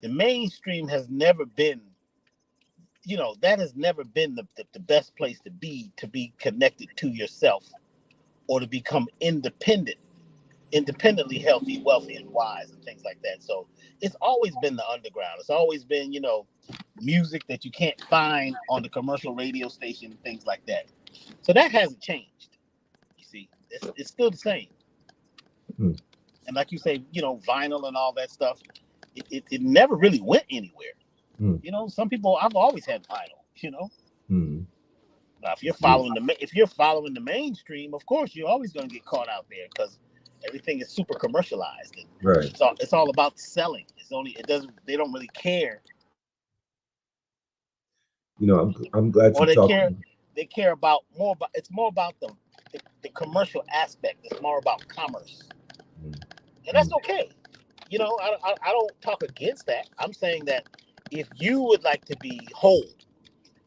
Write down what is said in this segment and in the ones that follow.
The mainstream has never been, that has never been the best place to be connected to yourself or to become independently healthy, wealthy, and wise, and things like that. So it's always been the underground. It's always been, music that you can't find on the commercial radio station and things like that. So that hasn't changed. You see, it's still the same. Hmm. And like you say, vinyl and all that stuff, it never really went anywhere. Hmm. Some people, I've always had vinyl. Hmm. Now, if you're Yeah. following the mainstream, of course you're always going to get caught out there because everything is super commercialized and Right. it's all about selling. It doesn't they don't really care, I'm glad or you talked. they care about more about it's more about the commercial aspect. It's more about commerce, Hmm. and Hmm. that's okay. I don't talk against that. I'm saying that if you would like to be whole,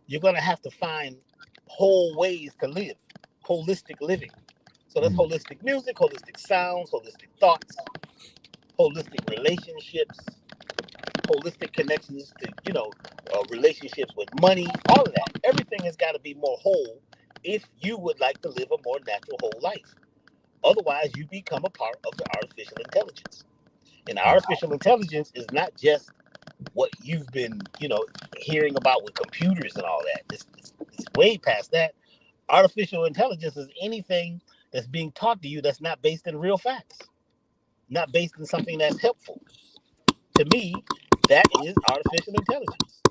you're going to have to find whole ways to live, holistic living. So that's Hmm. holistic music, holistic sounds, holistic thoughts, holistic relationships, holistic connections to, relationships with money, all of that. Everything has got to be more whole if you would like to live a more natural whole life. Otherwise, you become a part of the artificial intelligence. And artificial intelligence is not just what you've been, hearing about with computers and all that. It's way past that. Artificial intelligence is anything that's being taught to you that's not based in real facts, not based in something that's helpful. To me, that is artificial intelligence.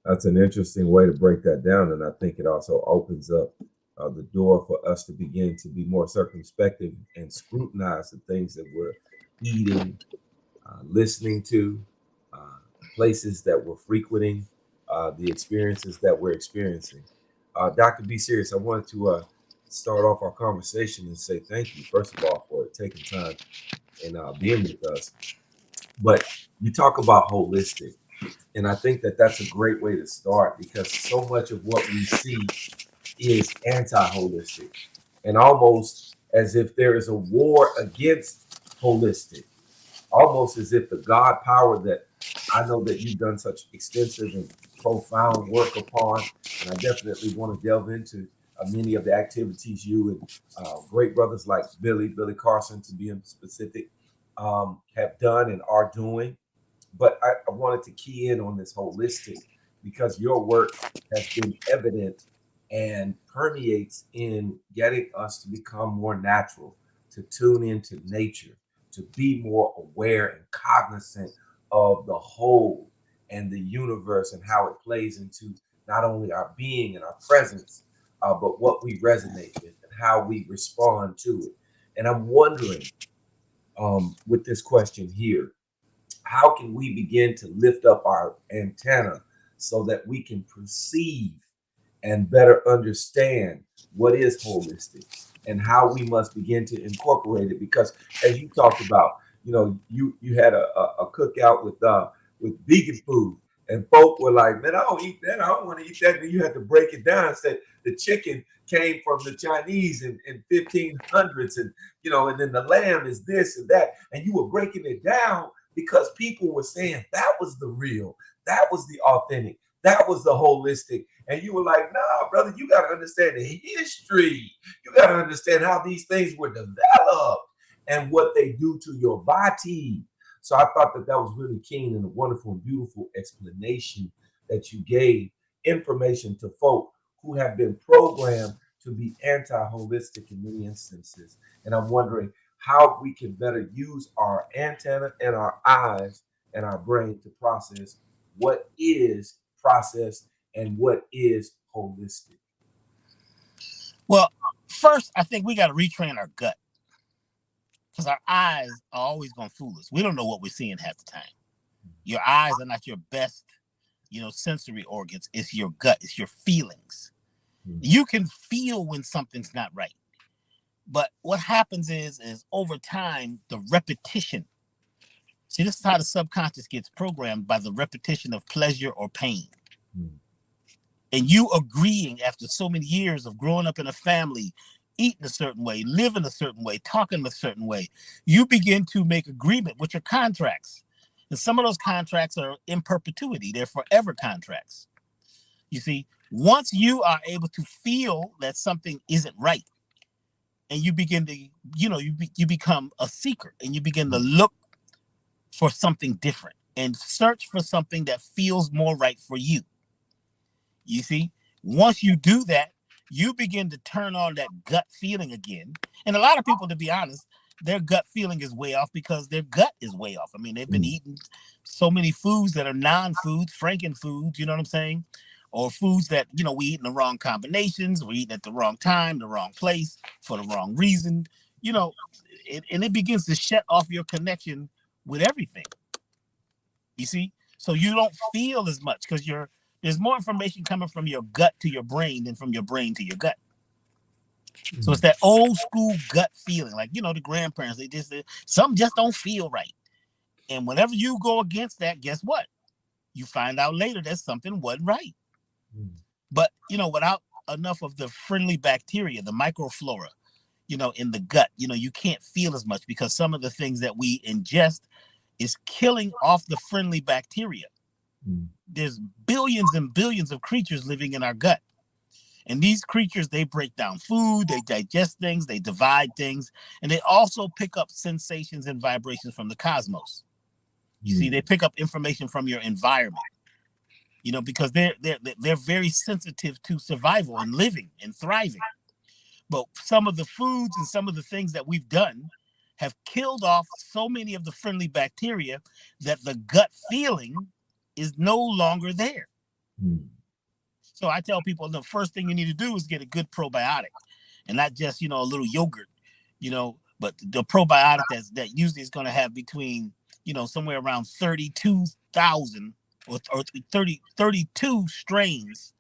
That's an interesting way to break that down, and I think it also opens up the door for us to begin to be more circumspective and scrutinize the things that we're eating, listening to, uh, places that we're frequenting, the experiences that we're experiencing. Dr. Be Serious, I wanted to start off our conversation and say thank you, first of all, for taking time and being with us. But you talk about holistic, and I think that that's a great way to start because so much of what we see is anti holistic and almost as if there is a war against holistic, almost as if the God power that I know that you've done such extensive and profound work upon, and I definitely want to delve into many of the activities you and great brothers like Billy Carson, to be specific, have done and are doing. But I wanted to key in on this holistic because your work has been evident and permeates in getting us to become more natural, to tune into nature, to be more aware and cognizant of the whole and the universe and how it plays into not only our being and our presence, but what we resonate with and how we respond to it. And I'm wondering, with this question here, how can we begin to lift up our antenna so that we can perceive and better understand what is holistic and how we must begin to incorporate it? Because as you talked about, you had a cookout with vegan food, and folk were like, man, I don't eat that, I don't want to eat that. And you had to break it down and say the chicken came from the Chinese in 1500s, and and then the lamb is this and that, and you were breaking it down because people were saying that was the real, that was the authentic, that was the holistic. And you were like, nah, brother, you got to understand the history. You got to understand how these things were developed and what they do to your body. So I thought that that was really keen and a wonderful and beautiful explanation that you gave information to folk who have been programmed to be anti-holistic in many instances. And I'm wondering how we can better use our antenna and our eyes and our brain to process what is processed and what is holistic. Well, first, I think we got to retrain our gut because our eyes are always going to fool us. We don't know what we're seeing half the time. Your eyes are not your best, sensory organs. It's your gut. It's your feelings. Mm. You can feel when something's not right. But what happens is over time, the repetition. See, this is how the subconscious gets programmed by the repetition of pleasure or pain. Mm. And you agreeing after so many years of growing up in a family, eating a certain way, living a certain way, talking a certain way, you begin to make agreement with your contracts. And some of those contracts are in perpetuity. They're forever contracts. You see, once you are able to feel that something isn't right, and you begin to, you become a seeker, and you begin to look for something different and search for something that feels more right for you. You see, once you do that, you begin to turn on that gut feeling again. And a lot of people, to be honest, their gut feeling is way off because their gut is way off. I mean, they've been eating so many foods that are non-foods, Franken-foods, you know what I'm saying? Or foods that, we eat in the wrong combinations, we eat at the wrong time, the wrong place, for the wrong reason, and it begins to shut off your connection with everything. You see? So you don't feel as much because there's more information coming from your gut to your brain than from your brain to your gut. So it's that old school gut feeling, like, the grandparents, something just don't feel right. And whenever you go against that, guess what? You find out later that something wasn't right. But, without enough of the friendly bacteria, the microflora, in the gut, you can't feel as much because some of the things that we ingest is killing off the friendly bacteria. There's billions and billions of creatures living in our gut. And these creatures, they break down food, they digest things, they divide things, and they also pick up sensations and vibrations from the cosmos. You see, they pick up information from your environment, because they're very sensitive to survival and living and thriving. But some of the foods and some of the things that we've done have killed off so many of the friendly bacteria that the gut feeling is no longer there. So I tell people the first thing you need to do is get a good probiotic, and not just, a little yogurt, but the probiotic that usually is going to have between, somewhere around 32,000 or 32 strains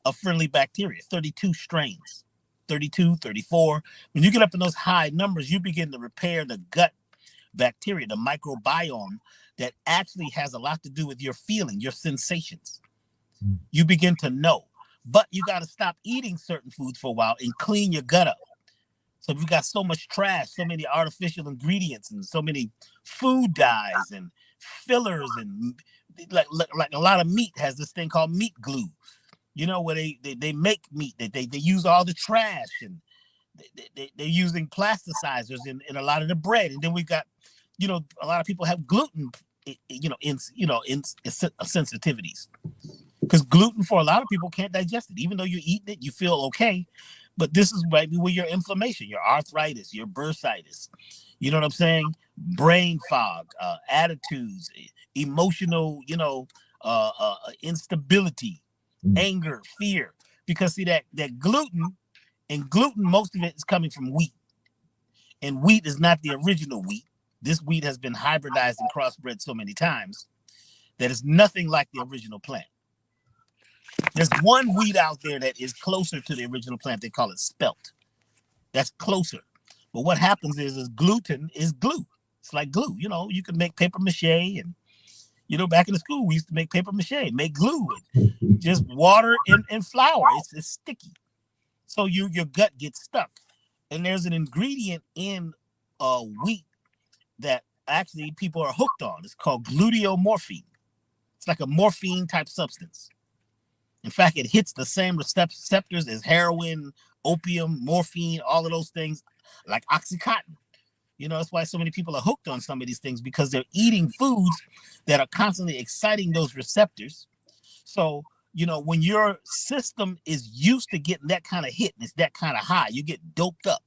of friendly bacteria, 32 strains, 32, 34. When you get up in those high numbers, you begin to repair the gut bacteria, the microbiome that actually has a lot to do with your feeling, your sensations. You begin to know, but you got to stop eating certain foods for a while and clean your gut up. So we've got so much trash, so many artificial ingredients, and so many food dyes and fillers, and like a lot of meat has this thing called meat glue, where they make meat, they use all the trash, and they're using plasticizers in a lot of the bread. And then we've got, a lot of people have gluten, sensitivities. Because gluten, for a lot of people, can't digest it. Even though you're eating it, you feel okay. But this is maybe where your inflammation, your arthritis, your bursitis, you know what I'm saying? Brain fog, attitudes, emotional, instability, anger, fear. Because see that gluten, most of it is coming from wheat. And wheat is not the original wheat. This wheat has been hybridized and crossbred so many times that it's nothing like the original plant. There's one wheat out there that is closer to the original plant. They call it spelt. That's closer. But what happens is gluten is glue. It's like glue. You can make paper mache, and, back in the school, we used to make paper mache, make glue, just water and flour. It's sticky. So your gut gets stuck. And there's an ingredient in wheat that actually people are hooked on. It's called gluteomorphine. It's like a morphine type substance. In fact, it hits the same receptors as heroin, opium, morphine, all of those things, like Oxycontin. That's why so many people are hooked on some of these things, because they're eating foods that are constantly exciting those receptors. So, when your system is used to getting that kind of hit, and it's that kind of high, you get doped up.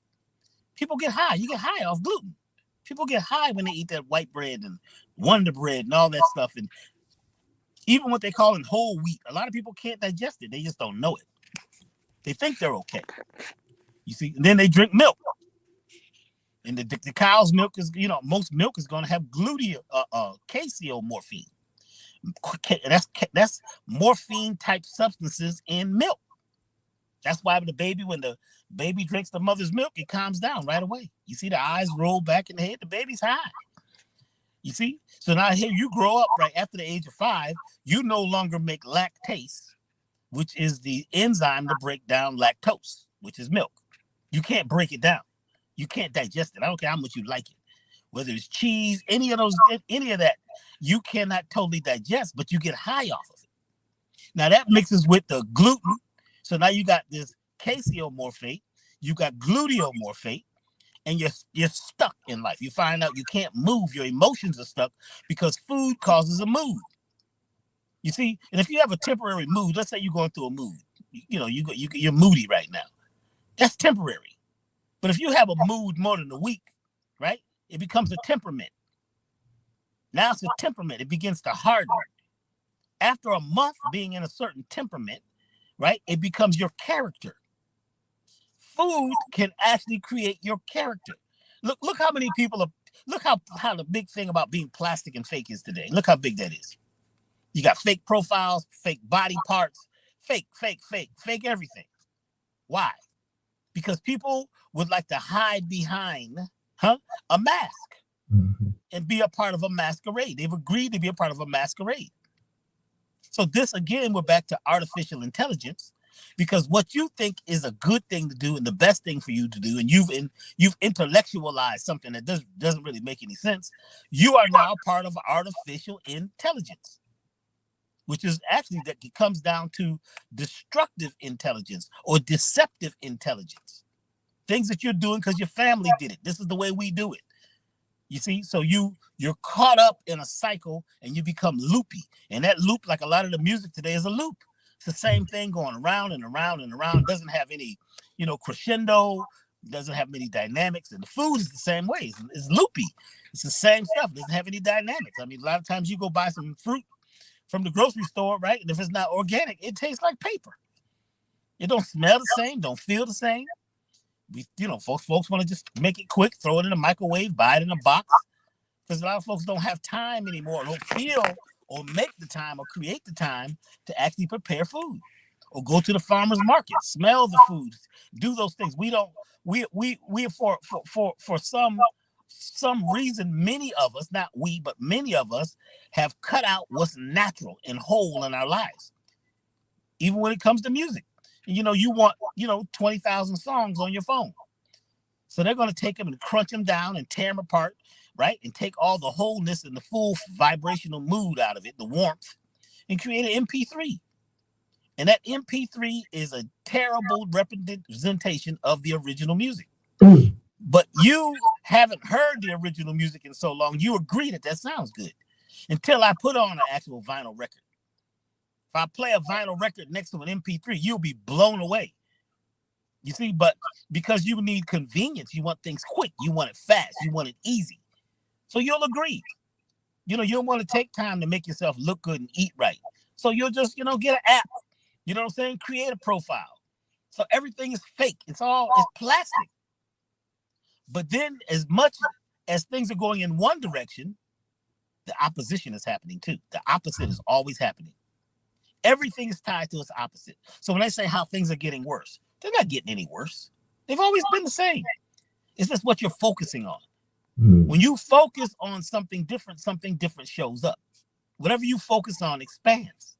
People get high. You get high off gluten. People get high when they eat that white bread and Wonder Bread and all that stuff. And even what they call in whole wheat, a lot of people can't digest it. They just don't know it. They think they're okay. You see, and then they drink milk. And the cow's milk is, most milk is going to have caseomorphine. That's morphine type substances in milk. That's why when the baby drinks the mother's milk, it calms down right away. You see the eyes roll back in the head, the baby's high. You see? So now here you grow up right after the age of 5, you no longer make lactase, which is the enzyme to break down lactose, which is milk. You can't break it down. You can't digest it. I don't care how much you like it. Whether it's cheese, any of that, you cannot totally digest, but you get high off of it. Now that mixes with the gluten. So now you got this caseomorphate, you got gluteomorphate, and you're stuck in life. You find out you can't move. Your emotions are stuck because food causes a mood. You see, and if you have a temporary mood, let's say you're going through a mood, you're moody right now. That's temporary. But if you have a mood more than a week, right, it becomes a temperament. Now it's a temperament. It begins to harden. After a month being in a certain temperament, right, it becomes your character. Food can actually create your character. Look how many people are. Look how the big thing about being plastic and fake is today. Look how big that is. You got fake profiles, fake body parts, fake everything. Why? Because people would like to hide behind a mask and be a part of a masquerade. They've agreed to be a part of a masquerade. So this, again, we're back to artificial intelligence, because what you think is a good thing to do and the best thing for you to do, and you've intellectualized something that doesn't really make any sense, you are now part of artificial intelligence, which is actually that it comes down to destructive intelligence or deceptive intelligence. Things that you're doing because your family did it. This is the way we do it. You see, so you're caught up in a cycle and you become loopy. And that loop, like a lot of the music today, is a loop. It's the same thing going around and around and around. It doesn't have any, crescendo, doesn't have many dynamics. And the food is the same way. It's loopy. It's the same stuff. It doesn't have any dynamics. I mean, a lot of times you go buy some fruit from the grocery store, right? And if it's not organic, it tastes like paper. It don't smell the same, don't feel the same. Folks want to just make it quick, throw it in the microwave, buy it in a box. Because a lot of folks don't have time anymore, don't feel or make the time or create the time to actually prepare food or go to the farmer's market, smell the food, do those things. We for some reason, many of us, not we, but many of us have cut out what's natural and whole in our lives. Even when it comes to music. You want, 20,000 songs on your phone. So they're going to take them and crunch them down and tear them apart, right? And take all the wholeness and the full vibrational mood out of it, the warmth, and create an MP3. And that MP3 is a terrible representation of the original music. But you haven't heard the original music in so long, you agree that sounds good. Until I put on an actual vinyl record. If I play a vinyl record next to an MP3, you'll be blown away. You see, but because you need convenience, you want things quick, you want it fast, you want it easy. So you'll agree. You don't want to take time to make yourself look good and eat right. So you'll just, get an app. You know what I'm saying? Create a profile. So everything is fake. It's plastic. But then as much as things are going in one direction, the opposition is happening too. The opposite is always happening. Everything is tied to its opposite. So when they say how things are getting worse, they're not getting any worse. They've always been the same. It's just what you're focusing on. When you focus on something different shows up. Whatever you focus on expands.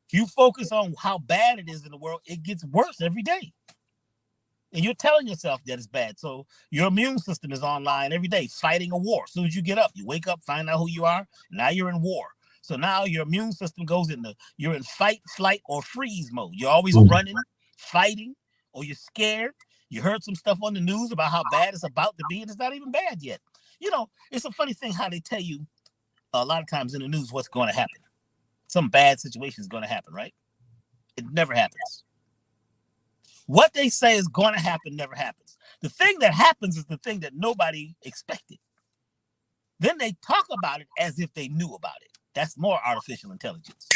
If you focus on how bad it is in the world, it gets worse every day. And you're telling yourself that it's bad. So your immune system is online every day fighting a war. As soon as you get up, you wake up, find out who you are. Now you're in war. So now your immune system goes you're in fight, flight, or freeze mode. You're always running, fighting, or you're scared. You heard some stuff on the news about how bad it's about to be, and it's not even bad yet. It's a funny thing how they tell you a lot of times in the news what's going to happen. Some bad situation is going to happen, right? It never happens. What they say is going to happen never happens. The thing that happens is the thing that nobody expected. Then they talk about it as if they knew about it. That's more artificial intelligence.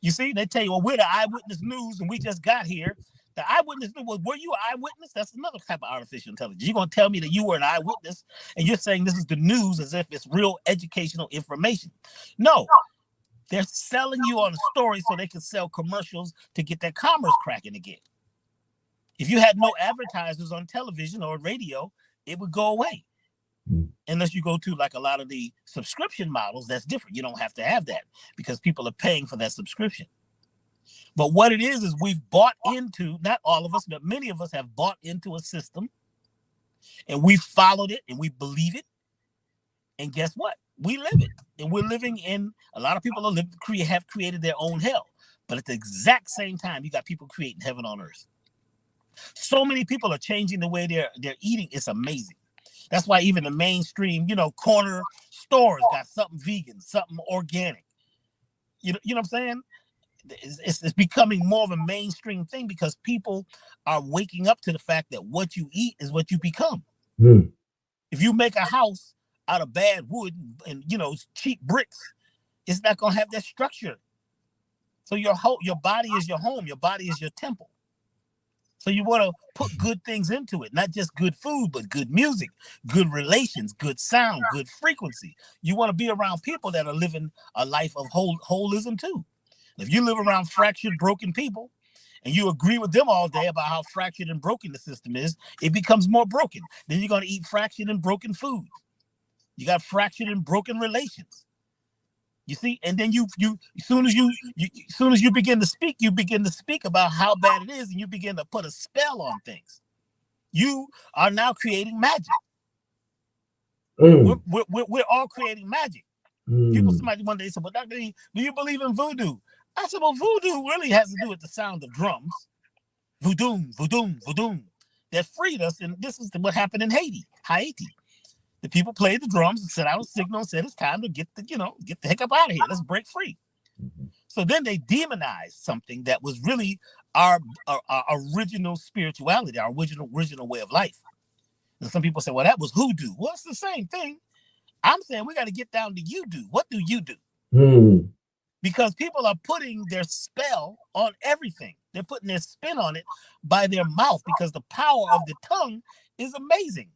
You see, they tell you, well, we're the eyewitness news and we just got here. The eyewitness news, well, were you an eyewitness? That's another type of artificial intelligence. You're going to tell me that you were an eyewitness and you're saying this is the news as if it's real educational information. No, they're selling you on a story so they can sell commercials to get their commerce cracking again. If you had no advertisers on television or radio, it would go away. Unless you go to like a lot of the subscription models, that's different. You don't have to have that because people are paying for that subscription. But what it is we've bought into, not all of us, but many of us have bought into a system, and we followed it and we believe it. And guess what? We live it. And we're living in, a lot of people have created their own hell. But at the exact same time, you got people creating heaven on earth. So many people are changing the way they're eating. It's amazing. That's why even the mainstream, corner stores got something vegan, something organic. You know what I'm saying? It's becoming more of a mainstream thing because people are waking up to the fact that what you eat is what you become. If you make a house out of bad wood and cheap bricks, it's not gonna have that structure. So your body is your home, your body is your temple. So you want to put good things into it, not just good food, but good music, good relations, good sound, good frequency. You want to be around people that are living a life of holism too. If you live around fractured, broken people, and you agree with them all day about how fractured and broken the system is, it becomes more broken. Then you're going to eat fractured and broken food. You got fractured and broken relations. You see, and then as soon as you begin to speak about how bad it is, and you begin to put a spell on things. You are now creating magic. We're all creating magic. Somebody one day said, "Well, Dr. E, do you believe in voodoo?" I said, "Well, voodoo really has to do with the sound of drums. Voodoo, voodoo, voodoo. That freed us, and this is what happened in Haiti. The people played the drums and sent out a signal and said it's time to get the heck up out of here. Let's break free." So then they demonized something that was really our original spirituality, our original way of life. And some people say, "Well, that was hoodoo." Well, it's the same thing. I'm saying we got to get down to you do. What do you do? Because people are putting their spell on everything. They're putting their spin on it by their mouth because the power of the tongue is amazing.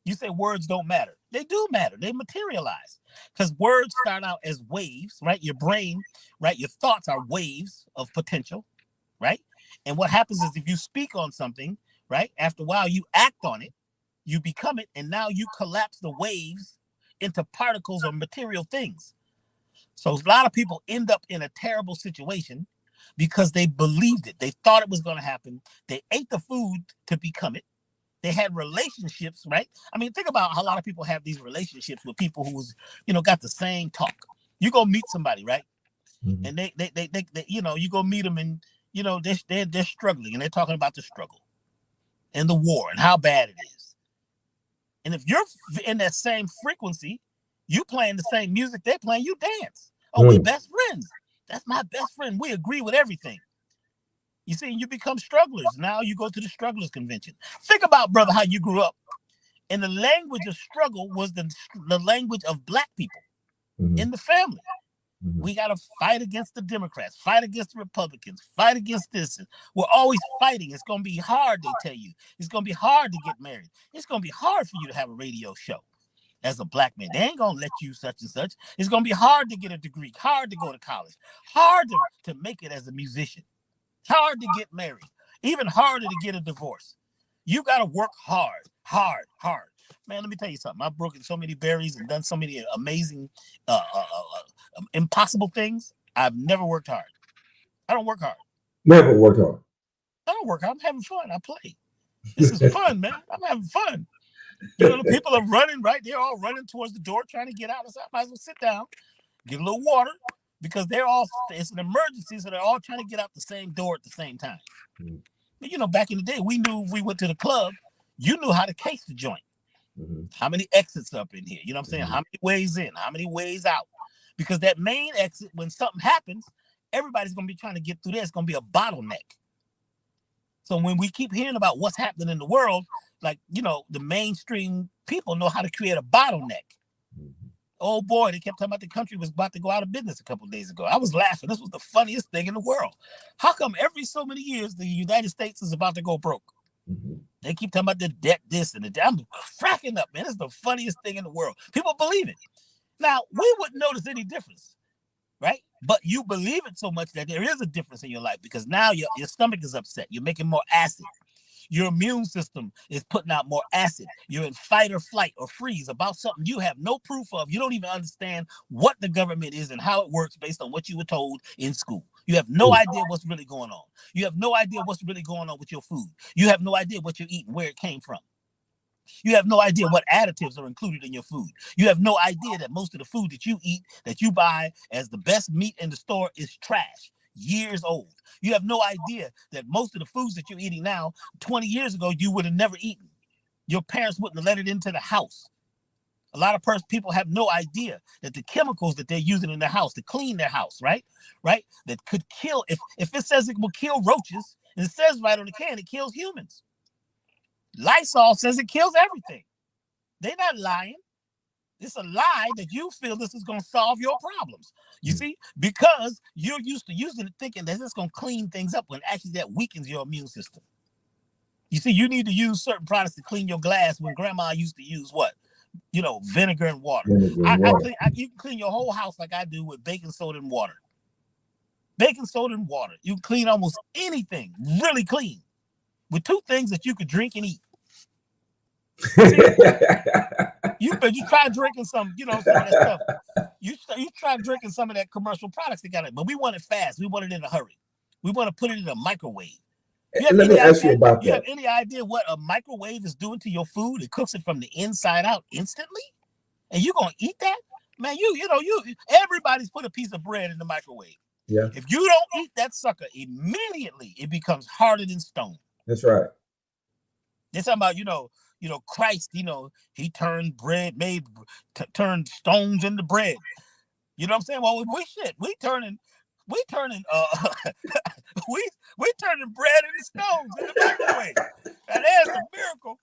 You say words don't matter. They do matter. They materialize because words start out as waves, right? Your brain, right? Your thoughts are waves of potential, right? And what happens is if you speak on something, right? After a while, you act on it, you become it, and now you collapse the waves into particles of material things. So a lot of people end up in a terrible situation because they believed it. They thought it was going to happen. They ate the food to become it. They had relationships, right? I mean, think about how a lot of people have these relationships with people who's, got the same talk. You go meet somebody, right? And they you go meet them and, they're struggling and they're talking about the struggle and the war and how bad it is. And if you're in that same frequency, you playing the same music they're playing, you dance. Oh, we best friends. That's my best friend. We agree with everything. You see, you become strugglers. Now you go to the strugglers convention. Think about, brother, how you grew up. And the language of struggle was the language of Black people in the family. We got to fight against the Democrats, fight against the Republicans, fight against this. We're always fighting. It's going to be hard, they tell you. It's going to be hard to get married. It's going to be hard for you to have a radio show as a Black man. They ain't going to let you such and such. It's going to be hard to get a degree, hard to go to college, hard to make it as a musician. Hard to get married, even harder to get a divorce. You got to work hard. Man, let me tell you something. I've broken so many barriers and done so many amazing, impossible things. I've never worked hard. I don't work hard. Never worked hard. I don't work hard. I'm having fun. I play. This is fun, man. I'm having fun. The people are running, right? They're all running towards the door trying to get out. So I might as well sit down, get a little water. Because it's an emergency, so they're all trying to get out the same door at the same time. But back in the day, we knew if we went to the club, you knew how to case the joint. How many exits up in here? You know what I'm saying? How many ways in? How many ways out? Because that main exit, when something happens, everybody's going to be trying to get through there. It's going to be a bottleneck. So when we keep hearing about what's happening in the world, like, the mainstream people know how to create a bottleneck. Oh boy, they kept talking about the country was about to go out of business a couple of days ago. I was laughing. This was the funniest thing in the world. How come every so many years the United States is about to go broke? They keep talking about the debt, this and the debt. I'm cracking up, man. It's the funniest thing in the world. People believe it. Now, we wouldn't notice any difference, right? But you believe it so much that there is a difference in your life because now your stomach is upset. You're making more acid. Your immune system is putting out more acid. You're in fight or flight or freeze about something you have no proof of. You don't even understand what the government is and how it works based on what you were told in school. You have no idea what's really going on. You have no idea what's really going on with your food. You have no idea what you're eating, where it came from. You have no idea what additives are included in your food. You have no idea that most of the food that you eat, that you buy as the best meat in the store is trash, years old. You have no idea that most of the foods that you're eating now, 20 years ago, you would have never eaten. Your parents wouldn't have let it into the house. A lot of people have no idea that the chemicals that they're using in their house to clean their house, right? That could kill, if it says it will kill roaches, and it says right on the can, it kills humans. Lysol says it kills everything. They're not lying. It's a lie that you feel this is going to solve your problems. You see, because you're used to using it thinking that it's going to clean things up when actually that weakens your immune system. You see, you need to use certain products to clean your glass when grandma used to use what? Vinegar and water. You can clean your whole house like I do with baking soda and water. Baking soda and water. You can clean almost anything really clean with two things that you could drink and eat. You try drinking some of that stuff. You try drinking some of that commercial products they got it, but we want it fast. We want it in a hurry. We want to put it in a microwave. Let me ask you about that. You have any idea what a microwave is doing to your food? It cooks it from the inside out instantly, and you're gonna eat that, man? Everybody's put a piece of bread in the microwave. Yeah. If you don't eat that sucker immediately, it becomes harder than stone. That's right. They're talking about Christ. He turned turned stones into bread. You know what I'm saying? Well, we turning bread into stones in the microwave. Now there's a miracle.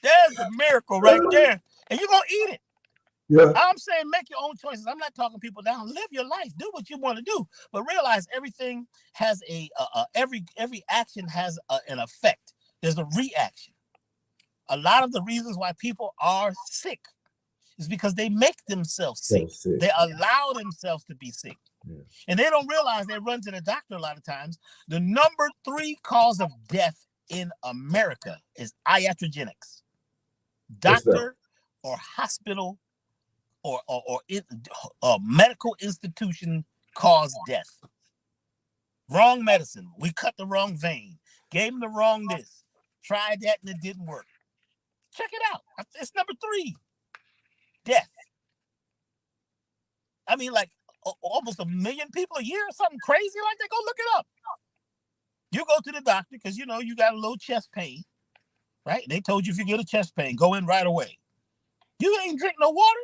There's a miracle right there, and you're gonna eat it. Yeah. I'm saying make your own choices. I'm not talking people down. Live your life. Do what you want to do, but realize everything has every action has an effect. There's a reaction. A lot of the reasons why people are sick is because they make themselves sick. They allow themselves to be sick. Yeah. And they don't realize they run to the doctor a lot of times. The number 3 cause of death in America is iatrogenics. Doctor or hospital or medical institution caused death. Wrong medicine. We cut the wrong vein. Gave them the wrong this. Tried that and it didn't work. Check it out. It's number 3. Death. I mean, like almost 1 million people a year or something crazy like that. Go look it up. You go to the doctor because you got a little chest pain, right? They told you if you get a chest pain, go in right away. You ain't drink no water.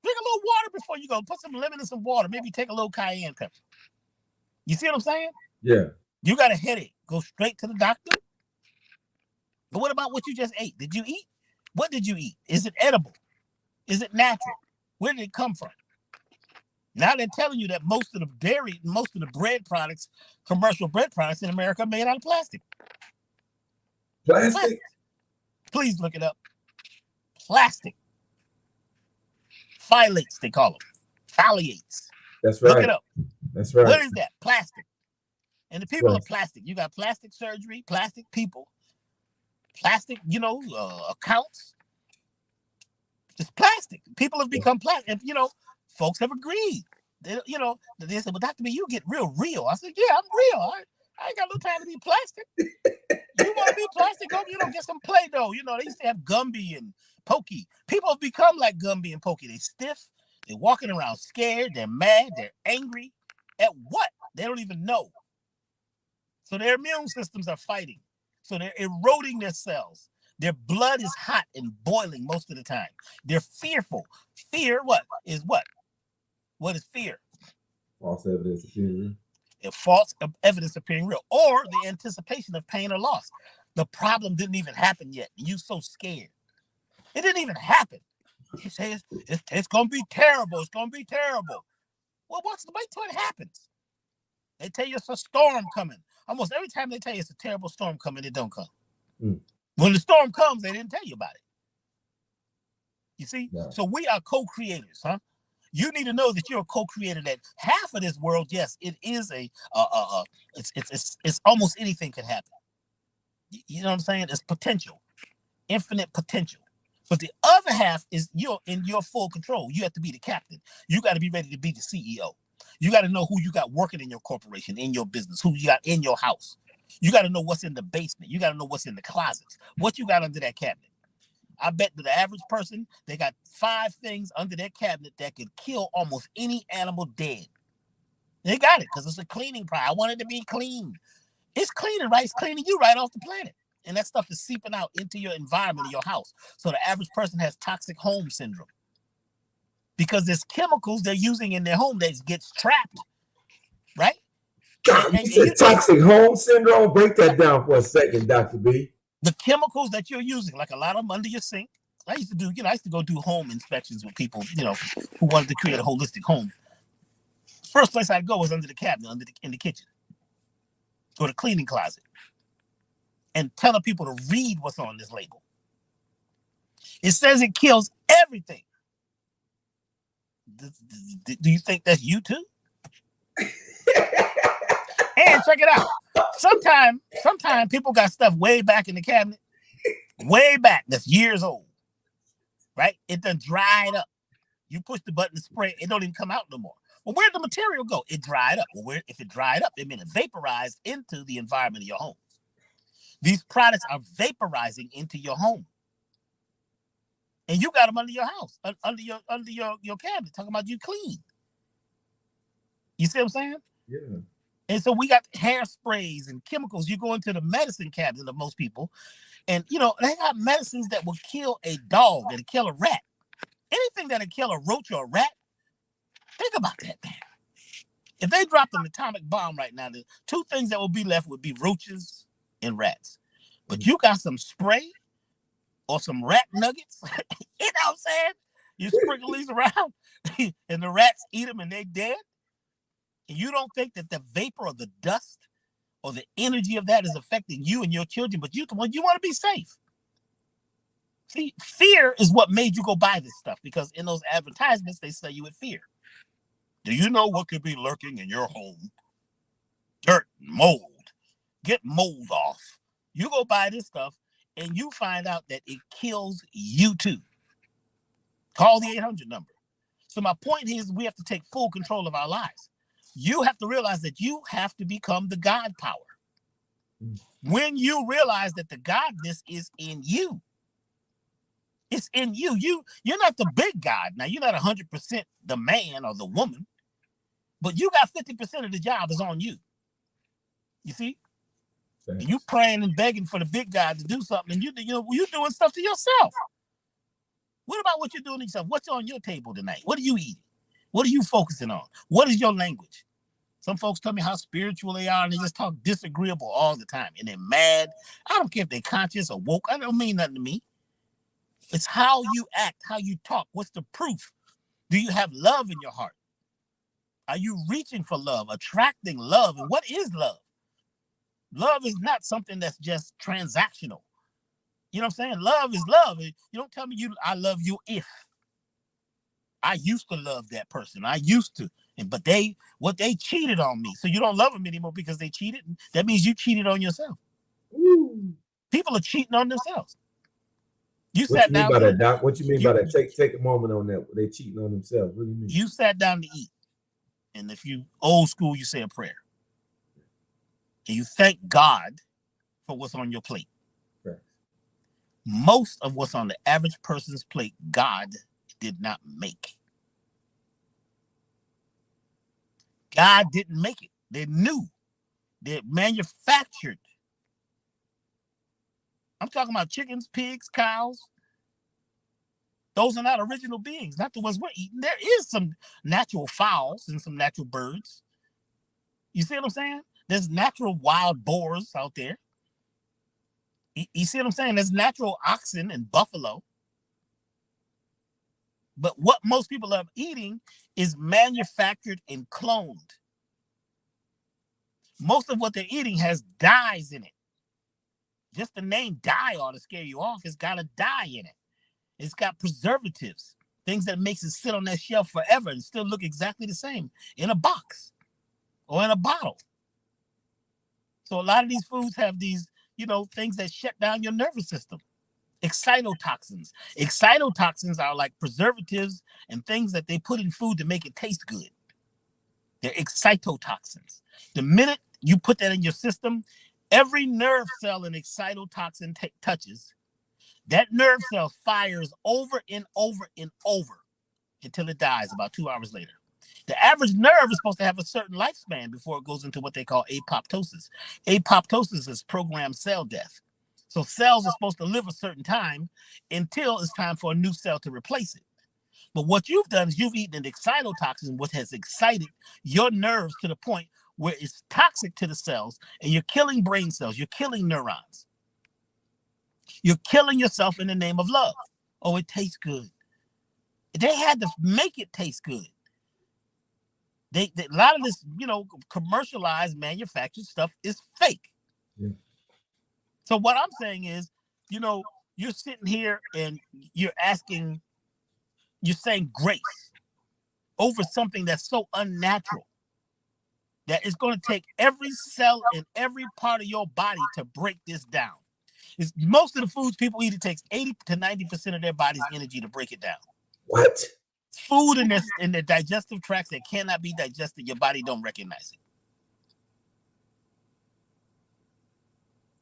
Drink a little water before you go. Put some lemon in some water. Maybe take a little cayenne pepper. You see what I'm saying? Yeah. You got a headache. Go straight to the doctor. But what about what you just ate? Did you eat? What did you eat? Is it edible? Is it natural? Where did it come from? Now they're telling you that most of the bread products, commercial bread products in America are made out of plastic. Plastic? Please look it up. Plastic. Phthalates, they call them. Phthalates. That's right. Look it up. That's right. What is that? Plastic. And the people are plastic. You got plastic surgery, plastic people, plastic, accounts. It's plastic. People have become plastic. And, folks have agreed. They said, well, Dr. B, you get real. I said, yeah, I'm real. I ain't got no time to be plastic. You want to be plastic? Go, get some Play-Doh. They used to have Gumby and Pokey. People have become like Gumby and Pokey. They stiff. They're walking around scared. They're mad. They're angry. At what? They don't even know. So their immune systems are fighting. So they're eroding their cells. Their blood is hot and boiling most of the time. They're fearful. Fear, what is what? What is fear? False evidence appearing real. False evidence appearing real, or the anticipation of pain or loss. The problem didn't even happen yet. You're so scared. It didn't even happen. You say it's going to be terrible. It's going to be terrible. Well, wait till it happens. They tell you it's a storm coming. Almost every time they tell you it's a terrible storm coming, it don't come. Mm. When the storm comes, they didn't tell you about it. You see? Yeah. So we are co-creators, huh? You need to know that you're a co-creator. That half of this world, yes, it is it's almost anything can happen. You know what I'm saying? It's potential, infinite potential. But the other half is you're in your full control. You have to be the captain. You got to be ready to be the CEO. You got to know who you got working in your corporation, in your business, who you got in your house. You got to know what's in the basement. You got to know what's in the closets, what you got under that cabinet. I bet that the average person, they got 5 things under their cabinet that could kill almost any animal dead. They got it because it's a cleaning product. I want it to be clean. It's cleaning, right? It's cleaning you right off the planet. And that stuff is seeping out into your environment, in your house. So the average person has toxic home syndrome because there's chemicals they're using in their home that gets trapped, right? God, you said toxic home syndrome? Break that down for a second, Dr. B. The chemicals that you're using, like a lot of them under your sink. I used to go do home inspections with people, who wanted to create a holistic home. First place I'd go was under the cabinet, in the kitchen, or the cleaning closet, and telling people to read what's on this label. It says it kills everything. Do you think that's you too? And check it out. Sometimes people got stuff way back in the cabinet, way back, that's years old, right? It done dried up. You push the button to spray, it don't even come out no more. Well, where'd the material go? It dried up. Well, if it dried up, it meant it vaporized into the environment of your home. These products are vaporizing into your home. And you got them under your house, under your cabinet, talking about you clean. You see what I'm saying? Yeah. And so we got hairsprays and chemicals. You go into the medicine cabinet of most people, and they got medicines that will kill a dog, that'll kill a rat. Anything that'll kill a roach or a rat, think about that, man. If they dropped an atomic bomb right now, the 2 things that will be left would be roaches and rats. But you got some spray or some rat nuggets, you know what I'm saying? You sprinkle these around, and the rats eat them and they're dead. And you don't think that the vapor or the dust or the energy of that is affecting you and your children, but you want to be safe. See, fear is what made you go buy this stuff, because in those advertisements, they sell you with fear. Do you know what could be lurking in your home? Dirt, mold. Get mold off. You go buy this stuff, and you find out that it kills you too. Call the 800 number. So my point is, we have to take full control of our lives. You have to realize that you have to become the God power. When you realize that the godness is in you, it's in you. You're not the big God. Now, you're not 100% the man or the woman, but you got 50% of the job is on you. You see? And you praying and begging for the big God to do something, and you're doing stuff to yourself. What about what you're doing to yourself? What's on your table tonight? What are you eating? What are you focusing on? What is your language? Some folks tell me how spiritual they are, and they just talk disagreeable all the time, and they're mad. I don't care if they're conscious or woke. I don't mean nothing to me. It's how you act, how you talk. What's the proof? Do you have love in your heart? Are you reaching for love, attracting love? And what is love? Love is not something that's just transactional. You know what I'm saying? Love is love. You don't tell me I love you if. I used to love that person. I used to. But they cheated on me. So you don't love them anymore because they cheated. That means you cheated on yourself. Ooh. People are cheating on themselves. What you mean by that, Doc? What you mean by that? Take a moment on that. They cheating on themselves. What do you mean? You sat down to eat. And if you old school, you say a prayer. And you thank God for what's on your plate. Right. Most of what's on the average person's plate, God did not make. God didn't make it. They're new. They're manufactured. I'm talking about chickens, pigs, cows. Those are not original beings, not the ones we're eating. There is some natural fowls and some natural birds. You see what I'm saying? There's natural wild boars out there. You see what I'm saying? There's natural oxen and buffalo. But what most people are eating is manufactured and cloned. Most of what they're eating has dyes in it. Just the name dye ought to scare you off. It's got a dye in it. It's got preservatives, things that makes it sit on that shelf forever and still look exactly the same in a box or in a bottle. So a lot of these foods have these, things that shut down your nervous system. Excitotoxins. Excitotoxins are like preservatives and things that they put in food to make it taste good. They're excitotoxins. The minute you put that in your system, every nerve cell an excitotoxin touches, that nerve cell fires over and over and over until it dies about 2 hours later. The average nerve is supposed to have a certain lifespan before it goes into what they call apoptosis. Apoptosis is programmed cell death. So cells are supposed to live a certain time until it's time for a new cell to replace it. But what you've done is you've eaten an excitotoxin, which has excited your nerves to the point where it's toxic to the cells, and you're killing brain cells. You're killing neurons. You're killing yourself in the name of love. Oh, it tastes good. They had to make it taste good. A lot of this, commercialized, manufactured stuff is fake. Yeah. So what I'm saying is, you're sitting here and you're saying grace over something that's so unnatural that it's going to take every cell in every part of your body to break this down. Most of the foods people eat, it takes 80 to 90% of their body's energy to break it down. What? Food in their digestive tracts that cannot be digested, your body don't recognize it.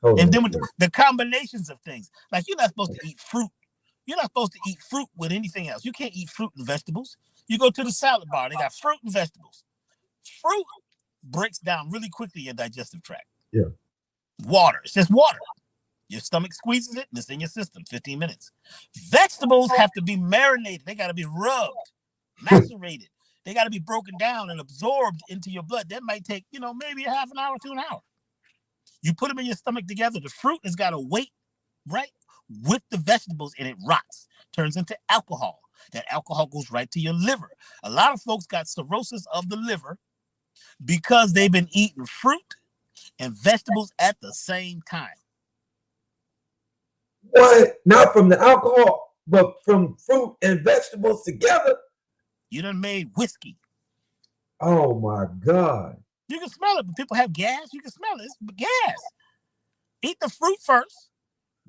And then with the combinations of things, like you're not supposed to eat fruit. You're not supposed to eat fruit with anything else. You can't eat fruit and vegetables. You go to the salad bar, they got fruit and vegetables. Fruit breaks down really quickly in your digestive tract. Yeah. Water, it's just water. Your stomach squeezes it and it's in your system, 15 minutes. Vegetables have to be marinated. They got to be rubbed, macerated. They got to be broken down and absorbed into your blood. That might take, maybe a half an hour to an hour. You put them in your stomach together. The fruit has got to wait right with the vegetables and it rots, turns into alcohol. That alcohol goes right to your liver. A lot of folks got cirrhosis of the liver because they've been eating fruit and vegetables at the same time. What? Not from the alcohol, but from fruit and vegetables together? You done made whiskey. Oh my God. You can smell it, but people have gas. You can smell it. It's gas. Eat the fruit first.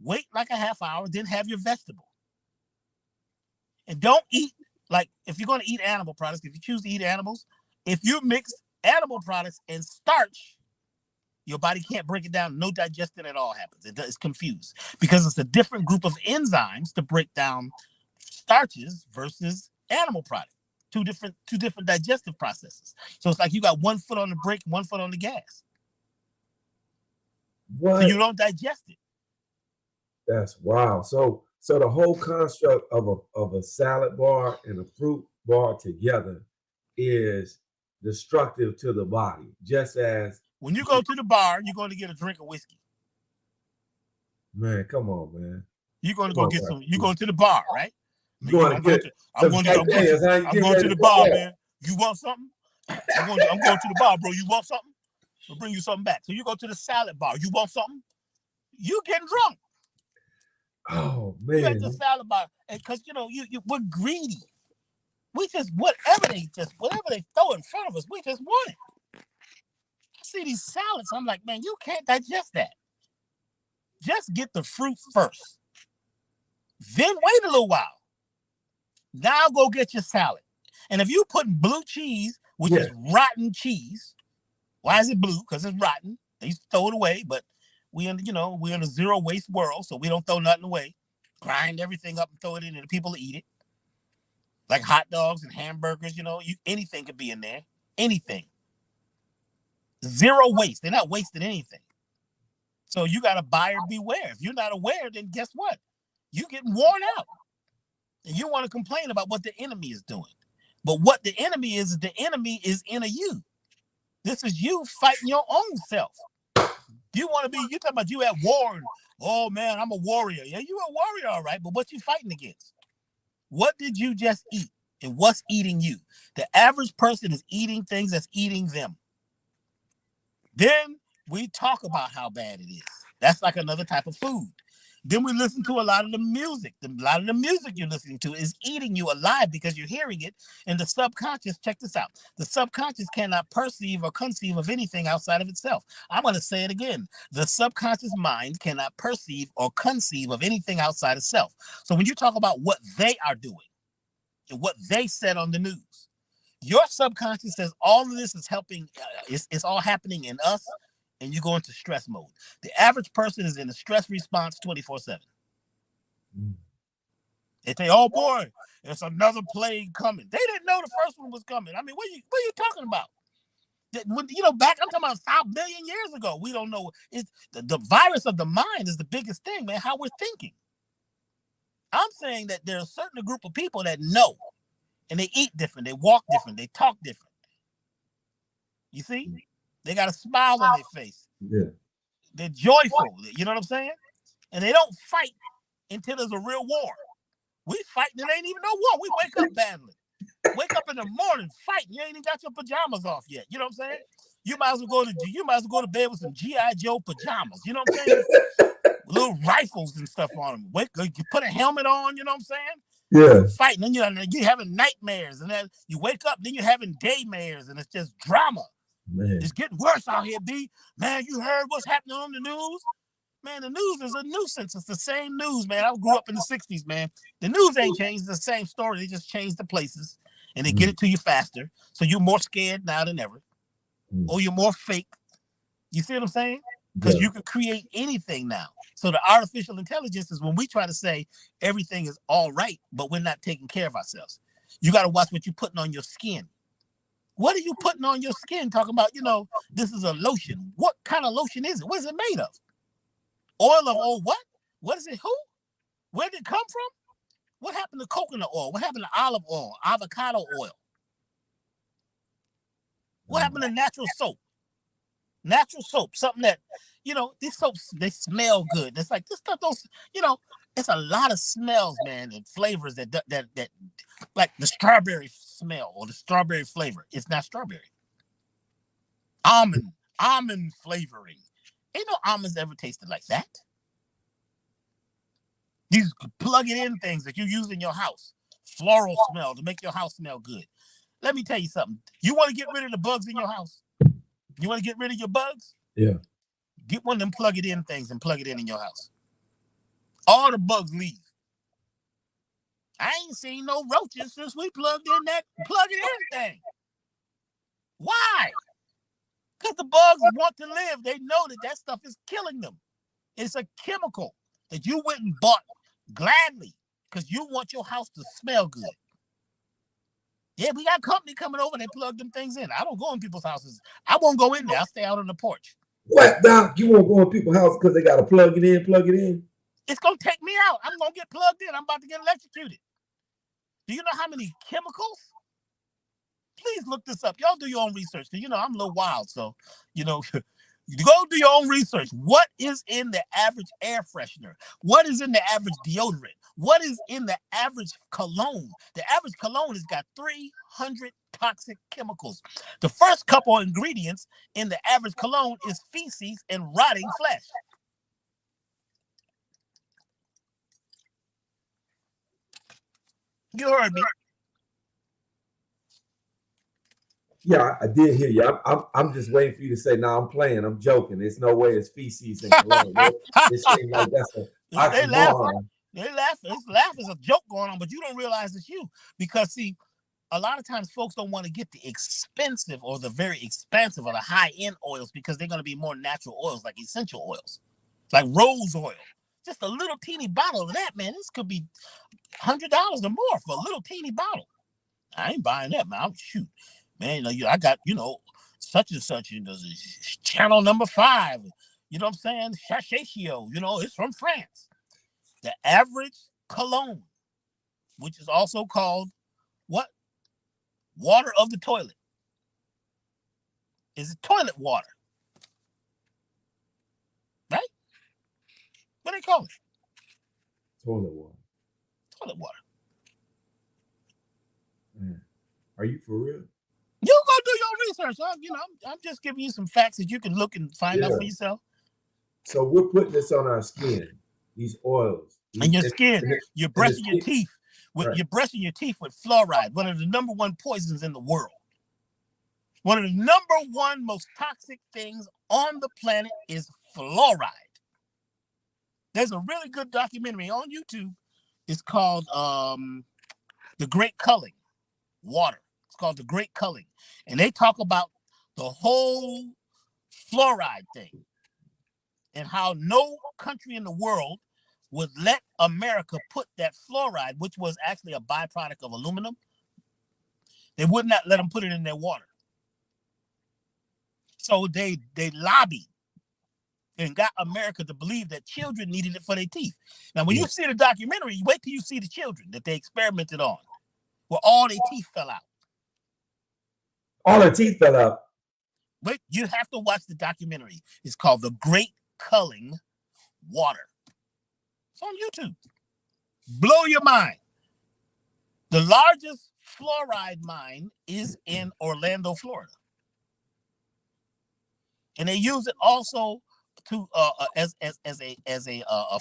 Wait like a half hour, then have your vegetable. And don't eat, like, if you're going to eat animal products, if you choose to eat animals, if you mix animal products and starch, your body can't break it down. No digestion at all happens. It's confused because it's a different group of enzymes to break down starches versus animal product. Two different digestive processes. So it's like you got 1 foot on the brake, 1 foot on the gas. What? So you don't digest it. That's wild. So the whole construct of a salad bar and a fruit bar together is destructive to the body, just as when you go to the bar, you're going to get a drink of whiskey. Man, come on, man. You're going to go get some. You go to the bar, right? I'm going to the bar, man. You want something? I'm going to the bar, bro. You want something? I'll bring you something back. So you go to the salad bar. You want something? You getting drunk. Oh man. You at the salad bar, because we're greedy. We just whatever they throw in front of us, we just want it. I see these salads, I'm like, man, you can't digest that. Just get the fruit first. Then wait a little while. Now go get your salad. And if you put blue cheese, which is rotten cheese, why is it blue? Because it's rotten. They used to throw it away, but we're in a zero waste world, so we don't throw nothing away. Grind everything up and throw it in, and the people eat it. Like hot dogs and hamburgers, anything could be in there. Anything. Zero waste. They're not wasting anything. So you got to buyer beware. If you're not aware, then guess what? You're getting worn out. And you want to complain about what the enemy is doing. But what the enemy is the enemy is in you. This is you fighting your own self. You talking about you at war. And, oh man, I'm a warrior. Yeah, you're a warrior, all right. But what you fighting against? What did you just eat? And what's eating you? The average person is eating things that's eating them. Then we talk about how bad it is. That's like another type of food. Then we listen to a lot of the music. A lot of the music you're listening to is eating you alive because you're hearing it. And the subconscious, check this out. The subconscious cannot perceive or conceive of anything outside of itself. I'm going to say it again. The subconscious mind cannot perceive or conceive of anything outside of self. So when you talk about what they are doing and what they said on the news, your subconscious says all of this is helping. It's all happening in us. And you go into stress mode. The average person is in a stress response 24/7. They say, "Oh boy, it's another plague coming." They didn't know the first one was coming. I mean, what are you talking about? Back I'm talking about 5 billion years ago. We don't know. It's the virus of the mind is the biggest thing, man. How we're thinking. I'm saying that there's a certain group of people that know, and they eat different, they walk different, they talk different. You see? They got a smile on their face. Yeah. They're joyful. You know what I'm saying? And they don't fight until there's a real war. We fighting, it ain't even no war. We wake up battling. Wake up in the morning, fighting. You ain't even got your pajamas off yet. You know what I'm saying? You might as well go to bed with some G.I. Joe pajamas. You know what I'm saying? Little rifles and stuff on them. You put a helmet on, you know what I'm saying? Yeah. Fighting. Then you're having nightmares. And then you wake up, then you're having daymares, and it's just drama. Man. It's getting worse out here, B. Man, you heard what's happening on the news? Man, the news is a nuisance. It's the same news, man. I grew up in the 60s, man. The news ain't changed. It's the same story. They just changed the places, and they get it to you faster. So you're more scared now than ever. Or you're more fake. You see what I'm saying? Because you can create anything now. So the artificial intelligence is when we try to say everything is all right, but we're not taking care of ourselves. You got to watch what you're putting on your skin. What are you putting on your skin? Talking about, this is a lotion. What kind of lotion is it? What is it made of? Oil of what? What is it? Who? Where did it come from? What happened to coconut oil? What happened to olive oil? Avocado oil? What happened to natural soap? Natural soap, something that, these soaps, they smell good. It's like this stuff don't, it's a lot of smells, man, and flavors that like the strawberry smell or the strawberry flavor. It's not strawberry. Almond flavoring. Ain't no almonds ever tasted like that. These plug-it-in things that you use in your house, floral smell to make your house smell good. Let me tell you something. You want to get rid of the bugs in your house? You want to get rid of your bugs? Yeah. Get one of them plug-it-in things and plug it in your house. All the bugs leave. I ain't seen no roaches since we plugged in that plug-it-in thing. Why? Because the bugs want to live. They know that stuff is killing them. It's a chemical that you went and bought gladly because you want your house to smell good. Yeah, we got company coming over. They plug them things in. I don't go in people's houses. I won't go in there. I'll stay out on the porch. What, Doc? You won't go in people's house because they got to plug it in? It's going to take me out. I'm going to get plugged in. I'm about to get electrocuted. Do you know how many chemicals? Please look this up. Y'all do your own research. Because, I'm a little wild. So, you go do your own research. What is in the average air freshener? What is in the average deodorant? What is in the average cologne? The average cologne has got 300 toxic chemicals. The first couple of ingredients in the average cologne is feces and rotting flesh. You heard me. Yeah, I did hear you. I'm just waiting for you to say, "No, I'm playing. I'm joking. There's no way it's feces and cologne." It seems like that's a oxymoron. They laugh. It's a joke going on, but you don't realize it's you. Because, see, a lot of times folks don't want to get the expensive or the very expensive or the high-end oils because they're going to be more natural oils, like essential oils, like rose oil. Just a little teeny bottle of that, man. This could be $100 or more for a little teeny bottle. I ain't buying that, man. Shoot. Man, I got, such and such, channel number 5. You know what I'm saying? Sachetio, it's from France. The average cologne, which is also called what? Water of the toilet. Is it toilet water? Right? What do they call it? Toilet water. Toilet water. Man, are you for real? You go do your research. I'm just giving you some facts that you can look and find out for yourself. So we're putting this on our skin. these oils, And your and, skin, and, you're and the brushing your skin, teeth with right? you're brushing your teeth with fluoride, one of the number one poisons in the world. One of the number one most toxic things on the planet is fluoride. There's a really good documentary on YouTube. It's called The Great Culling Water. It's called The Great Culling. And they talk about the whole fluoride thing and how no country in the world would let America put that fluoride, which was actually a byproduct of aluminum. They would not let them put it in their water. So they lobbied and got America to believe that children needed it for their teeth. Now, when you see the documentary, you wait till you see the children that they experimented on, where all their teeth fell out. All their teeth fell out. Wait, you have to watch the documentary. It's called The Great Culling Water. It's on YouTube. Blow your mind. The largest fluoride mine is in Orlando, Florida. And they use it also to as a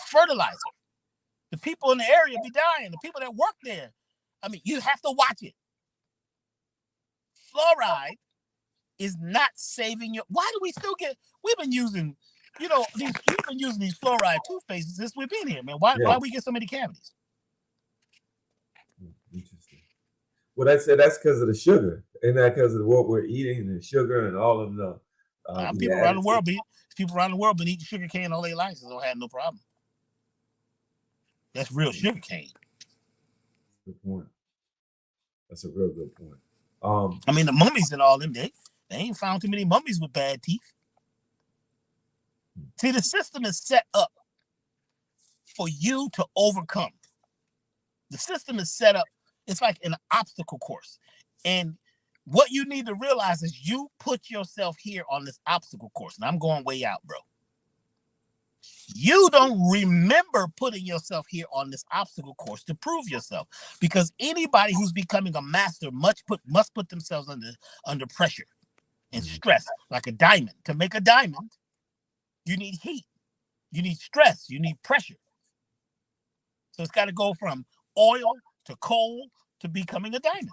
fertilizer. The people in the area be dying. The people that work there. I mean, you have to watch it. Fluoride is not saving your. Why do we still get? We've been using, you've been using these fluoride toothpastes since we've been here, man. Why we get so many cavities? Interesting. Well, that's because of the sugar, and that because of what we're eating and the sugar and all of the. People around the world been eating sugar cane all their lives and don't have no problem. That's real sugar cane. Good point. That's a real good point. I mean, the mummies and all them, they ain't found too many mummies with bad teeth. See, the system is set up for you to overcome. The system is set up, it's like an obstacle course. And what you need to realize is you put yourself here on this obstacle course. And I'm going way out, bro. You don't remember putting yourself here on this obstacle course to prove yourself, because anybody who's becoming a master must put themselves under pressure and stress, like a diamond. To make a diamond, you need heat, you need stress, you need pressure. So it's got to go from oil to coal to becoming a diamond.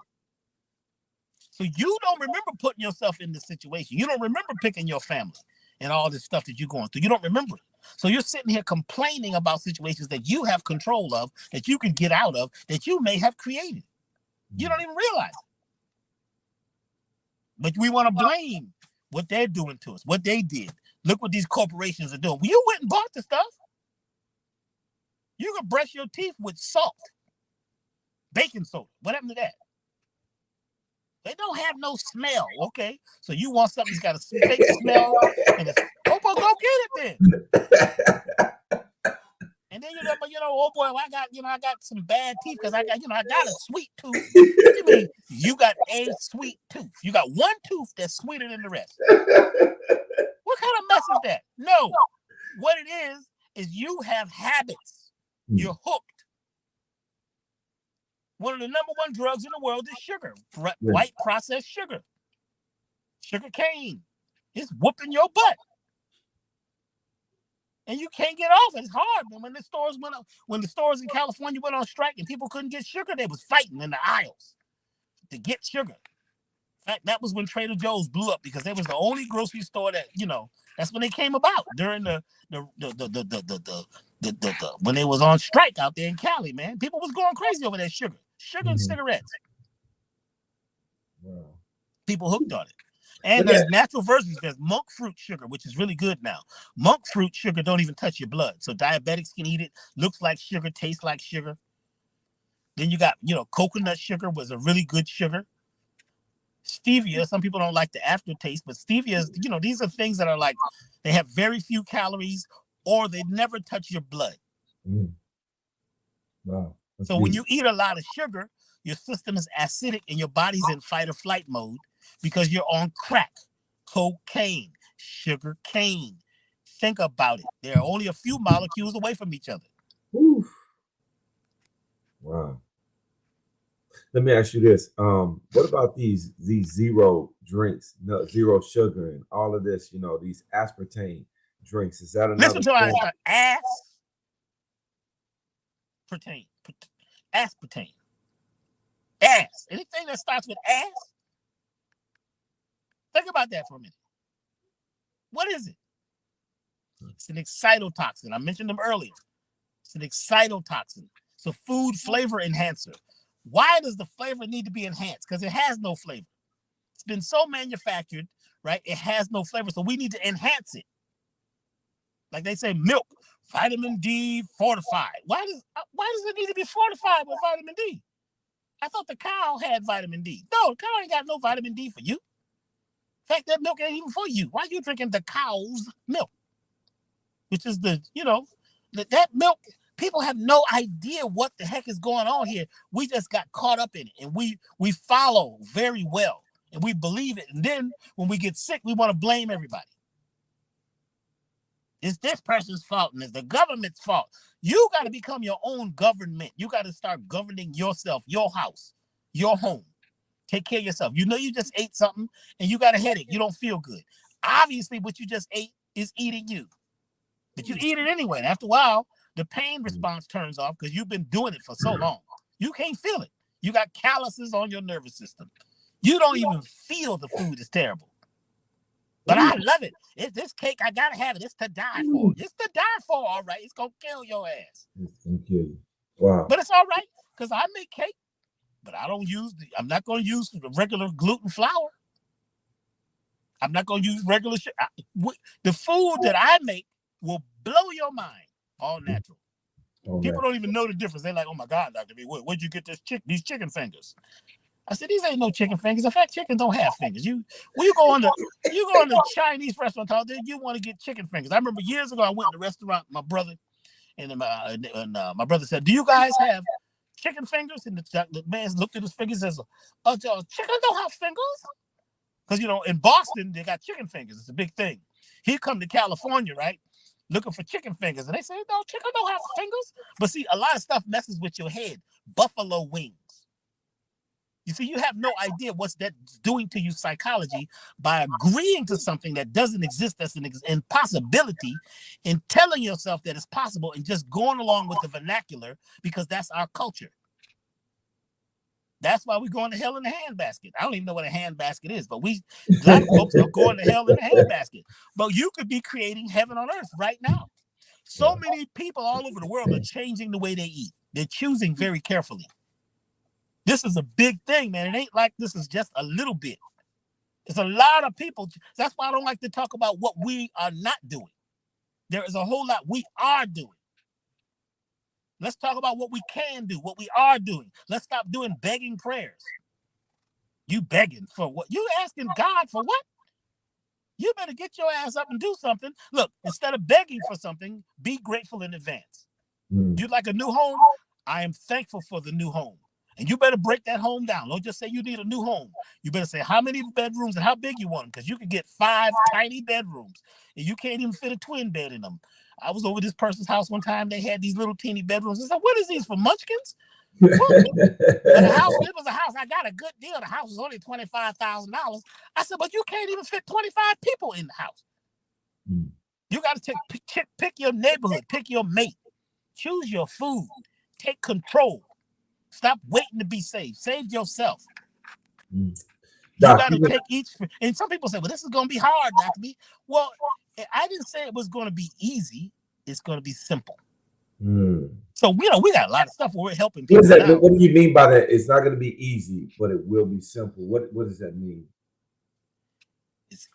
So you don't remember putting yourself in this situation. You don't remember picking your family and all this stuff that you're going through. You don't remember it. So you're sitting here complaining about situations that you have control of, that you can get out of, that you may have created. You don't even realize it. But we want to blame what they're doing to us, what they did. Look what these corporations are doing. You went and bought the stuff. You can brush your teeth with salt, baking soda. What happened to that? They don't have no smell, okay? So you want something that's got a fake smell, and it's, oh boy, go get it then. And then oh boy, I got some bad teeth because I got a sweet tooth. What do you mean? You got a sweet tooth? You got one tooth that's sweeter than the rest. What kind of mess is that? No, what it is you have habits. You're hooked. One of the number one drugs in the world is sugar, white processed sugar. Sugar cane. It's whooping your butt. And you can't get off. It's hard. When the stores in California went on strike and people couldn't get sugar, they was fighting in the aisles to get sugar. In fact, that was when Trader Joe's blew up, because they was the only grocery store that, that's when they came about during the when they was on strike out there in Cali, man. People was going crazy over that sugar and cigarettes. Wow. People hooked on it. And there's natural versions. There's monk fruit sugar, which is really good now. Monk fruit sugar don't even touch your blood. So diabetics can eat it. Looks like sugar, tastes like sugar. Then you got, coconut sugar was a really good sugar. Stevia, some people don't like the aftertaste, but stevia is, these are things that are like, they have very few calories, or they never touch your blood. Wow. So when you eat a lot of sugar, your system is acidic and your body's in fight or flight mode because you're on crack, cocaine, sugar cane. Think about it. There are only a few molecules away from each other. Oof. Wow. Let me ask you this. What about these zero drinks, zero sugar and all of this, these aspartame drinks? Is that another? Listen to our ass. aspartame. Ass. Anything that starts with ass. Think about that for a minute. What is it? It's an excitotoxin. I mentioned them earlier. It's an excitotoxin. It's a food flavor enhancer. Why does the flavor need to be enhanced? Because it has no flavor. It's been so manufactured, right? It has no flavor, so we need to enhance it. Like they say, milk, vitamin D fortified. Why does it need to be fortified with vitamin D? I thought the cow had vitamin D. No, the cow ain't got no vitamin D for you. In fact, that milk ain't even for you. Why are you drinking the cow's milk? Which is that milk, people have no idea what the heck is going on here. We just got caught up in it, and we follow very well, and we believe it. And then when we get sick, we want to blame everybody. It's this person's fault, and it's the government's fault. You got to become your own government. You got to start governing yourself, your house, your home. Take care of yourself. You know you just ate something, and you got a headache. You don't feel good. Obviously, what you just ate is eating you. But you eat it anyway. And after a while, the pain response turns off because you've been doing it for so long. You can't feel it. You got calluses on your nervous system. You don't even feel the food is terrible. But I love it. It's this cake. I got to have it. It's to die for. It's to die for, all right. It's going to kill your ass. It's going to kill you. Wow. But it's all right because I make cake. But I'm not going to use the regular gluten flour. I'm not going to use regular shit. The food that I make will blow your mind. All natural. People don't even know the difference. They're like, oh my God, Dr. B, where'd you get these chicken fingers? I said, these ain't no chicken fingers. In fact, chickens don't have fingers. You go on the Chinese restaurant out there, you want to get chicken fingers. I remember years ago, I went to the restaurant, my brother, and my brother said, do you guys have chicken fingers? And the man looked at his fingers and says, chicken don't have fingers? Because, in Boston, they got chicken fingers. It's a big thing. He come to California, right? Looking for chicken fingers. And they say, no, chicken don't have fingers. But see, a lot of stuff messes with your head. Buffalo wings. You see, you have no idea what's that doing to you psychology by agreeing to something that doesn't exist, that's an impossibility, and telling yourself that it's possible and just going along with the vernacular because that's our culture. That's why we're going to hell in a handbasket. I don't even know what a handbasket is, but black folks are going to hell in a handbasket. But you could be creating heaven on earth right now. So many people all over the world are changing the way they eat. They're choosing very carefully. This is a big thing, man. It ain't like this is just a little bit. It's a lot of people. That's why I don't like to talk about what we are not doing. There is a whole lot we are doing. Let's talk about what we can do, what we are doing. Let's stop doing begging prayers. You begging for what? You asking God for what? You better get your ass up and do something. Look, instead of begging for something, be grateful in advance. You'd like a new home? I am thankful for the new home. And you better break that home down. Don't just say you need a new home. You better say how many bedrooms and how big you want them, because you can get 5 tiny bedrooms and you can't even fit a twin bed in them. I was over this person's house one time. They had these little teeny bedrooms. I said, what is these, for munchkins? But the house, it was a house. I got a good deal. The house was only $25,000. I said, but you can't even fit 25 people in the house. You got to pick your neighborhood, pick your mate, choose your food, take control. Stop waiting to be saved. Save yourself. You got to take each. And some people say, well, this is going to be hard, Dr. B. Well, I didn't say it was going to be easy. It's going to be simple. So, we got a lot of stuff where we're helping people. What do you mean by that? It's not going to be easy, but it will be simple. What does that mean?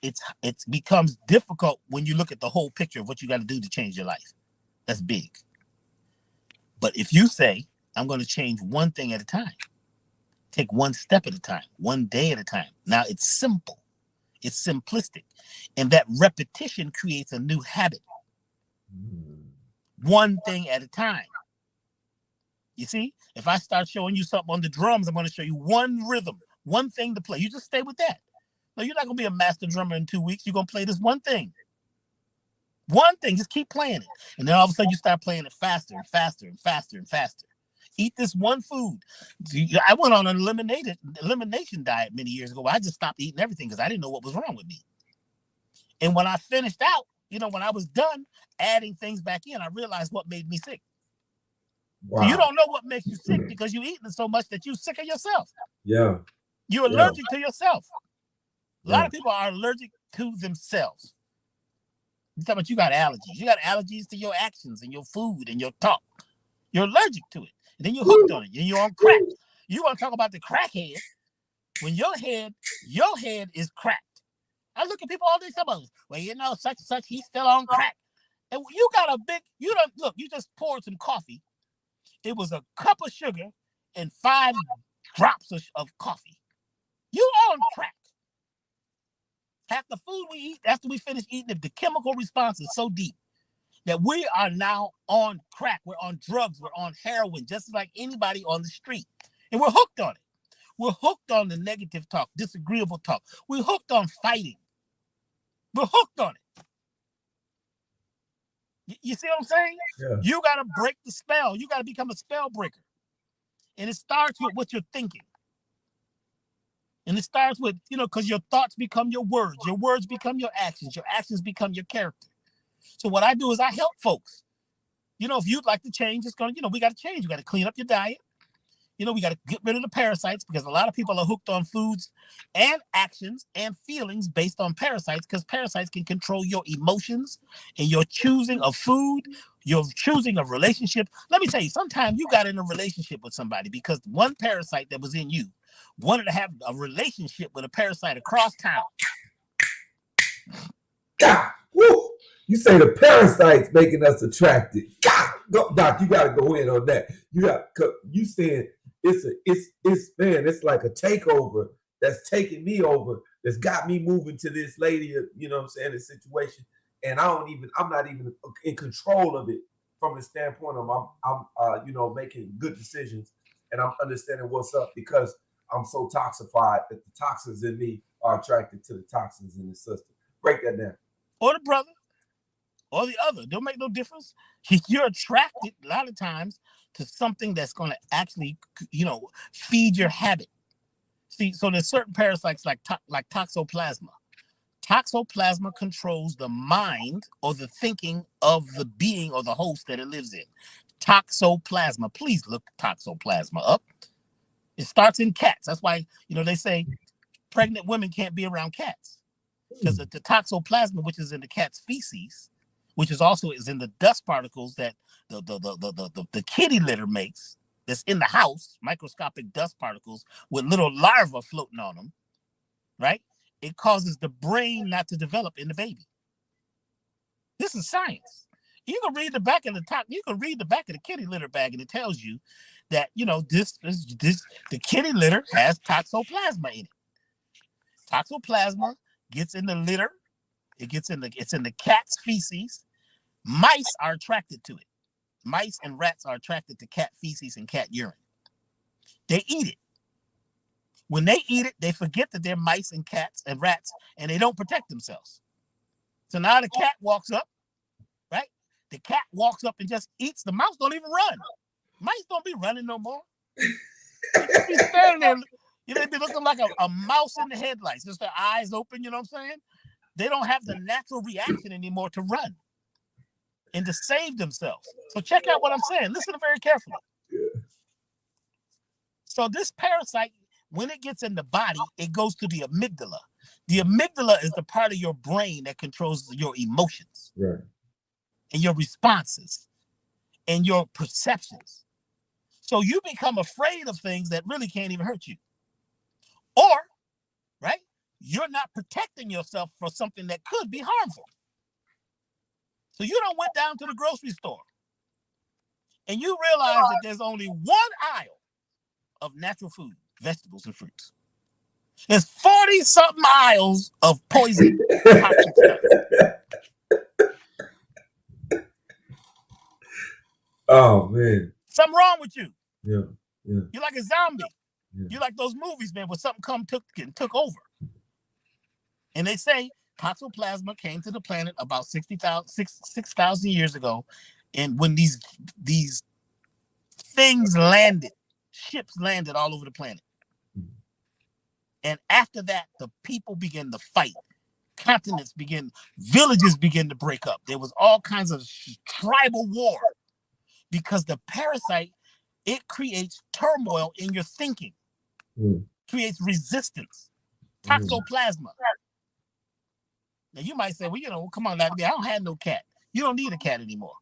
It becomes difficult when you look at the whole picture of what you got to do to change your life. That's big. But if you say, I'm going to change one thing at a time. Take one step at a time, one day at a time. Now it's simple. It's simplistic. And that repetition creates a new habit. One thing at a time. You see, if I start showing you something on the drums, I'm going to show you one rhythm, one thing to play. You just stay with that. No, you're not going to be a master drummer in 2 weeks. You're going to play this one thing. One thing, just keep playing it. And then all of a sudden you start playing it faster and faster and faster and faster. Eat this one food. I went on an elimination diet many years ago. I just stopped eating everything because I didn't know what was wrong with me. And when I finished out, when I was done adding things back in, I realized what made me sick. Wow. So you don't know what makes you sick because you eating so much that you sick of yourself. Yeah. You're allergic to yourself. A lot of people are allergic to themselves. You're talking about you got allergies. You got allergies to your actions and your food and your talk. You're allergic to it. And then you're hooked on it. And you're on crack. You want to talk about the crackhead when your head is cracked. I look at people all day about, well, you know, such and such, he's still on crack. And you got a big, you don't look, you just poured some coffee. It was a cup of sugar and 5 drops of coffee. You on crack. Half the food we eat after we finish eating it, the chemical response is so deep that we are now on crack. We're on drugs. We're on heroin, just like anybody on the street. And we're hooked on it. We're hooked on the negative talk, disagreeable talk. We're hooked on fighting. We're hooked on it. You see what I'm saying? Yeah. You got to break the spell. You got to become a spell breaker. And it starts with what you're thinking. And it starts with, because your thoughts become your words become your actions become your character. So what I do is I help folks. If you'd like to change, it's going to, we got to change. We got to clean up your diet. We got to get rid of the parasites because a lot of people are hooked on foods and actions and feelings based on parasites because parasites can control your emotions and your choosing of food, your choosing of relationships. Let me tell you, sometimes you got in a relationship with somebody because one parasite that was in you wanted to have a relationship with a parasite across town. God, woo! You say the parasites making us attracted. God, Doc, you got to go in on that. You saying it's like a takeover that's taking me over. That's got me moving to this lady. This situation, and I'm not even in control of it from the standpoint of I'm making good decisions and I'm understanding what's up because I'm so toxified that the toxins in me are attracted to the toxins in the system. Break that down. Or the brother, or the other. Don't make no difference. You're attracted a lot of times to something that's going to actually, feed your habit. See, so there's certain parasites like toxoplasma. Toxoplasma controls the mind or the thinking of the being or the host that it lives in. Toxoplasma. Please look toxoplasma up. It starts in cats. That's why, they say pregnant women can't be around cats because the toxoplasma, which is in the cat's feces, which is also in the dust particles that the kitty litter makes, that's in the house, microscopic dust particles with little larvae floating on them, right? It causes the brain not to develop in the baby. This is science. You can read the back of the kitty litter bag, and it tells you that the kitty litter has toxoplasma in it. Toxoplasma gets in the litter. It's in the cat's feces. Mice are attracted to it. Mice and rats are attracted to cat feces and cat urine. They eat it. When they eat it, they forget that they're mice and cats and rats, and they don't protect themselves. So now the cat walks up, right? The cat walks up and just eats. The mouse don't even run. Mice don't be running no more. They just be standing there. They be looking like a mouse in the headlights, just their eyes open, you know what I'm saying? They don't have the natural reaction anymore to run and to save themselves. So check out what I'm saying. Listen very carefully. Yeah. So this parasite, when it gets in the body, it goes to the amygdala. The amygdala is the part of your brain that controls your emotions, right, and your responses and your perceptions. So you become afraid of things that really can't even hurt you. Or, right, you're not protecting yourself for something that could be harmful. So you don't went down to the grocery store and you realize that there's only one aisle of natural food, vegetables and fruits. There's 40-something aisles of poison, toxic stuff. Oh, man. Something wrong with you. Yeah. You're like a zombie. Yeah. You're like those movies, man, where something took over. And they say toxoplasma came to the planet about 6,000 years ago. And when these things landed, ships landed all over the planet. And after that, the people began to fight. Villages began to break up. There was all kinds of tribal war because the parasite, it creates turmoil in your thinking, creates resistance, toxoplasma. Now you might say, well, come on, Dr. B, I don't have no cat. You don't need a cat anymore.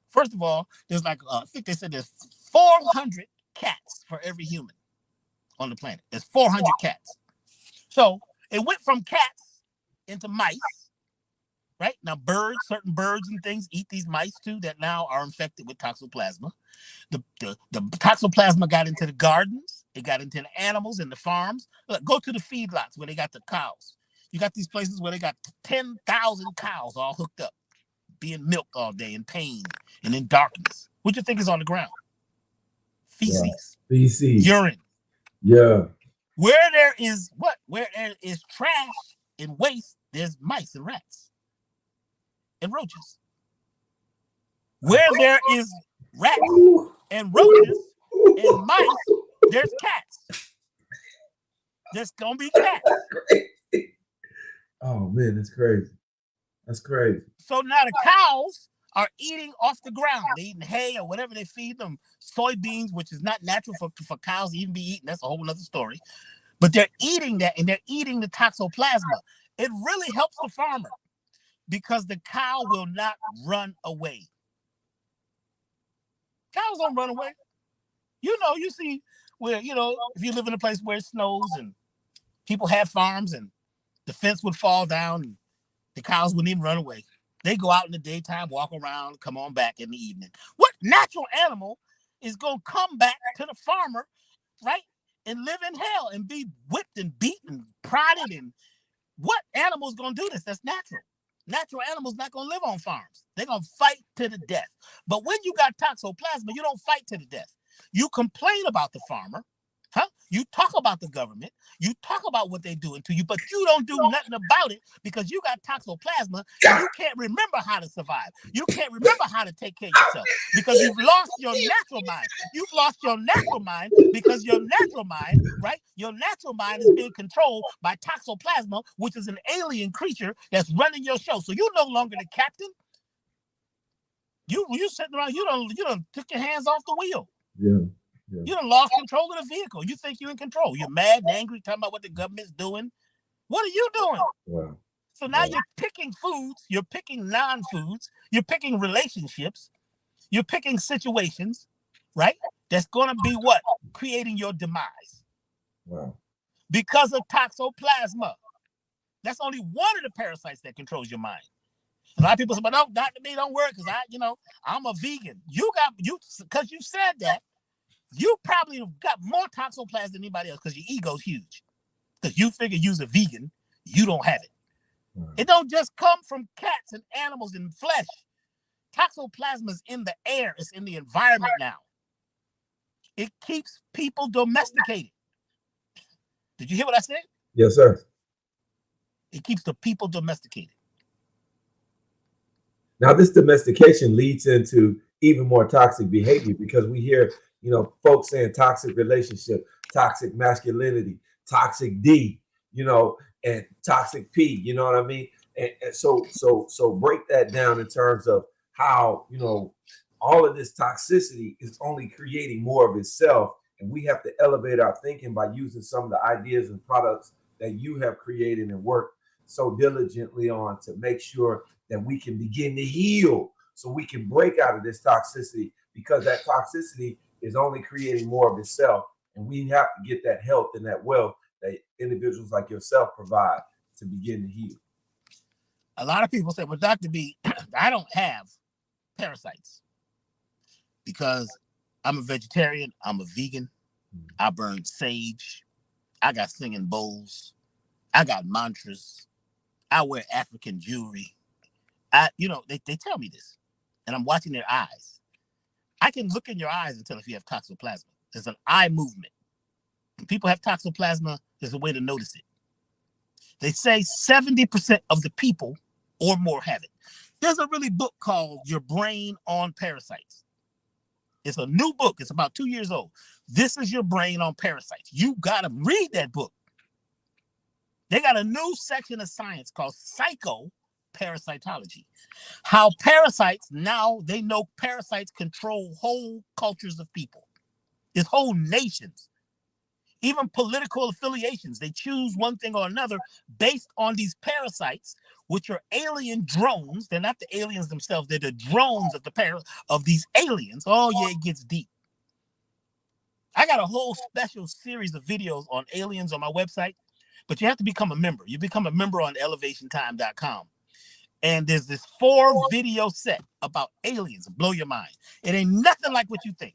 First of all, there's like, I think they said there's 400 cats for every human on the planet. There's 400 cats. So it went from cats into mice, right? Now certain birds and things eat these mice too that now are infected with toxoplasma. The toxoplasma got into the gardens. It got into the animals and the farms. Look, go to the feedlots where they got the cows. You got these places where they got 10,000 cows all hooked up, being milked all day in pain and in darkness. What do you think is on the ground? Feces. Yeah. Feces. Urine. Yeah. Where there is trash and waste, there's mice and rats and roaches. Where there is rats and roaches and mice, there's cats. There's gonna be cats. Oh man, that's crazy. That's crazy. So now the cows are eating off the ground. They're eating hay or whatever they feed them. Soybeans, which is not natural for cows to even be eaten. That's a whole other story. But they're eating that, and they're eating the toxoplasma. It really helps the farmer because the cow will not run away. Cows don't run away. You see where, if you live in a place where it snows and people have farms and the fence would fall down and the cows wouldn't even run away. They go out in the daytime, walk around, come on back in the evening. What natural animal is going to come back to the farmer, right, and live in hell and be whipped and beaten, prodded? And what animal is going to do this? That's natural. Natural animals not going to live on farms. They're going to fight to the death. But when you got toxoplasma, you don't fight to the death. You complain about the farmer. You talk about the government. You talk about what they're doing to you, but you don't do nothing about it because you got toxoplasma and you can't remember how to survive. You can't remember how to take care of yourself because you've lost your natural mind. You've lost your natural mind because your natural mind, right? Your natural mind is being controlled by toxoplasma, which is an alien creature that's running your show. So you're no longer the captain. You sitting around, you don't took your hands off the wheel. Yeah. You done lost control of the vehicle. You think you're in control. You're mad and angry, talking about what the government's doing. What are you doing? Wow. So now you're picking foods, you're picking non-foods, you're picking relationships, you're picking situations, right? That's going to be what? Creating your demise. Wow. Because of toxoplasma. That's only one of the parasites that controls your mind. A lot of people say, but no, Dr. B, don't worry, because I'm a vegan. Because you said that, you probably got more toxoplasma than anybody else because your ego's huge. Because you figure you're a vegan, you don't have it. Wow. It don't just come from cats and animals and flesh. Toxoplasma is in the air. It's in the environment now. It keeps people domesticated. Did you hear what I said? Yes, sir. It keeps the people domesticated. Now, this domestication leads into even more toxic behavior because we hear, folks saying toxic relationship, toxic masculinity, toxic D, and toxic P, you know what I mean? And so break that down in terms of how, all of this toxicity is only creating more of itself. And we have to elevate our thinking by using some of the ideas and products that you have created and worked so diligently on to make sure that we can begin to heal so we can break out of this toxicity, because that toxicity is only creating more of itself. And we have to get that health and that wealth that individuals like yourself provide to begin to heal. A lot of people say, well, Dr. B, I don't have parasites because I'm a vegetarian, I'm a vegan, I burn sage, I got singing bowls, I got mantras, I wear African jewelry. They tell me this, and I'm watching their eyes. I can look in your eyes and tell if you have toxoplasma. There's an eye movement. When people have toxoplasma, there's a way to notice it. They say 70% of the people or more have it. There's a really book called Your Brain on Parasites. It's a new book. It's about 2 years old. This is Your Brain on Parasites. You got to read that book. They got a new section of science called parasitology. How parasites, now they know parasites control whole cultures of people. It's whole nations. Even political affiliations, they choose one thing or another based on these parasites, which are alien drones. They're not the aliens themselves. They're the drones of these aliens. Oh, yeah, it gets deep. I got a whole special series of videos on aliens on my website, but you have to become a member. You become a member on elevationtime.com. And there's this 4-video set about aliens. Blow your mind. It ain't nothing like what you think.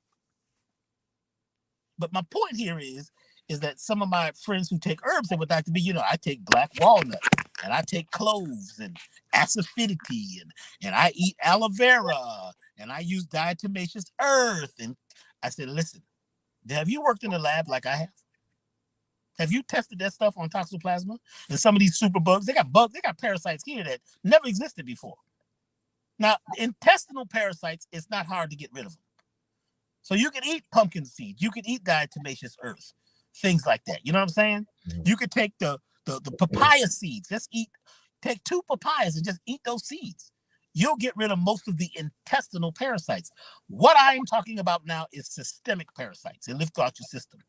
But my point here is that some of my friends who take herbs say, well, Dr. B, I take black walnut and I take cloves and asafoetida and I eat aloe vera and I use diatomaceous earth. And I said, listen, have you worked in a lab like I have? Have you tested that stuff on toxoplasma and some of these superbugs? They got parasites here that never existed before. Now, intestinal parasites, it's not hard to get rid of them. So you can eat pumpkin seeds, you can eat diatomaceous earth, things like that. You know what I'm saying? Mm-hmm. You could take the papaya seeds. Take 2 papayas and just eat those seeds. You'll get rid of most of the intestinal parasites. What I'm talking about now is systemic parasites. They live throughout your system.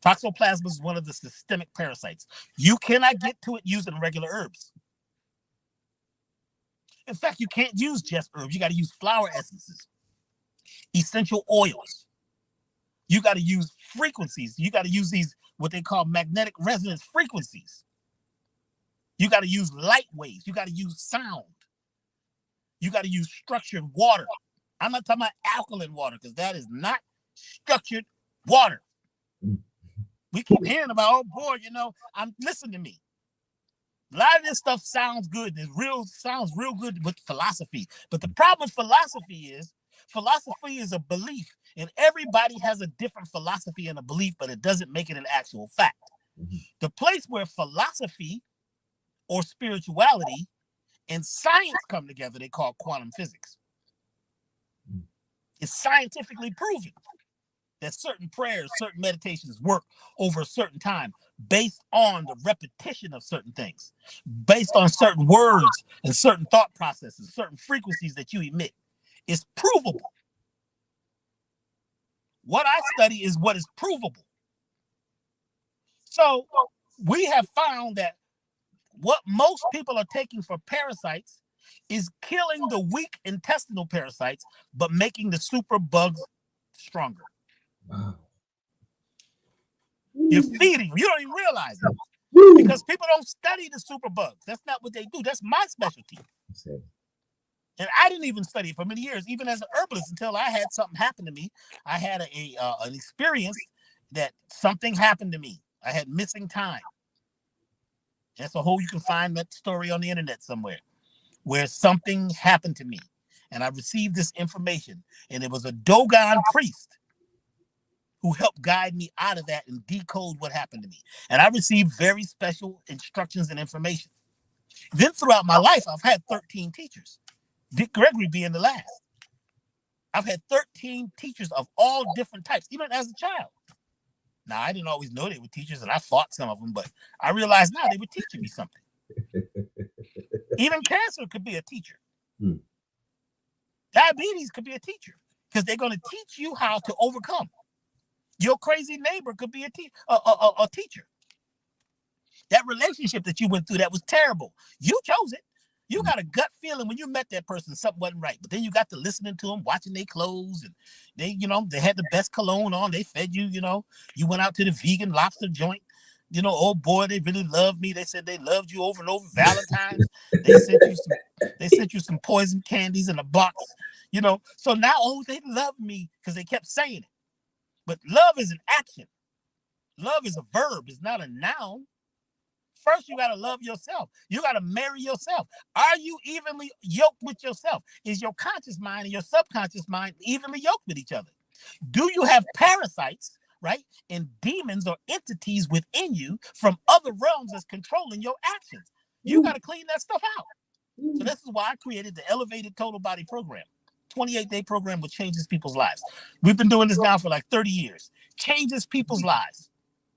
Toxoplasma is one of the systemic parasites. You cannot get to it using regular herbs. In fact, you can't use just herbs. You got to use flower essences, essential oils. You got to use frequencies. You got to use these, what they call magnetic resonance frequencies. You got to use light waves. You got to use sound. You got to use structured water. I'm not talking about alkaline water because that is not structured water. We keep hearing about, oh boy, listen to me. A lot of this stuff sounds good. Sounds real good with philosophy. But the problem with philosophy is a belief. And everybody has a different philosophy and a belief, but it doesn't make it an actual fact. Mm-hmm. The place where philosophy or spirituality and science come together, they call quantum physics. It's scientifically proven that certain prayers, certain meditations work over a certain time based on the repetition of certain things, based on certain words and certain thought processes, certain frequencies that you emit. It's provable. What I study is what is provable. So we have found that what most people are taking for parasites is killing the weak intestinal parasites, but making the super bugs stronger. Wow. You're feeding them. You don't even realize it because people don't study the super bugs. That's not what they do. That's my specialty. And I didn't even study it for many years, even as an herbalist, until I had something happen to me. I had an experience that something happened to me. I had missing time. That's a whole, you can find that story on the internet somewhere, where something happened to me. And I received this information. And it was a Dogon priest who helped guide me out of that and decode what happened to me. And I received very special instructions and information. Then throughout my life, I've had 13 teachers, Dick Gregory being the last. I've had 13 teachers of all different types, even as a child. Now, I didn't always know they were teachers, and I fought some of them, but I realized now they were teaching me something. Even cancer could be a teacher. Diabetes could be a teacher because they're going to teach you how to overcome. Your crazy neighbor could be a teacher. That relationship that you went through that was terrible, you chose it. You got a gut feeling when you met that person something wasn't right, but then you got to listening to them, watching their clothes, and they had the best cologne on. They fed you, you went out to the vegan lobster joint. Oh boy, they really loved me. They said they loved you over and over. Valentine's, they sent you some poison candies in a box. So now they love me because they kept saying it. But love is an action. Love is a verb. It's not a noun. First, you got to love yourself. You got to marry yourself. Are you evenly yoked with yourself? Is your conscious mind and your subconscious mind evenly yoked with each other? Do you have parasites, right, and demons or entities within you from other realms that's controlling your actions? You got to clean that stuff out. So this is why I created the Elevated Total Body Program. 28-day program which changes people's lives. We've been doing this now for like 30 years. Changes people's lives.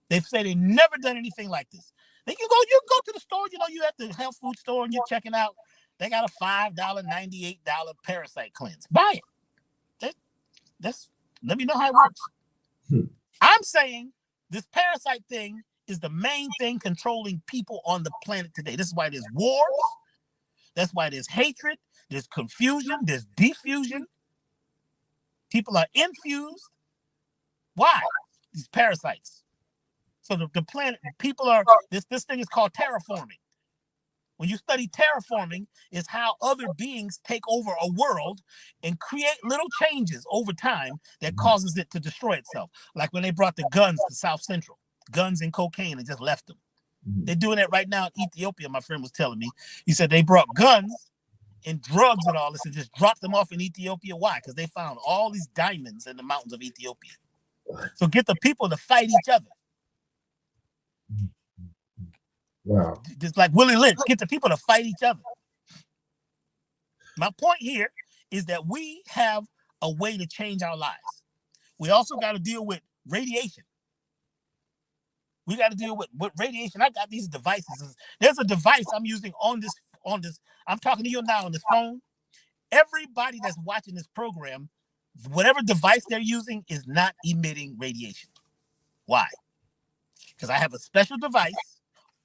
They've said they've never done anything like this. You can go to the store, you at the health food store and you're checking out. They got a $5.98 parasite cleanse. Buy it. Let me know how it works. I'm saying this parasite thing is the main thing controlling people on the planet today. This is why there's wars. That's why there's hatred. There's confusion. There's diffusion. People are infused. Why? These parasites. So the planet, people are, this thing is called terraforming. When you study terraforming, is how other beings take over a world and create little changes over time that causes it to destroy itself. Like when they brought the guns to South Central, guns and cocaine, and just left them. They're doing that right now in Ethiopia, my friend was telling me. He said they brought guns and drugs and all this and just dropped them off in Ethiopia. Why? Because they found all these diamonds in the mountains of Ethiopia. So get the people to fight each other. Wow. Just like Willie Lynch, get the people to fight each other. My point here is that we have a way to change our lives. We also got to deal with radiation. We got to deal with radiation. I got these devices. There's a device I'm using on this. I'm talking to you now on this phone. Everybody that's watching this program, whatever device they're using is not emitting radiation. Why? Because I have a special device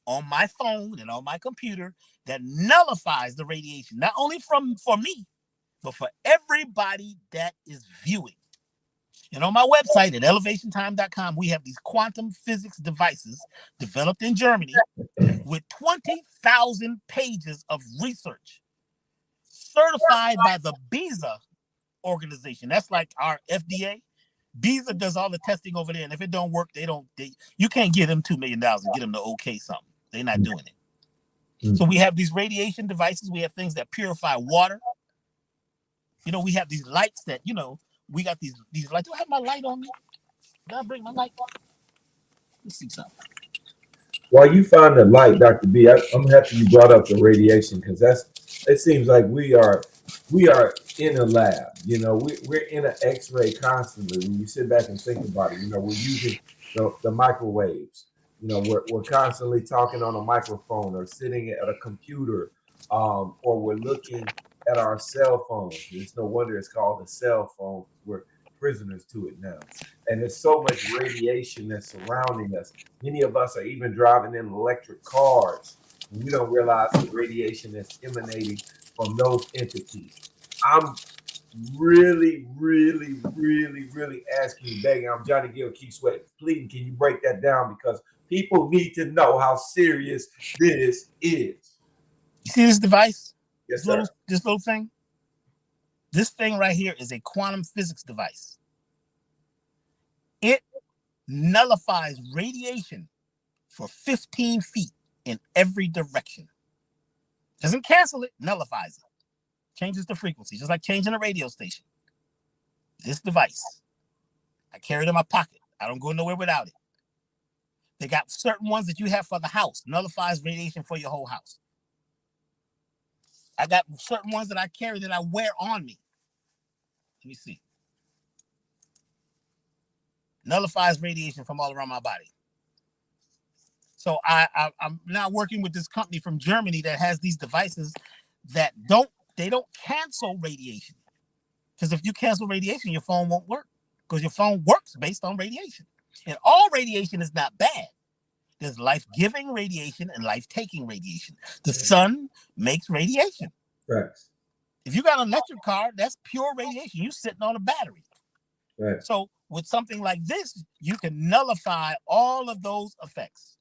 on my phone and on my computer that nullifies the radiation, not only for me, but for everybody that is viewing. And on my website at elevationtime.com, we have these quantum physics devices developed in Germany with 20,000 pages of research certified by the BISA organization. That's like our FDA. BISA does all the testing over there. And if it don't work, you can't give them $2 million and get them to okay something. They're not doing it. So we have these radiation devices. We have things that purify water. We have these lights that, we got these lights. Do I have my light on me? Did I bring my light on? Let's see something. While you find the light, Dr. B, I'm happy you brought up the radiation because it seems like we are in a lab. We're in an X-ray constantly. When you sit back and think about it, we're using the microwaves. We're constantly talking on a microphone or sitting at a computer, or we're looking at our cell phones. It's no wonder it's called a cell phone. We're prisoners to it now. And there's so much radiation that's surrounding us. Many of us are even driving in electric cars. And we don't realize the radiation that's emanating from those entities. I'm really, really, really, really asking you, begging. I'm Johnny Gill, Keith Sweat. Please, can you break that down? Because people need to know how serious this is. You see this device? Yes, sir. This little thing? This thing right here is a quantum physics device. It nullifies radiation for 15 feet in every direction. Doesn't cancel it, nullifies it. Changes the frequency, just like changing a radio station. This device, I carry it in my pocket. I don't go nowhere without it. They got certain ones that you have for the house, nullifies radiation for your whole house. I got certain ones that I carry that I wear on me. Let me see. Nullifies radiation from all around my body. So I'm now working with this company from Germany that has these devices that don't cancel radiation. Because if you cancel radiation, your phone won't work. Because your phone works based on radiation. And all radiation is not bad. There's life-giving radiation and life-taking radiation. The sun makes radiation. Right. If you got an electric car, that's pure radiation. You're sitting on a battery. Right. So with something like this, you can nullify all of those effects.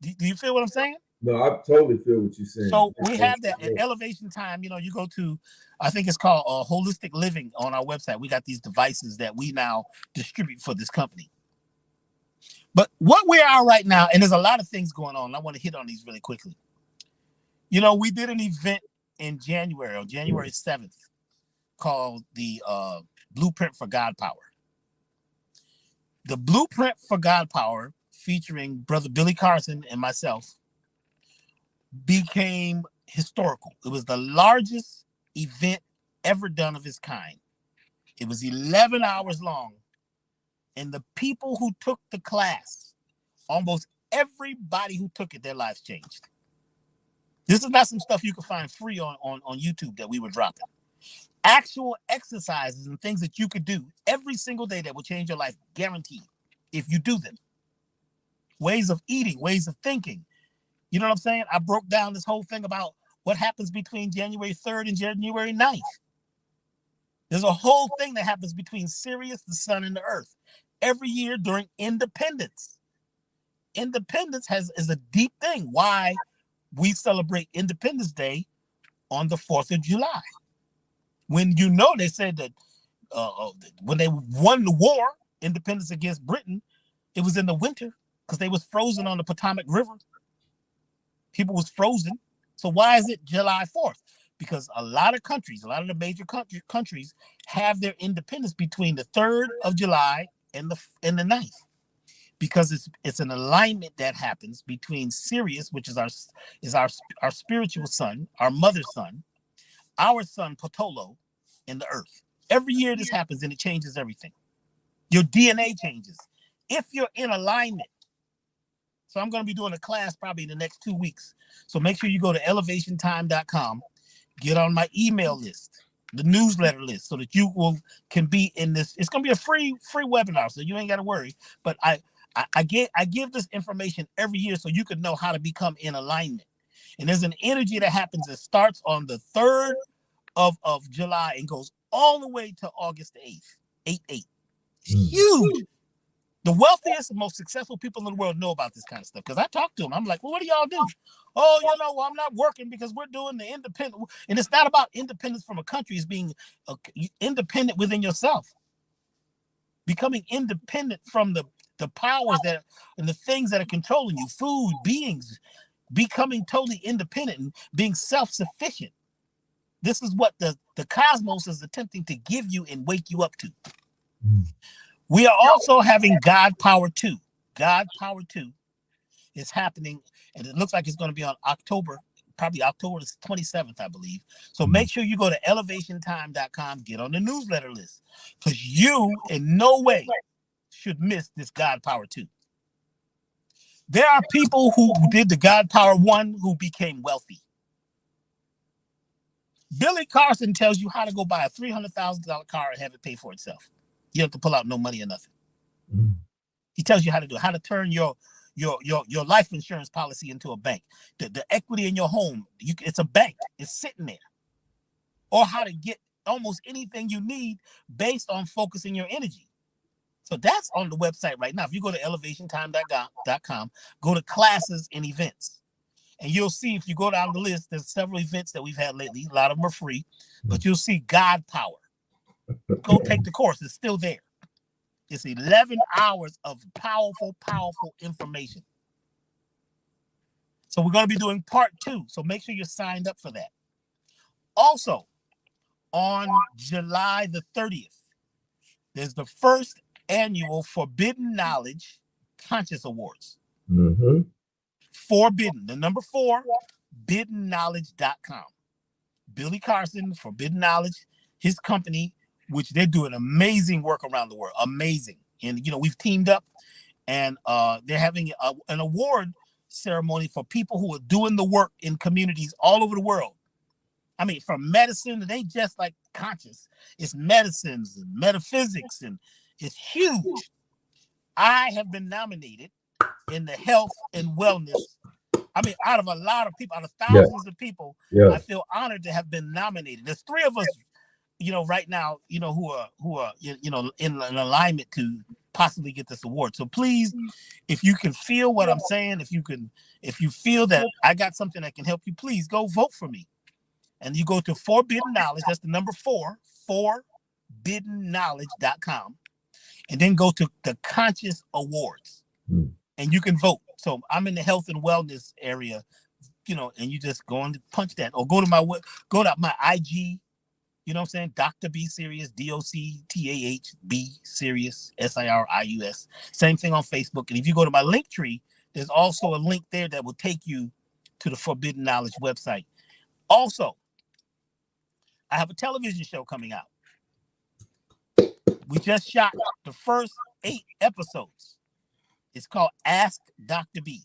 Do you feel what I'm saying? No, I totally feel what you're saying. So we have that at Elevation Time. You go to, I think it's called Holistic Living on our website. We got these devices that we now distribute for this company. But what we are right now, and there's a lot of things going on. I want to hit on these really quickly. We did an event in January, on January 7th, called the Blueprint for God Power. The Blueprint for God Power, featuring Brother Billy Carson and myself, became historical. It was the largest event ever done of its kind. It was 11 hours long. And the people who took the class, almost everybody who took it, their lives changed. This is not some stuff you can find free on YouTube that we were dropping. Actual exercises and things that you could do every single day that will change your life, guaranteed, if you do them. Ways of eating, ways of thinking. You know what I'm saying? I broke down this whole thing about what happens between January 3rd and January 9th. There's a whole thing that happens between Sirius, the sun, and the earth every year during Independence. Independence is a deep thing. Why we celebrate Independence Day on the 4th of July. When they said that when they won the war, independence against Britain, it was in the winter because they was frozen on the Potomac River. People was frozen. So why is it July 4th? Because a lot of the major countries have their independence between the 3rd of July and the 9th. Because it's an alignment that happens between Sirius, which is our spiritual sun, our mother sun, our sun Patolo, and the earth. Every year this happens and it changes everything. Your DNA changes if you're in alignment. So I'm going to be doing a class probably in the next 2 weeks. So make sure you go to elevationtime.com, get on my email list, the newsletter list, so that you can be in this. It's going to be a free webinar, so you ain't got to worry. But I give this information every year so you can know how to become in alignment. And there's an energy that happens that starts on the 3rd of July and goes all the way to August 8th. 8/8. It's huge. The wealthiest and most successful people in the world know about this kind of stuff because I talk to them. I'm like, well, what do y'all do? Oh, well, I'm not working because we're doing the independent. And it's not about independence from a country. It's being independent within yourself. Becoming independent from the powers and the things that are controlling you, food, beings, becoming totally independent and being self-sufficient. This is what the cosmos is attempting to give you and wake you up to. We are also having God Power 2. God Power 2 is happening, and it looks like it's going to be on probably October 27th, I believe. So make sure you go to elevationtime.com, get on the newsletter list, because you in no way should miss this God Power 2. There are people who did the God Power 1 who became wealthy. Billy Carson tells you how to go buy a $300,000 car and have it pay for itself. You don't have to pull out no money or nothing. He tells you how to do it, how to turn your life insurance policy into a bank. The equity in your home, it's a bank. It's sitting there. Or how to get almost anything you need based on focusing your energy. So that's on the website right now. If you go to elevationtime.com, go to classes and events. And you'll see, if you go down the list, there's several events that we've had lately. A lot of them are free. But you'll see God Power. Go take the course. It's still there. It's 11 hours of powerful, powerful information. So we're going to be doing part 2. So make sure you're signed up for that. Also, on July the 30th, there's the first annual Forbidden Knowledge Conscious Awards. Forbidden, the number 4, forbiddenknowledge.com. Billy Carson, Forbidden Knowledge, his company, which they're doing amazing work around the world. Amazing. And, we've teamed up, and they're having an award ceremony for people who are doing the work in communities all over the world. I mean, from medicine, it ain't just like conscious. It's medicines and metaphysics, and it's huge. I have been nominated in the health and wellness. I mean, out of a lot of people, out of thousands of people, I feel honored to have been nominated. There's 3 of us, right now, who are in an alignment to possibly get this award. So please, if you can feel what I'm saying, if you feel that I got something that can help you, please go vote for me. And you go to Forbidden Knowledge, that's the number 4, forbiddenknowledge.com, and then go to the Conscious Awards, and you can vote. So I'm in the health and wellness area, and you just go and punch that, or go to my IG. You know what I'm saying? Dr. B Serious, DOCTAHB Serious, SIRIUS. Same thing on Facebook. And if you go to my link tree, there's also a link there that will take you to the Forbidden Knowledge website. Also, I have a television show coming out. We just shot the first 8 episodes. It's called Ask Dr. B.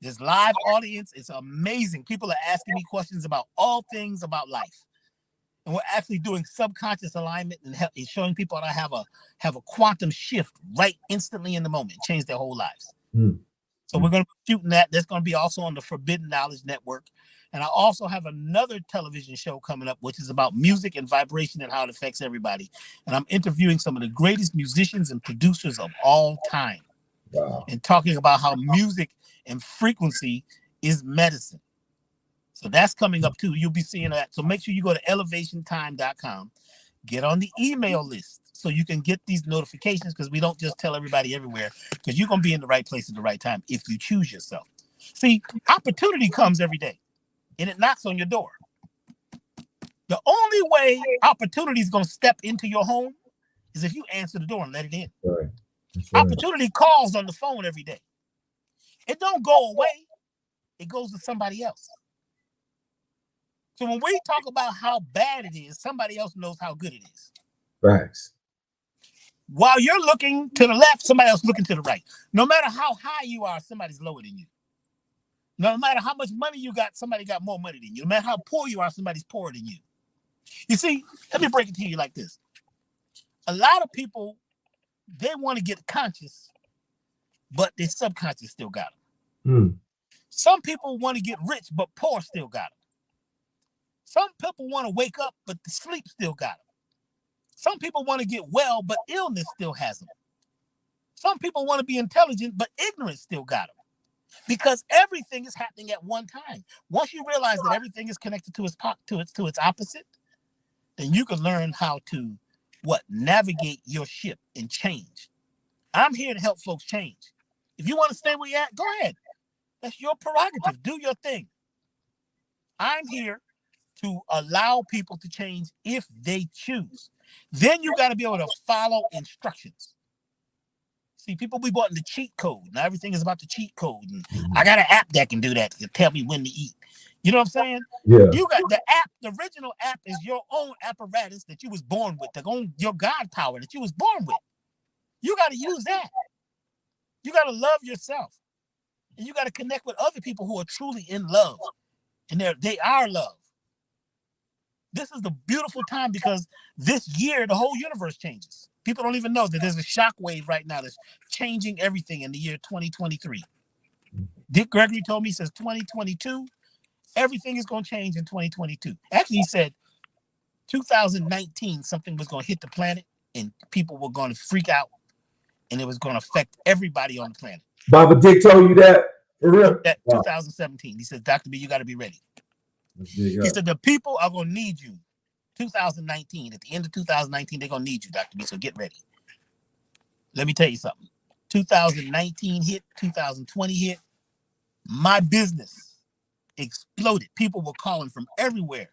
There's live audience. It's amazing. People are asking me questions about all things about life. And we're actually doing subconscious alignment and showing people how to have a quantum shift right instantly in the moment, change their whole lives. So we're going to be shooting that. That's going to be also on the Forbidden Knowledge Network. And I also have another television show coming up, which is about music and vibration and how it affects everybody. And I'm interviewing some of the greatest musicians and producers of all time. Wow. And talking about how music and frequency is medicine. So that's coming up too. You'll be seeing that. So make sure you go to elevationtime.com, get on the email list so you can get these notifications, because we don't just tell everybody everywhere, because you're going to be in the right place at the right time if you choose yourself. See, opportunity comes every day and it knocks on your door. The only way opportunity is going to step into your home is if you answer the door and let it in. Right. Opportunity calls on the phone every day. It don't go away. It goes to somebody else. So when we talk about how bad it is, somebody else knows how good it is. Facts. While you're looking to the left, somebody else looking to the right. No matter how high you are, somebody's lower than you. No matter how much money you got, somebody got more money than you. No matter how poor you are, somebody's poorer than you. You see, let me break it to you like this. A lot of people, they want to get conscious, but their subconscious still got them. Some people want to get rich, but poor still got them. Some people want to wake up, but the sleep still got them. Some people want to get well, but illness still has them. Some people want to be intelligent, but ignorance still got them. Because everything is happening at one time. Once you realize that everything is connected to its opposite, then you can learn how to navigate your ship and change. I'm here to help folks change. If you want to stay where you're at, go ahead. That's your prerogative. Do your thing. I'm here to allow people to change if they choose. Then you got to be able to follow instructions. See, people be bought in the cheat code. Now everything is about the cheat code. And I got an app that can do that to tell me when to eat. You know what I'm saying? Yeah. You got the app. The original app is your own apparatus that you was born with, your God power that you was born with. You got to use that. You got to love yourself. And you got to connect with other people who are truly in love. And they are love. This is the beautiful time, because this year, the whole universe changes. People don't even know that there's a shock wave right now that's changing everything in the year 2023. Dick Gregory told me, he says 2022, everything is going to change in 2022. Actually, he said 2019, something was going to hit the planet and people were going to freak out and it was going to affect everybody on the planet. Baba Dick told you that? For real? That 2017. He says, Dr. B, you got to be ready. He said, the people are going to need you. 2019, at the end of 2019, they're going to need you, Dr. B, so get ready. Let me tell you something. 2019 hit, 2020 hit. My business exploded. People were calling from everywhere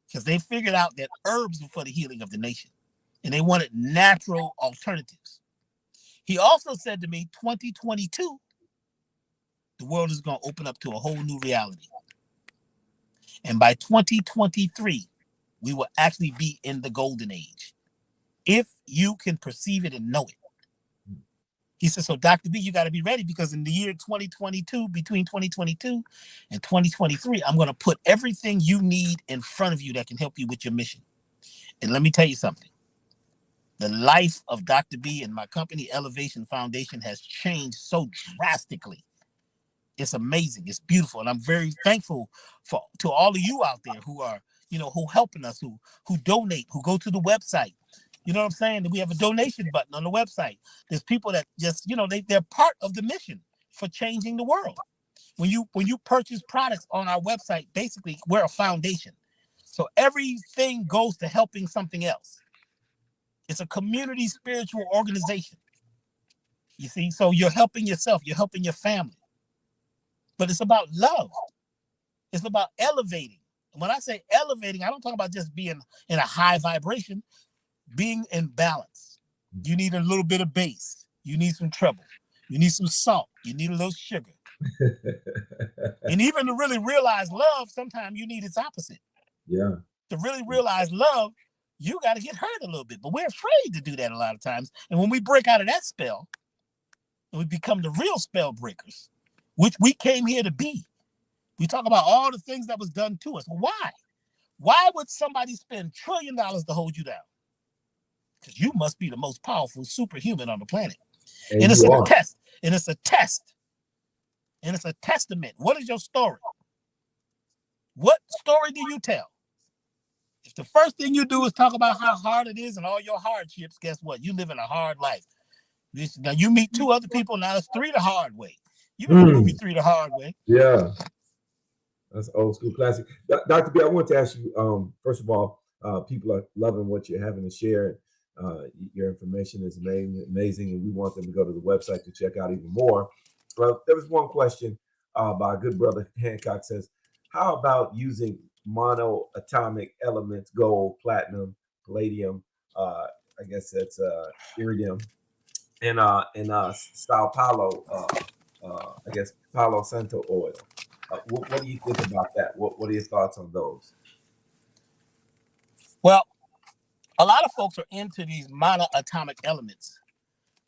because they figured out that herbs were for the healing of the nation, and they wanted natural alternatives. He also said to me, 2022, the world is going to open up to a whole new reality. And by 2023, we will actually be in the golden age, if you can perceive it and know it. He said, so Dr. B, you got to be ready, because in the year 2022, between 2022 and 2023, I'm going to put everything you need in front of you that can help you with your mission. And let me tell you something. The life of Dr. B and my company, Elevation Foundation, has changed so drastically. It's amazing. It's beautiful. And I'm very thankful to all of you out there who are, who helping us, who donate, who go to the website. You know what I'm saying? We have a donation button on the website. There's people that just, they're part of the mission for changing the world. When you purchase products on our website, basically we're a foundation. So everything goes to helping something else. It's a community spiritual organization. You see, so you're helping yourself, you're helping your family. But it's about love. It's about elevating. And when I say elevating, I don't talk about just being in a high vibration, being in balance. You need a little bit of bass. You need some treble. You need some salt. You need a little sugar. And even to really realize love, sometimes you need its opposite. Yeah. To really realize love, you got to get hurt a little bit. But we're afraid to do that a lot of times. And when we break out of that spell, and we become the real spell breakers, which we came here to be. We talk about all the things that was done to us. Why? Why would somebody spend $1 trillion to hold you down? Because you must be the most powerful superhuman on the planet. And it's a test. And it's a test. And it's a testament. What is your story? What story do you tell? If the first thing you do is talk about how hard it is and all your hardships, guess what? You live in a hard life. Now you meet 2 other people, now it's 3 the hard way. You know the movie 3 the hard way. Yeah. That's old school classic. Dr. B, I want to ask you, first of all, people are loving what you're having to share. Your information is amazing, and we want them to go to the website to check out even more. Well, there was one question by a good brother, Hancock, says, how about using monoatomic elements, gold, platinum, palladium, I guess that's iridium, and Sao Paulo, I guess Palo Santo oil. What do you think about that? What are your thoughts on those? Well, a lot of folks are into these monoatomic elements.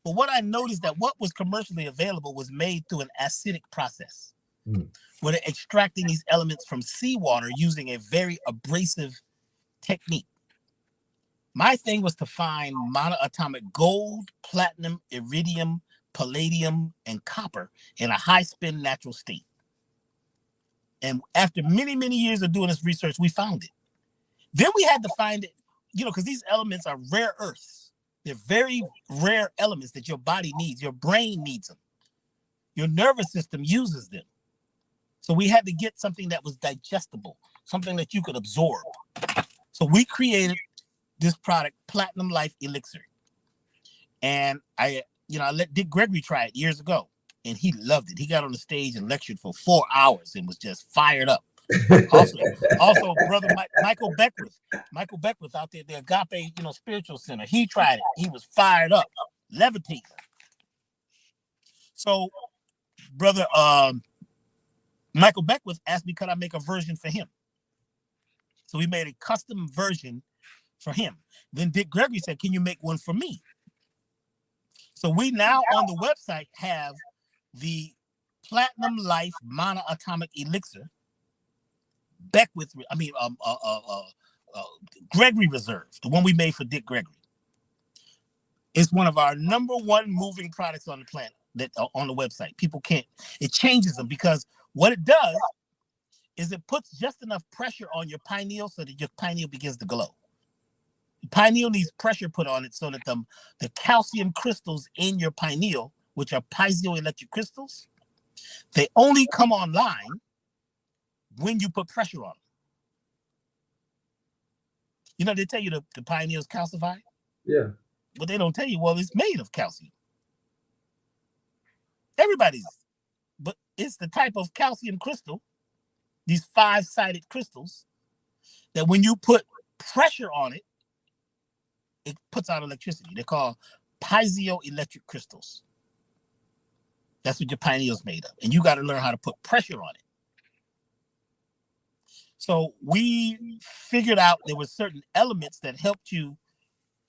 But what I noticed that what was commercially available was made through an acidic process, where they're extracting these elements from seawater using a very abrasive technique. My thing was to find monoatomic gold, platinum, iridium, palladium, and copper in a high-spin natural state. And after many, many years of doing this research, we found it. Then we had to find it, because these elements are rare earths. They're very rare elements that your body needs. Your brain needs them. Your nervous system uses them. So we had to get something that was digestible, something that you could absorb. So we created this product, Platinum Life Elixir. And I let Dick Gregory try it years ago, and he loved it. He got on the stage and lectured for 4 hours and was just fired up. Also, brother Michael Beckwith out there, the Agape, Spiritual Center. He tried it. He was fired up, levitating. So, brother Michael Beckwith asked me, could I make a version for him? So we made a custom version for him. Then Dick Gregory said, can you make one for me? So we now on the website have the Platinum Life Monoatomic Elixir, Gregory Reserve, the one we made for Dick Gregory. It's one of our #1 moving products on the planet that on the website. People can't, it changes them because what it does is it puts just enough pressure on your pineal so that your pineal begins to glow. The pineal needs pressure put on it so that the calcium crystals in your pineal, which are piezoelectric crystals, they only come online when you put pressure on them. They tell you the pineal is calcified. Yeah. But they don't tell you, well, it's made of calcium. Everybody's, but it's the type of calcium crystal, these 5-sided crystals, that when you put pressure on it, it puts out electricity. They're called piezoelectric crystals. That's what your pineal is made of. And you got to learn how to put pressure on it. So we figured out there were certain elements that helped you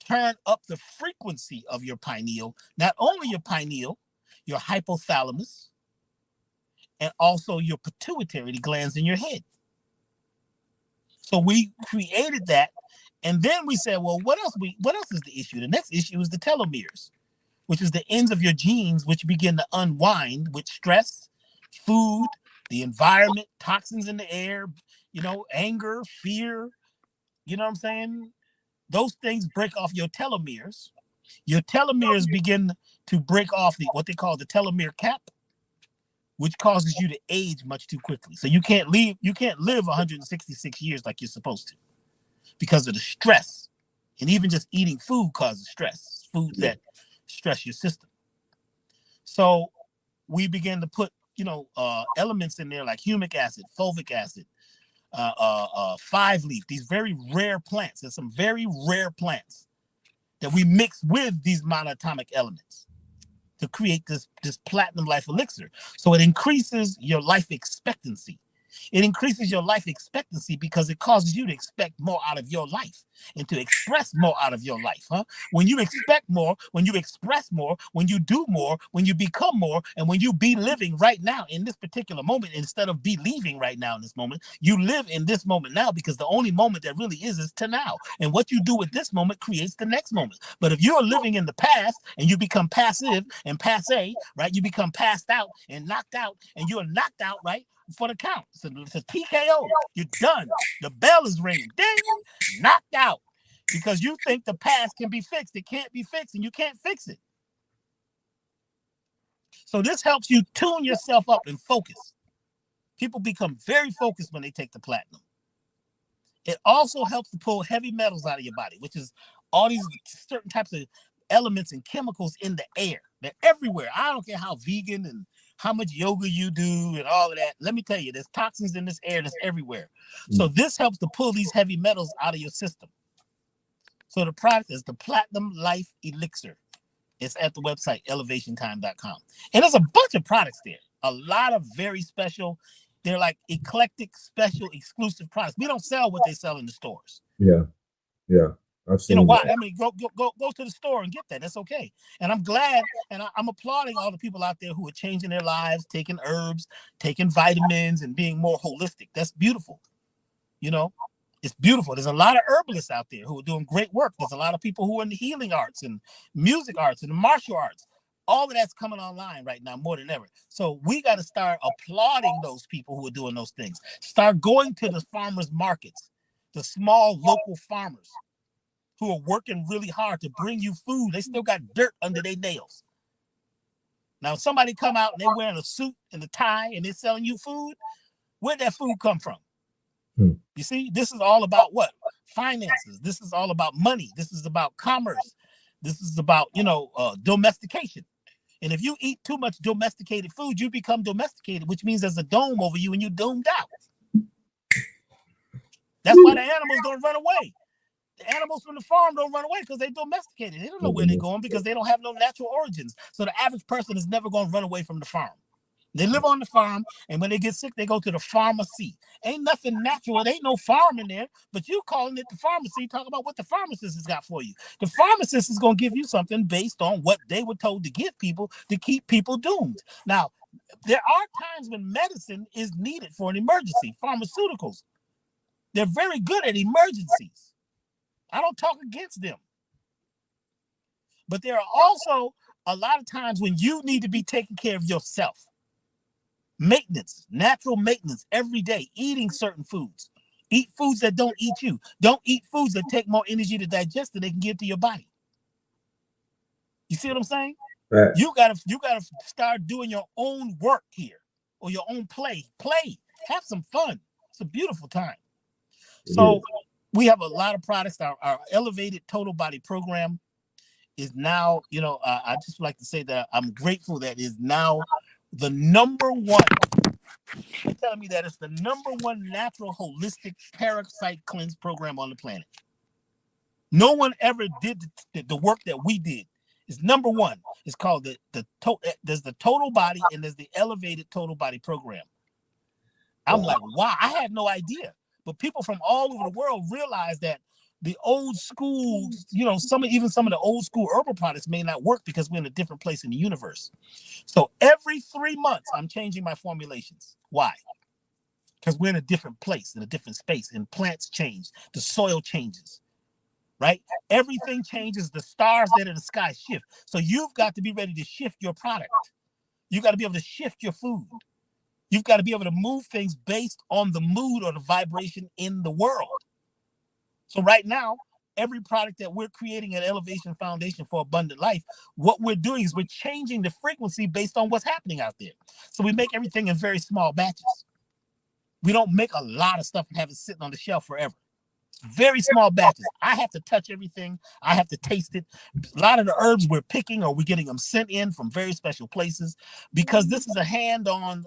turn up the frequency of your pineal, not only your pineal, your hypothalamus, and also your pituitary, the glands in your head. So we created that, and then we said, well, what else is the issue? The next issue is the telomeres, which is the ends of your genes, which begin to unwind with stress, food, the environment, toxins in the air, anger, fear, you know what I'm saying? Those things break off your telomeres. Your telomeres begin to break off what they call the telomere cap, which causes you to age much too quickly. So you can't live 166 years like you're supposed to because of the stress. And even just eating food causes stress, foods that stress your system. So we began to put, elements in there like humic acid, fulvic acid, 5-leaf, these very rare plants. There's some very rare plants that we mix with these monatomic elements to create this Platinum Life Elixir. So it increases your life expectancy. It increases your life expectancy because it causes you to expect more out of your life and to express more out of your life. When you expect more, when you express more, when you do more, when you become more, and when you be living right now in this particular moment, instead of be leaving right now in this moment, you live in this moment now, because the only moment that really is to now. And what you do with this moment creates the next moment. But if you're living in the past and you become passive and passe, right? You become passed out and knocked out, and you're knocked out, right? For the count. So it's a TKO. You're done. The bell is ringing. Ding! Knocked out. Because you think the past can be fixed. It can't be fixed, and you can't fix it. So this helps you tune yourself up and focus. People become very focused when they take the platinum. It also helps to pull heavy metals out of your body, which is all these certain types of elements and chemicals in the air. They're everywhere. I don't care how vegan and how much yoga you do and all of that. Let me tell you, there's toxins in this air that's everywhere. So this helps to pull these heavy metals out of your system. So the product is the Platinum Life Elixir. It's at the website, elevationtime.com. And there's a bunch of products there. A lot of very special, they're like eclectic, special, exclusive products. We don't sell what they sell in the stores. Yeah. I've seen, you know why? I mean, go to the store and get that. That's okay. And I'm glad, and I'm applauding all the people out there who are changing their lives, taking herbs, taking vitamins, and being more holistic. That's beautiful. You know, it's beautiful. There's a lot of herbalists out there who are doing great work. There's a lot of people who are in the healing arts and music arts and the martial arts. All of that's coming online right now more than ever. So we got to start applauding those people who are doing those things. Start going to the farmers markets, the small local farmers who are working really hard to bring you food. They still got dirt under their nails. Now, if somebody come out and they're wearing a suit and a tie and they're selling you food, where'd that food come from? You see, this is all about what? Finances. This is all about money. This is about commerce. This is about, domestication. And if you eat too much domesticated food, you become domesticated, which means there's a dome over you and you're doomed out. That's why the animals don't run away. The animals from the farm don't run away because they're domesticated. They don't know where they're going because they don't have no natural origins. So the average person is never going to run away from the farm. They live on the farm, and when they get sick, they go to the pharmacy. Ain't nothing natural. There ain't no farm in there, but you calling it the pharmacy, talk about what the pharmacist has got for you. The pharmacist is going to give you something based on what they were told to give people to keep people doomed. Now, there are times when medicine is needed for an emergency. Pharmaceuticals, they're very good at emergencies. I don't talk against them. But there are also a lot of times when you need to be taking care of yourself. Maintenance, natural maintenance every day, eating certain foods. Eat foods that don't eat you. Don't eat foods that take more energy to digest than they can give to your body. You see what I'm saying? Right. You gotta start doing your own work here, or your own play. Have some fun. It's a beautiful time. So we have a lot of products. Our elevated total body program is now, I just like to say that I'm grateful that is now the number one. They're telling me that it's the number one natural holistic parasite cleanse program on the planet. No one ever did the work that we did. It's number one. It's called there's the total body and there's the elevated total body program. I'm like, wow, I had no idea. But people from all over the world realize that the old school, some of the old school herbal products may not work because we're in a different place in the universe. So every 3 months, I'm changing my formulations. Why? Because we're in a different place, in a different space, and plants change, the soil changes, right? Everything changes, the stars that are in the sky shift. So you've got to be ready to shift your product. You've got to be able to shift your food. You've got to be able to move things based on the mood or the vibration in the world. So right now, every product that we're creating at Elevation Foundation for Abundant Life, what we're doing is we're changing the frequency based on what's happening out there. So we make everything in very small batches. We don't make a lot of stuff and have it sitting on the shelf forever. Very small batches. I have to touch everything. I have to taste it. A lot of the herbs we're picking, or we're getting them sent in from very special places, because this is a hands-on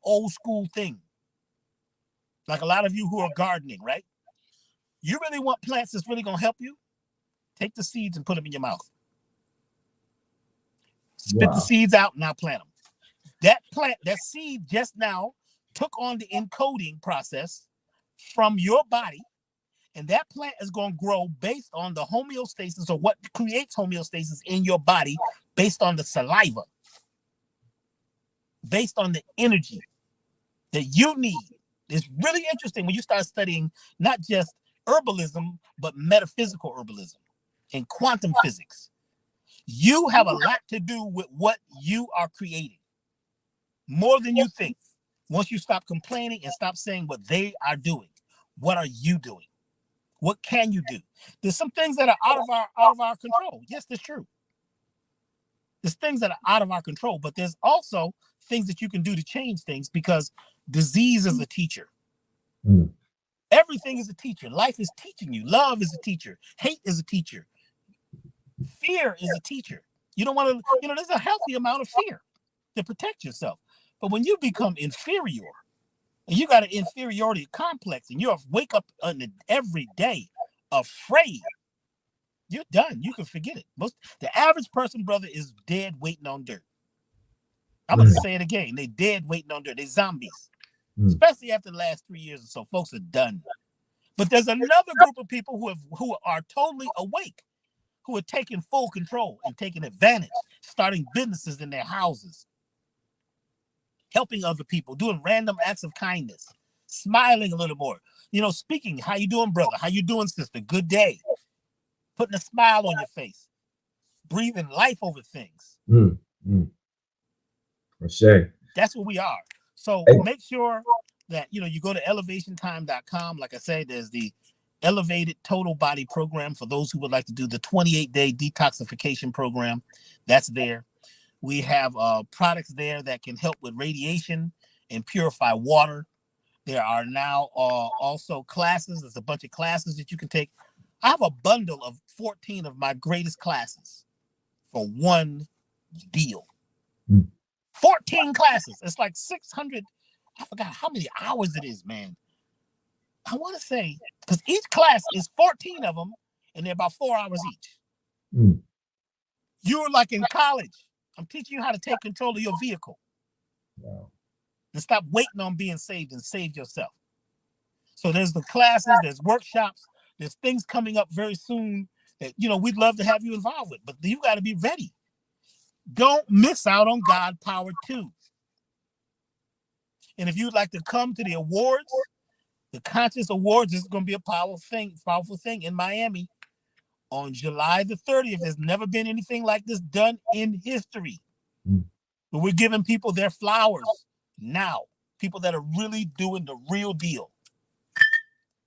old school thing. Like a lot of you who are gardening, right? You really want plants that's really going to help you? Take the seeds and put them in your mouth. Spit the seeds out, now plant them. That seed just now took on the encoding process from your body, and that plant is going to grow based on the homeostasis, or what creates homeostasis in your body, based on the saliva, based on the energy that you need. It's really interesting when you start studying not just herbalism, but metaphysical herbalism and quantum physics. You have a lot to do with what you are creating, more than you think. Once you stop complaining and stop saying what they are doing, what are you doing? What can you do? There's some things that are out of our control. Yes, that's true. There's things that are out of our control, but there's also things that you can do to change things, because disease is a teacher. Mm. Everything is a teacher. Life is teaching you. Love is a teacher. Hate is a teacher. Fear is a teacher. You don't want to, there's a healthy amount of fear to protect yourself. But when you become inferior, and you got an inferiority complex, and you wake up every day afraid, you're done. You can forget it. The average person, brother, is dead waiting on dirt. I'm going to say it again. They dead waiting on dirt. They zombies. Especially after the last 3 years or so. Folks are done. But there's another group of people who are totally awake, who are taking full control and taking advantage, starting businesses in their houses, helping other people, doing random acts of kindness, smiling a little more, speaking, how you doing, brother? How you doing, sister? Good day. Putting a smile on your face, breathing life over things. That's what we are. So make sure that, you go to elevationtime.com. Like I said, there's the Elevated Total Body Program for those who would like to do the 28-day detoxification program. That's there. We have products there that can help with radiation and purify water. There are now also classes. There's a bunch of classes that you can take. I have a bundle of 14 of my greatest classes for one deal. 14 classes. It's like 600. I forgot how many hours it is, man. I want to say, because each class is 14 of them, and they're about 4 hours each. You're like in college. I'm teaching you how to take control of your vehicle. Wow. And stop waiting on being saved, and save yourself. So there's the classes, there's workshops, there's things coming up very soon that, we'd love to have you involved with, but you got to be ready. Don't miss out on God Power 2. And if you'd like to come to the awards, the Conscious Awards, is going to be a powerful thing in Miami on July the 30th. There's never been anything like this done in history. But we're giving people their flowers now. People that are really doing the real deal.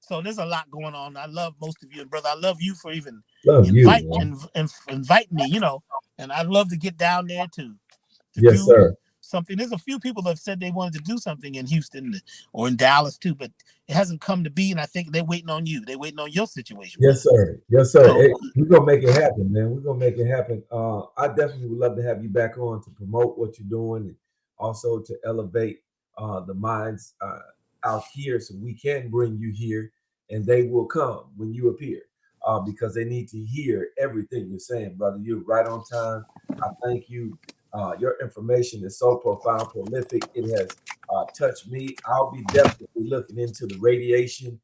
So there's a lot going on. I love most of you, and brother, I love you for even invite me, and I'd love to get down there to yes, do sir. something. There's a few people that have said they wanted to do something in Houston or in Dallas too, but it hasn't come to be, and I think they're waiting on you. They're waiting on your situation. Yes, sir. Yes, sir. So, we're going to make it happen, man. We're going to make it happen. I definitely would love to have you back on to promote what you're doing, and also to elevate the minds out here, so we can bring you here, and they will come when you appear, because they need to hear everything you're saying, brother. You're right on time. I thank you. Your information is so profound, prolific. It has touched me. I'll be definitely looking into the radiation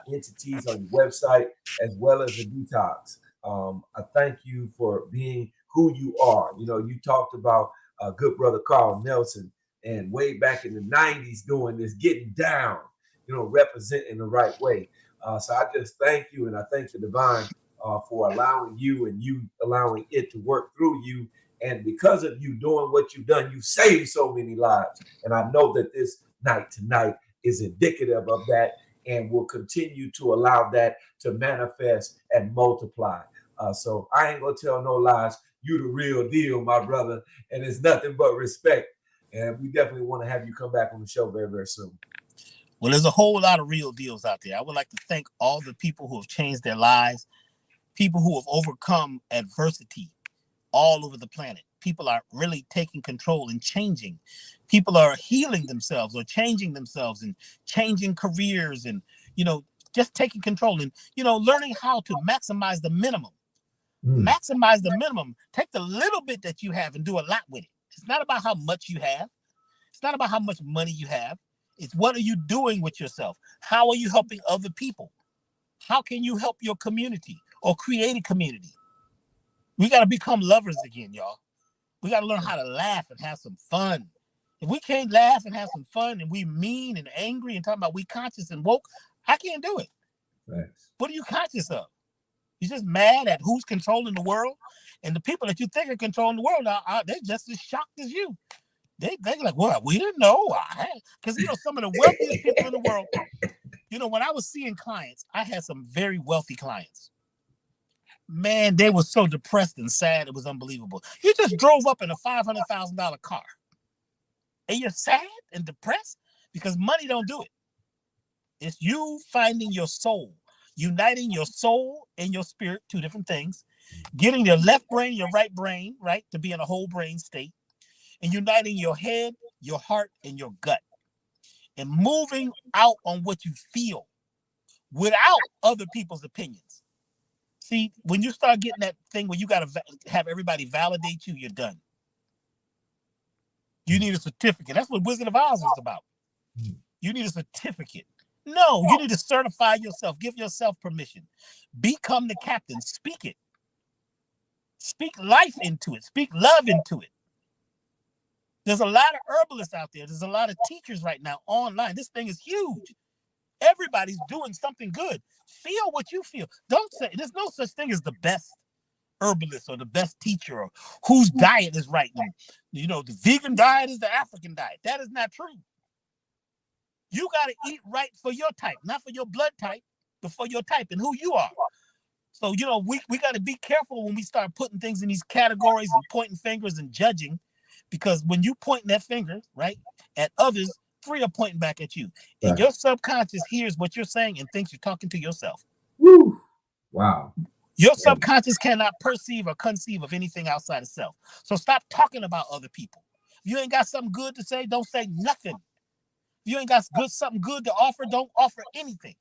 entities on your website, as well as the detox. I thank you for being who you are. You talked about good brother Carl Nelson, and way back in the 90s doing this, getting down, representing the right way. So I just thank you, and I thank the divine for allowing you, and you allowing it to work through you. And because of you doing what you've done, you saved so many lives. And I know that this night tonight is indicative of that, and will continue to allow that to manifest and multiply. So I ain't gonna tell no lies. You the real deal, my brother, and it's nothing but respect. And we definitely want to have you come back on the show very, very soon. Well, there's a whole lot of real deals out there. I would like to thank all the people who have changed their lives, people who have overcome adversity all over the planet. People are really taking control and changing. People are healing themselves or changing themselves and changing careers, and, just taking control and, learning how to maximize the minimum. Maximize the minimum. Take the little bit that you have and do a lot with it. It's not about how much you have. It's not about how much money you have. It's what are you doing with yourself? How are you helping other people? How can you help your community or create a community? We got to become lovers again, y'all. We got to learn how to laugh and have some fun. If we can't laugh and have some fun and we mean and angry and talking about we conscious and woke, I can't do it. Thanks. What are you conscious of? You're just mad at who's controlling the world, and the people that you think are controlling the world they're just as shocked as you. They're like, well, we didn't know. Because, some of the wealthiest people in the world, when I was seeing clients, I had some very wealthy clients. Man, they were so depressed and sad. It was unbelievable. You just drove up in a $500,000 car and you're sad and depressed because money don't do it. It's you finding your soul, uniting your soul and your spirit, two different things, getting your left brain, your right brain, right, to be in a whole brain state, and uniting your head, your heart, and your gut, and moving out on what you feel without other people's opinions. See, when you start getting that thing where you got to have everybody validate you, you're done. You need a certificate. That's what Wizard of Oz was about. You need a certificate. No, you need to certify yourself. Give yourself permission. Become the captain. Speak it. Speak life into it. Speak love into it. There's a lot of herbalists out there. There's a lot of teachers right now online. This thing is huge. Everybody's doing something good. Feel what you feel. Don't say there's no such thing as the best herbalist or the best teacher or whose diet is right. The vegan diet is the African diet. That is not true. You got to eat right for your type, not for your blood type, but for your type and who you are. So, we got to be careful when we start putting things in these categories and pointing fingers and judging, because when you point that finger, right, at others, 3 are pointing back at you. And your subconscious hears what you're saying and thinks you're talking to yourself. Woo. Wow. Your subconscious cannot perceive or conceive of anything outside of self. So stop talking about other people. If you ain't got something good to say, don't say nothing. If you ain't got something good to offer, don't offer anything.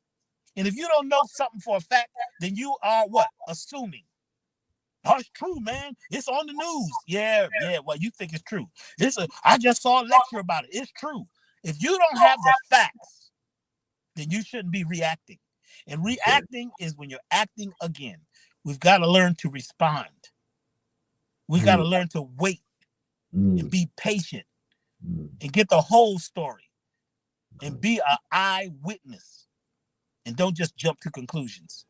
And if you don't know something for a fact, then you are what? Assuming. Oh, it's true, man. It's on the news. Yeah. Well, you think it's true. I just saw a lecture about it. It's true. If you don't have the facts, then you shouldn't be reacting. And reacting is when you're acting again. We've got to learn to respond. We got to learn to wait and be patient and get the whole story and be an eyewitness and don't just jump to conclusions.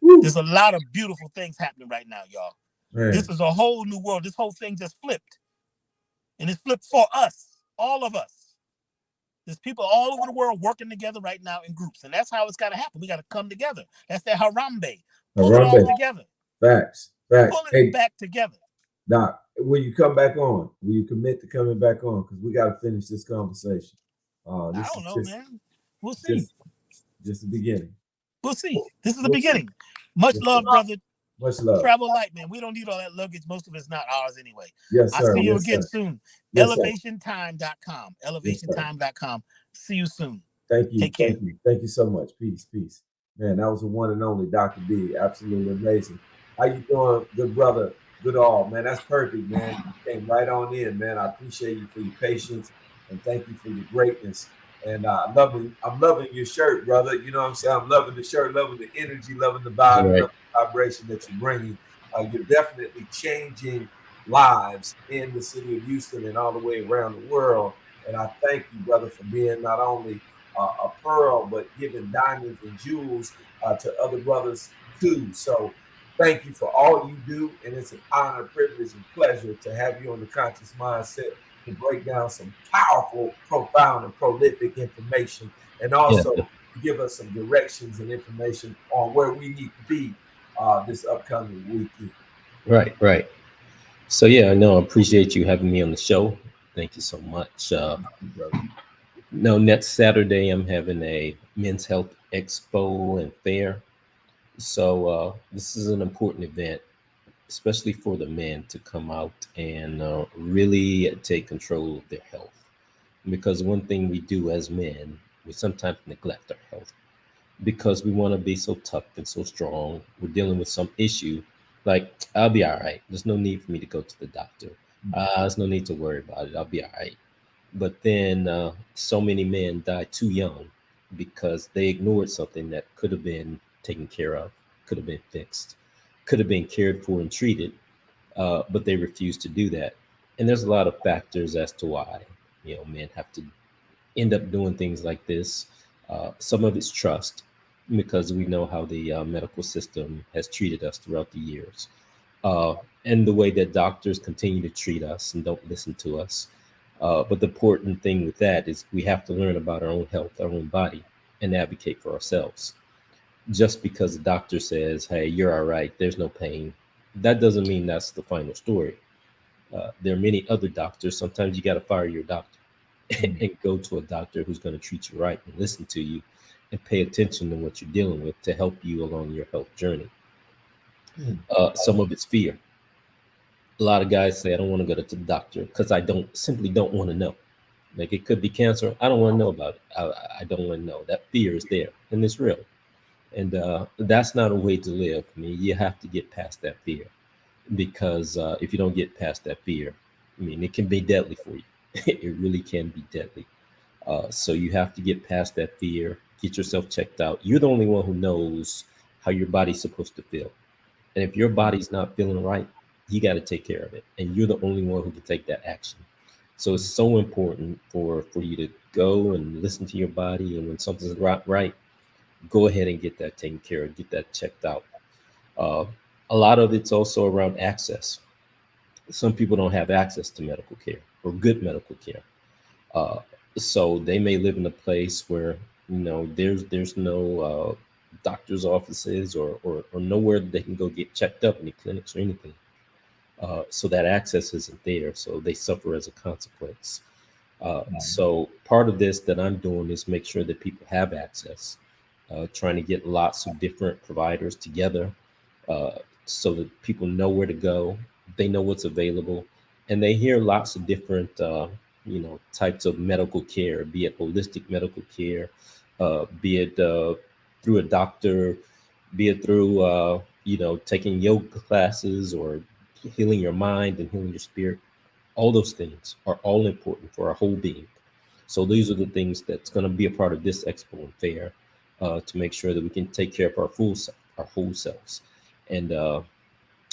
There's a lot of beautiful things happening right now, y'all. Man. This is a whole new world. This whole thing just flipped. And it's flipped for us, all of us. There's people all over the world working together right now in groups. And that's how it's got to happen. We got to come together. That's that Harambe. Pull it all together. Facts. Pull it back together. Doc, will you come back on? Will you commit to coming back on? Because we got to finish this conversation. I don't know, man. We'll see. Just the beginning. We'll see. This is the beginning. Much love, brother. Much love. Travel light, man. We don't need all that luggage. Most of it's not ours anyway. Yes, sir. I'll see you again soon. Yes, ElevationTime.com. ElevationTime.com. See you soon. Thank you. Take care. Thank you so much. Peace. Man, that was the one and only Dr. B. Absolutely amazing. How you doing, good brother? Goodall, man. That's perfect, man. You came right on in, man. I appreciate you for your patience and thank you for your greatness. And I'm loving your shirt, brother. You know what I'm saying? I'm loving the shirt, loving the energy, loving the vibe, loving the vibration that you're bringing. You're definitely changing lives in the city of Houston and all the way around the world. And I thank you, brother, for being not only a pearl, but giving diamonds and jewels to other brothers too. So thank you for all you do. And it's an honor, privilege, and pleasure to have you on the Conscious Mindset to break down some powerful, profound, and prolific information, and also give us some directions and information on where we need to be this upcoming weekend. Right. So I appreciate you having me on the show. Thank you so much. Next Saturday I'm having a Men's Health Expo and Fair. So this is an important event, especially for the men, to come out and really take control of their health. Because one thing we do as men, we sometimes neglect our health because we want to be so tough and so strong. We're dealing with some issue, like, I'll be all right. There's no need for me to go to the doctor. There's no need to worry about it. I'll be all right. But then so many men die too young because they ignored something that could have been taken care of, could have been fixed, could have been cared for and treated, but they refused to do that. And there's a lot of factors as to why men have to end up doing things like this. Some of it's trust, because we know how the medical system has treated us throughout the years, uh, and the way that doctors continue to treat us and don't listen to us. But the important thing with that is we have to learn about our own health, our own body, and advocate for ourselves. Just because the doctor says, "Hey, you're all right, there's no pain," that doesn't mean that's the final story. There are many other doctors. Sometimes you got to fire your doctor Mm. and go to a doctor who's going to treat you right and listen to you and pay attention to what you're dealing with to help you along your health journey. Mm. Some of it's fear. A lot of guys say, "I don't want to go to the doctor because I don't simply don't want to know." Like, it could be cancer. I don't want to know about it. I don't want to know. That fear is there and it's real. And that's not a way to live. I mean, you have to get past that fear, because if you don't get past that fear, I mean, it can be deadly for you. It really can be deadly. So you have to get past that fear, get yourself checked out. You're the only one who knows how your body's supposed to feel. And if your body's not feeling right, you got to take care of it. And you're the only one who can take that action. So it's so important for you to go and listen to your body. And when something's right, go ahead and get that taken care of, get that checked out. Uh, a lot of it's also around access. Some people don't have access to medical care or good medical care. Uh, so they may live in a place where there's no doctor's offices, or nowhere that they can go get checked up, any clinics or anything. So that access isn't there. So they suffer as a consequence. So part of this that I'm doing is make sure that people have access, trying to get lots of different providers together, uh, so that people know where to go, they know what's available, and they hear lots of different, types of medical care, be it holistic medical care, be it through a doctor, be it through, taking yoga classes, or healing your mind and healing your spirit. All those things are all important for our whole being. So these are the things that's going to be a part of this expo and fair, to make sure that we can take care of our our whole selves, and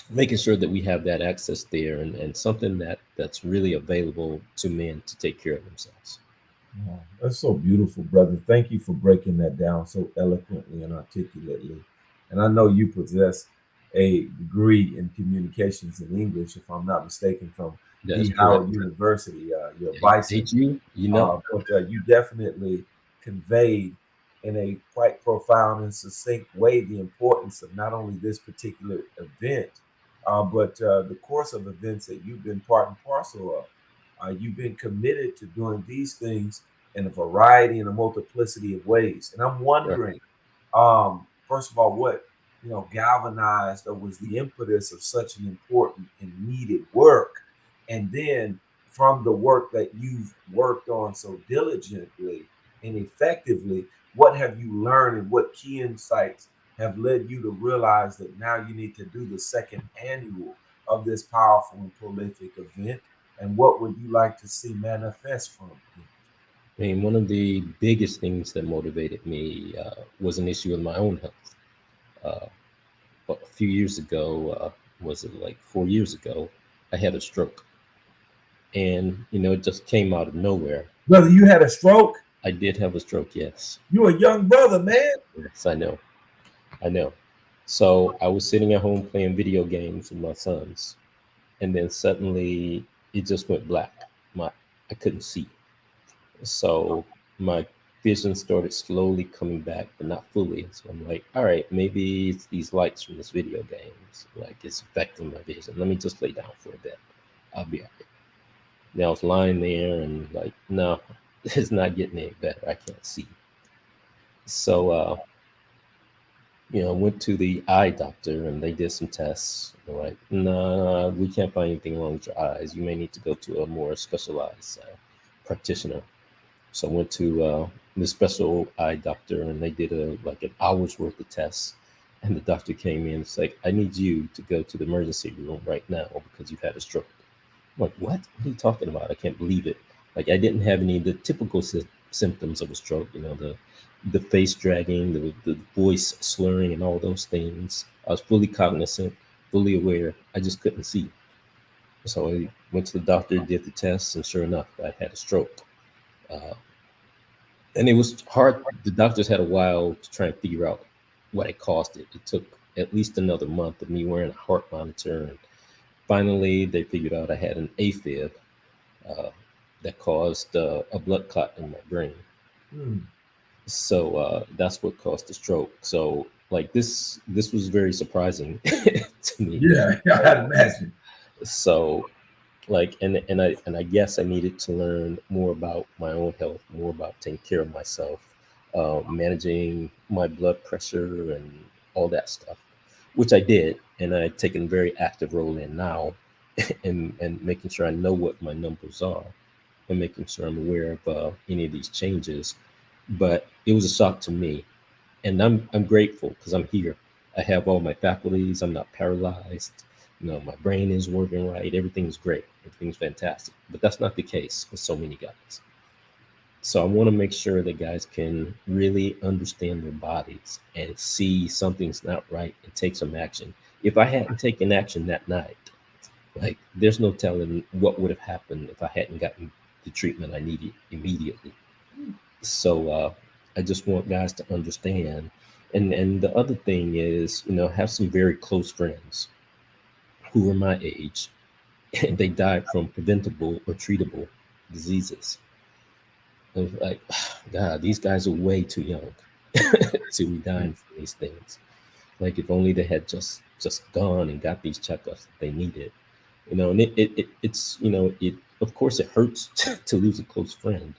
making sure that we have that access there, and something that's really available to men to take care of themselves. Wow, that's so beautiful, brother. Thank you for breaking that down so eloquently and articulately. And I know you possess a degree in communications in English, if I'm not mistaken, from That's D. Howard correct. University, your Did bison. you? But you definitely conveyed in a quite profound and succinct way the importance of not only this particular event, but the course of events that you've been part and parcel of. You've been committed to doing these things in a variety and a multiplicity of ways. And I'm Right. wondering, first of all, what galvanized or was the impetus of such an important and needed work, and then from the work that you've worked on so diligently and effectively, what have you learned and what key insights have led you to realize that now you need to do the second annual of this powerful and prolific event? And what would you like to see manifest from it? I mean, one of the biggest things that motivated me was an issue with my own health. Uh, but a few years ago, was it like 4 years ago, I had a stroke, and it just came out of nowhere. Brother, you had a stroke? I did have a stroke, yes. You a young brother, man. Yes, I know. So I was sitting at home playing video games with my sons, and then suddenly it just went black. My I couldn't see. So my vision started slowly coming back, but not fully. So I'm like, all right, maybe it's these lights from this video games. Like, it's affecting my vision. Let me just lay down for a bit. I'll be all right. Now I was lying there and like, no, it's not getting any better. I can't see. So went to the eye doctor and they did some tests. They're like, no, we can't find anything wrong with your eyes. You may need to go to a more specialized practitioner. So I went to the special eye doctor, and they did an hour's worth of tests. And the doctor came in and was like, I need you to go to the emergency room right now because you've had a stroke. I'm like, what? What are you talking about? I can't believe it. Like I didn't have any of the typical symptoms of a stroke. The face dragging, the voice slurring, and all those things. I was fully cognizant, fully aware. I just couldn't see. So I went to the doctor, did the tests, and sure enough, I had a stroke. Uh, and it was hard. The doctors had a while to try and figure out what it caused it. It took at least another month of me wearing a heart monitor, and finally they figured out I had an AFib uh, that caused a blood clot in my brain. Hmm. So that's what caused the stroke. So like this was very surprising to me. Yeah, I'd imagine. So like and I guess I needed to learn more about my own health, more about taking care of myself, managing my blood pressure and all that stuff, which I did, and I've taken a very active role in now, and making sure I know what my numbers are, and making sure I'm aware of any of these changes. But it was a shock to me, and I'm grateful because I'm here. I have all my faculties. I'm not paralyzed. My brain is working right. Everything's great. Everything's fantastic. But that's not the case with so many guys. So I want to make sure that guys can really understand their bodies and see something's not right and take some action. If I hadn't taken action that night, like there's no telling what would have happened if I hadn't gotten the treatment I needed immediately. So I just want guys to understand. And the other thing is, have some very close friends who were my age, and they died from preventable or treatable diseases. I was like, God, these guys are way too young to be dying from these things. Like if only they had just gone and got these checkups that they needed. And it of course it hurts to lose a close friend.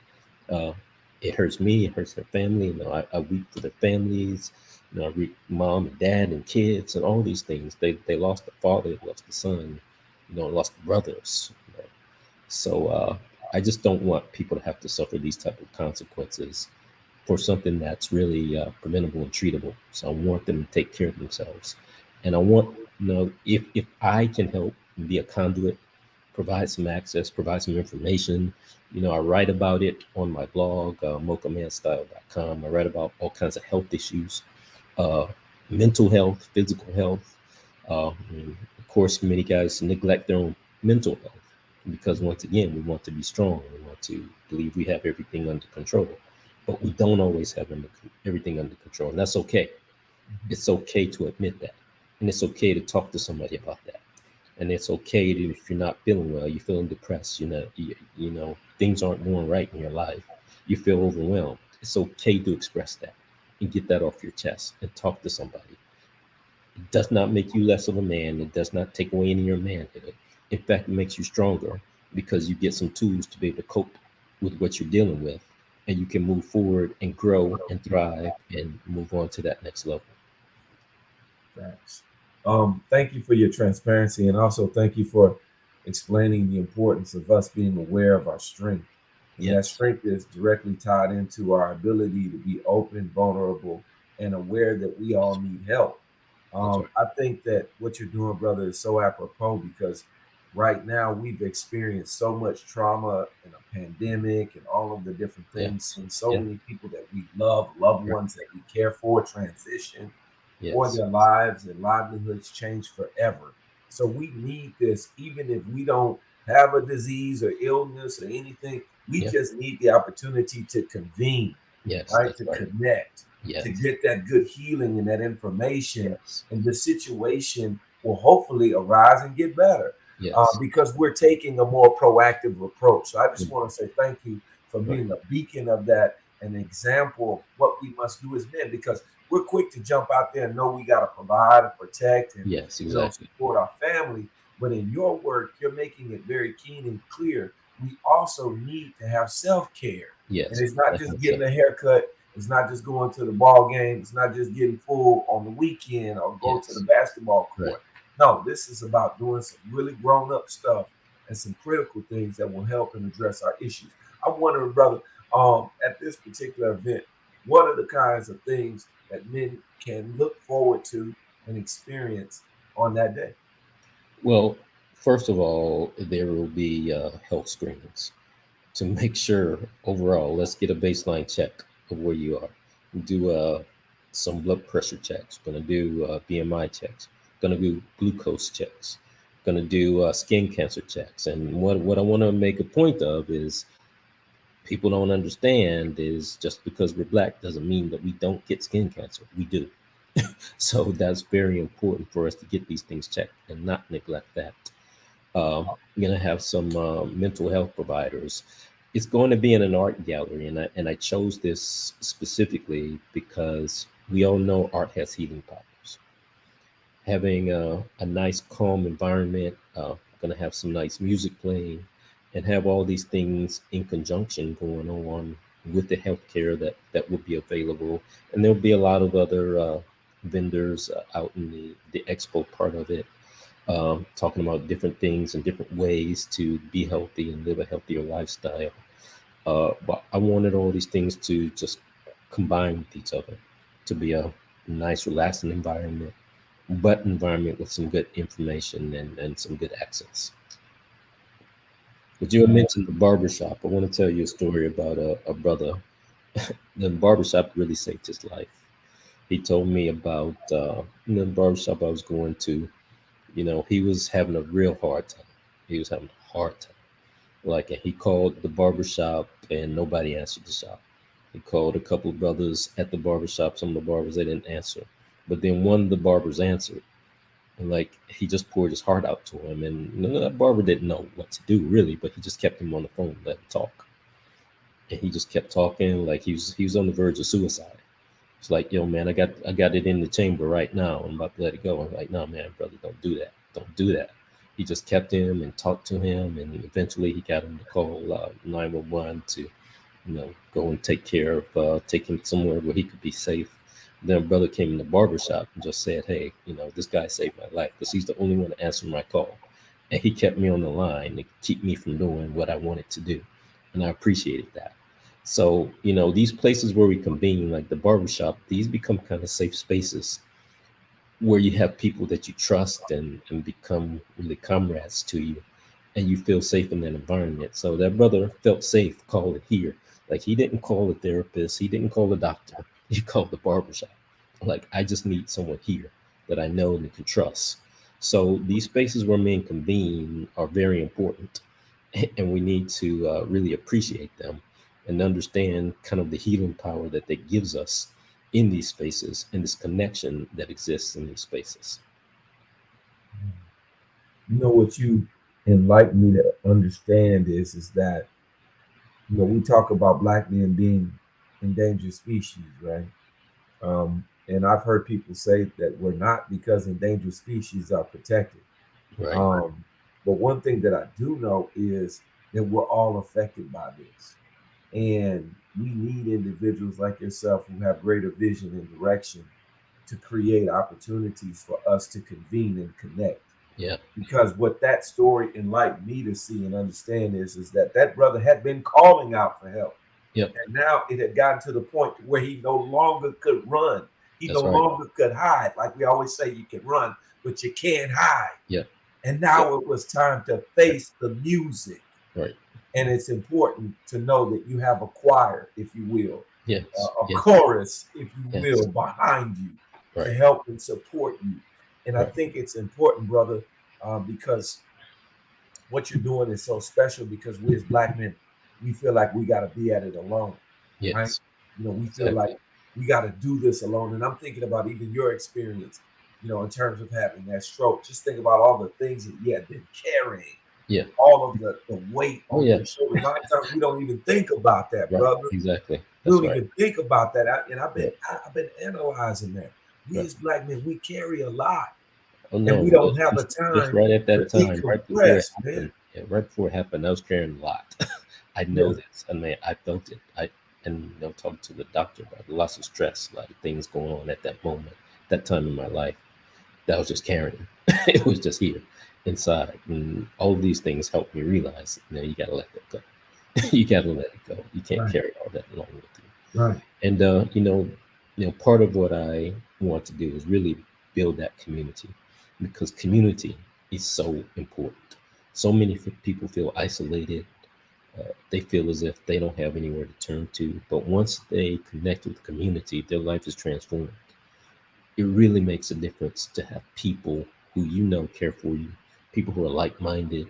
uh, it hurts me, it hurts their family. I weep for their families. I weep mom and dad and kids and all these things. They lost the father, they lost the son, lost the brothers. So I just don't want people to have to suffer these type of consequences for something that's really preventable and treatable. So I want them to take care of themselves, and I want if I can help and be a conduit, provide some access, provide some information. I write about it on my blog, mochamanstyle.com. I write about all kinds of health issues, uh, mental health, physical health. And of course, many guys neglect their own mental health because, once again, we want to be strong. We want to believe we have everything under control, but we don't always have everything under control, and that's okay. It's okay to admit that, and it's okay to talk to somebody about that. And it's okay to, if you're not feeling well, you're feeling depressed, things aren't going right in your life, you feel overwhelmed. It's okay to express that and get that off your chest and talk to somebody. It does not make you less of a man. It does not take away any of your manhood. In fact, it makes you stronger because you get some tools to be able to cope with what you're dealing with, and you can move forward and grow and thrive and move on to that next level. Thanks. Thank you for your transparency, and also thank you for explaining the importance of us being aware of our strength. And that Yes, strength is directly tied into our ability to be open, vulnerable, and aware that we all need help. that's right. I think that what you're doing, brother, is so apropos because right now we've experienced so much trauma and a pandemic and all of the different Yeah, things, and so yeah, many people that we love, loved right. ones that we care for, transition or Yes, their lives and livelihoods change forever. So we need this, even if we don't have a disease or illness or anything, we yeah, just need the opportunity to convene, yes, right? that's To right. connect, to Yes, get that good healing and that information, yes, and the situation will hopefully arise and get better yes. because we're taking a more proactive approach. So I just Mm, want to say thank you for right. being a beacon of that, an example of what we must do as men, because we're quick to jump out there and know we got to provide and protect and Yes, exactly. support our family. But in your work, you're making it very keen and clear. We also need to have self-care, and Yes, it's not that's just okay. getting a haircut. It's not just going to the ball game. It's not just getting full on the weekend or go to the Yes, basketball right. court. No, this is about doing some really grown-up stuff and some critical things that will help and address our issues. I'm wondering, brother, at this particular event, what are the kinds of things that men can look forward to and experience on that day? Well, first of all, there will be health screenings to make sure overall, let's get a baseline check of where you are. Do some blood pressure checks. Going to do BMI checks. Going to do glucose checks. Going to do skin cancer checks. And what I want to make a point of is people don't understand is just because we're black doesn't mean that we don't get skin cancer. We do. So that's very important for us to get these things checked and not neglect that. I'm going to have some mental health providers. It's going to be in an art gallery, and I chose this specifically because we all know art has healing powers. Having a nice, calm environment, going to have some nice music playing, and have all these things in conjunction going on with the healthcare that will be available. And there'll be a lot of other vendors out in the expo part of it, talking about different things and different ways to be healthy and live a healthier lifestyle. But I wanted all these things to just combine with each other to be a nice, relaxing environment, but environment with some good information and some good accents. But you had mentioned the barbershop. I want to tell you a story about a brother. The barbershop really saved his life. He told me about the barbershop I was going to. He was having a real hard time. He was having a hard time. Like, and he called the barbershop and nobody answered the shop. He called a couple of brothers at the barbershop. Some of the barbers, they didn't answer. But then one of the barbers answered. And like, he just poured his heart out to him. And that barber didn't know what to do really, but he just kept him on the phone, let him talk. And he just kept talking like he was on the verge of suicide. It's like, yo, man, I got it in the chamber right now. I'm about to let it go. I'm like, no, man, brother, don't do that. Don't do that. He just kept him and talked to him, and eventually he got him to call 911 to, go and take him somewhere where he could be safe. Then brother came in the barbershop and just said, hey, this guy saved my life because he's the only one to answer my call. And he kept me on the line to keep me from doing what I wanted to do. And I appreciated that. So, these places where we convene, like the barbershop, these become kind of safe spaces where you have people that you trust and become really comrades to you, and you feel safe in that environment. So that brother felt safe calling here. Like, he didn't call a therapist, he didn't call a doctor, he called the barbershop. Like, I just need someone here that I know and can trust. So these spaces where men convene are very important, and we need to really appreciate them and understand kind of the healing power that that gives us in these spaces and this connection that exists in these spaces. What you enlighten me to understand is that we talk about black men being endangered species, right? And I've heard people say that we're not, because endangered species are protected. Right. But one thing that I do know is that we're all affected by this. And we need individuals like yourself who have greater vision and direction to create opportunities for us to convene and connect. Yeah. Because what that story enlightened me to see and understand is that brother had been calling out for help. Yep. And now it had gotten to the point where he no longer could run. He That's no right. longer could hide. Like we always say, you can run, but you can't hide. Yeah. And now it was time to face the music. Right. And it's important to know that you have a choir, if you will, Yes. a Yes. chorus, if you Yes. will, behind you to Right. help and support you. And I Right. think it's important, brother, because what you're doing is so special, because we as black men, we feel like we got to be at it alone, right? Yes. We feel like Exactly. we got to do this alone. And I'm thinking about even your experience, in terms of having that stroke. Just think about all the things that you had been carrying, Yeah. all of the weight Oh, on yeah. your shoulders. A lot of times we don't even think about that, Right. brother. Exactly. We That's don't right. even think about that. And I've been Right. I've been analyzing that. We Right. as black men, we carry a lot, Oh and we no, don't have a just time right at to that time, right before it decompress, man. happened. Yeah, right before it happened, I was carrying a lot. I Yeah, know this. I mean, I felt it. Talking to the doctor about lots of stress, a lot of things going on at that moment, that time in my life. That was just carrying. It was just here, inside, and all of these things helped me realize, you got to let that go. You got to let it go. You can't right, carry all that along with you. right, And part of what I want to do is really build that community, because community is so important. So many people feel isolated, they feel as if they don't have anywhere to turn to. But once they connect with the community, their life is transformed. It really makes a difference to have people who care for you, people who are like-minded,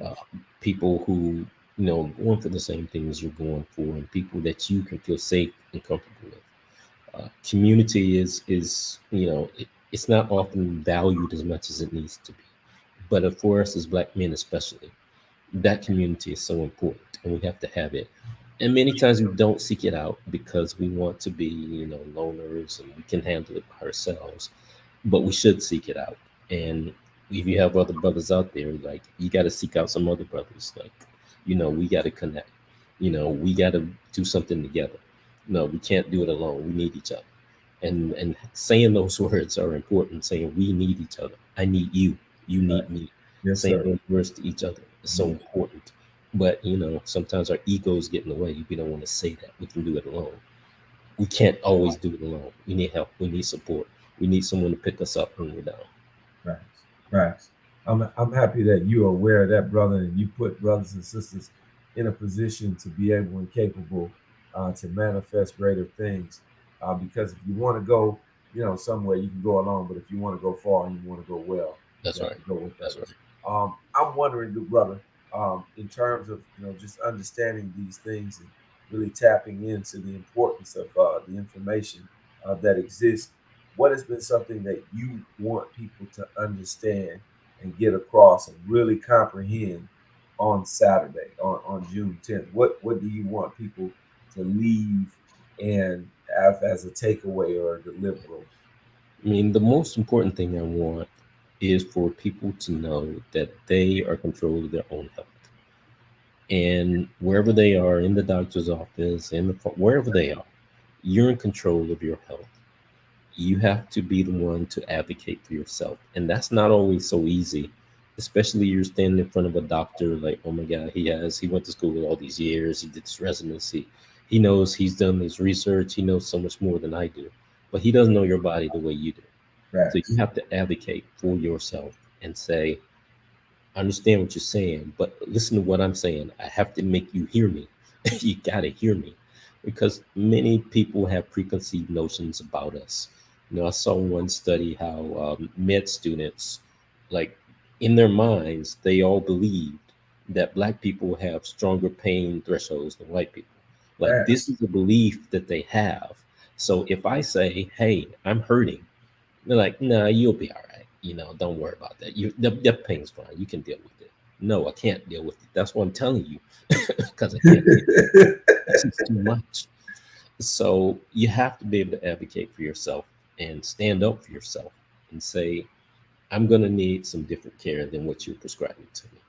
uh, people who going for the same things you're going for, and people that you can feel safe and comfortable with. Community is it's not often valued as much as it needs to be, but for us as Black men especially, that community is so important, and we have to have it. And many times we don't seek it out because we want to be loners and we can handle it by ourselves, but we should seek it out. And if you have other brothers out there, like, you got to seek out some other brothers. Like, we got to connect. We got to do something together. No, we can't do it alone. We need each other. And saying those words are important. Saying we need each other. I need you. You Right. need me. Yes, Saying sir. those words to each other is so important. But sometimes our egos get in the way. We don't want to say that. We can do it alone. We can't always do it alone. We need help. We need support. We need someone to pick us up when we're down. Facts. Facts. I'm happy that you are aware of that, brother, and you put brothers and sisters in a position to be able and capable to manifest greater things. Because if you want to go, somewhere, you can go alone, but if you want to go far and you want to go well, That's you have right. to go with That's others. right. I'm wondering, good brother, in terms of just understanding these things and really tapping into the importance of the information that exists. What has been something that you want people to understand and get across and really comprehend on Saturday, on June 10th? What do you want people to leave and have as a takeaway or a deliverable? I mean, the most important thing I want is for people to know that they are in control of their own health. And wherever they are, in the doctor's office, wherever they are, you're in control of your health. You have to be the one to advocate for yourself. And that's not always so easy, especially you're standing in front of a doctor like, oh my God, he went to school all these years, he did this residency. He knows, he's done this research, he knows so much more than I do, but he doesn't know your body the way you do. So you Facts. have to advocate for yourself and say, I understand what you're saying, but listen to what I'm saying. I have to make you hear me. You got to hear me, because many people have preconceived notions about us. I saw one study how med students, like, in their minds, they all believed that Black people have stronger pain thresholds than white people. Like, this Facts. is a belief that they have. So if I say, hey, I'm hurting, they're like, nah, you'll be all right. Don't worry about that. The pain's fine. You can deal with it. No, I can't deal with it. That's what I'm telling you, because I can't deal. This is too much. So you have to be able to advocate for yourself and stand up for yourself and say, I'm going to need some different care than what you're prescribing to me.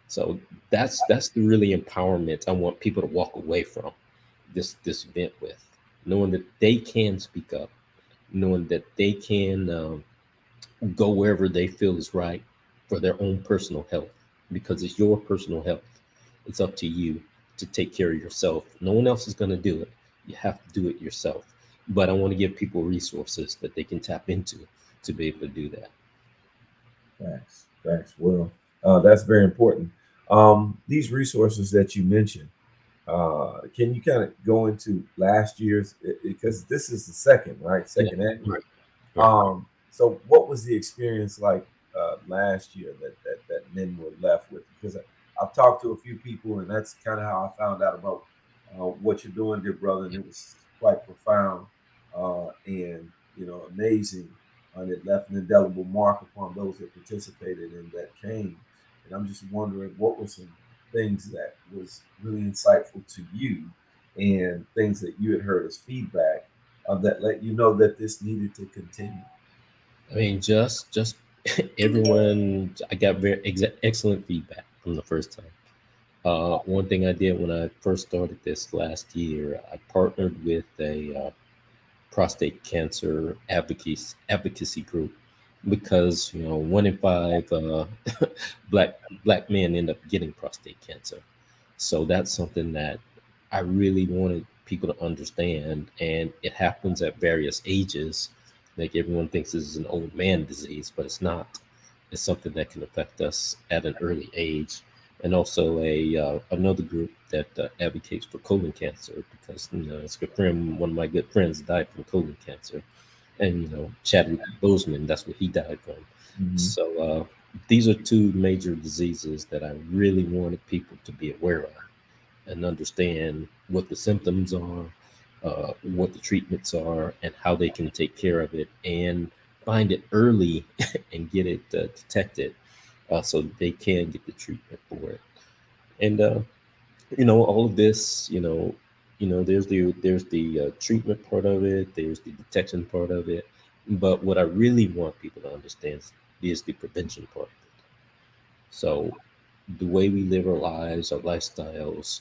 So that's the really empowerment I want people to walk away from this event with, knowing that they can speak up, knowing that they can go wherever they feel is right for their own personal health, because it's your personal health. It's up to you to take care of yourself. No one else is going to do it. You have to do it yourself. But I want to give people resources that they can tap into to be able to do that. Facts. Facts. Well, that's very important. These resources that you mentioned, can you kind of go into last year's, because this is the second, right? Yeah, Second annual. right, right. So what was the experience like last year that men were left with? Because I've talked to a few people, and that's kind of how I found out about what you're doing, dear brother, and it was quite profound and amazing, and it left an indelible mark upon those that participated and that came. And I'm just wondering, what were some things that was really insightful to you, and things that you had heard as feedback that let you know that this needed to continue. I mean, just everyone. I got very excellent feedback from the first time. One thing I did when I first started this last year, I partnered with a prostate cancer advocacy group, because 1 in 5 black men end up getting prostate cancer. So that's something that I really wanted people to understand, and it happens at various ages. Like, everyone thinks this is an old man disease, but it's not. It's something that can affect us at an early age. And also a another group that advocates for colon cancer because it's a good friend. One of my good friends died from colon cancer, and Chadwick Boseman, that's what he died from. Mm-hmm. So these are two major diseases that I really wanted people to be aware of and understand what the symptoms are, what the treatments are, and how they can take care of it and find it early and get it detected so they can get the treatment for it. And all of this, there's the treatment part of it, there's the detection part of it, but what I really want people to understand is the prevention part of it. So the way we live our lives, our lifestyles,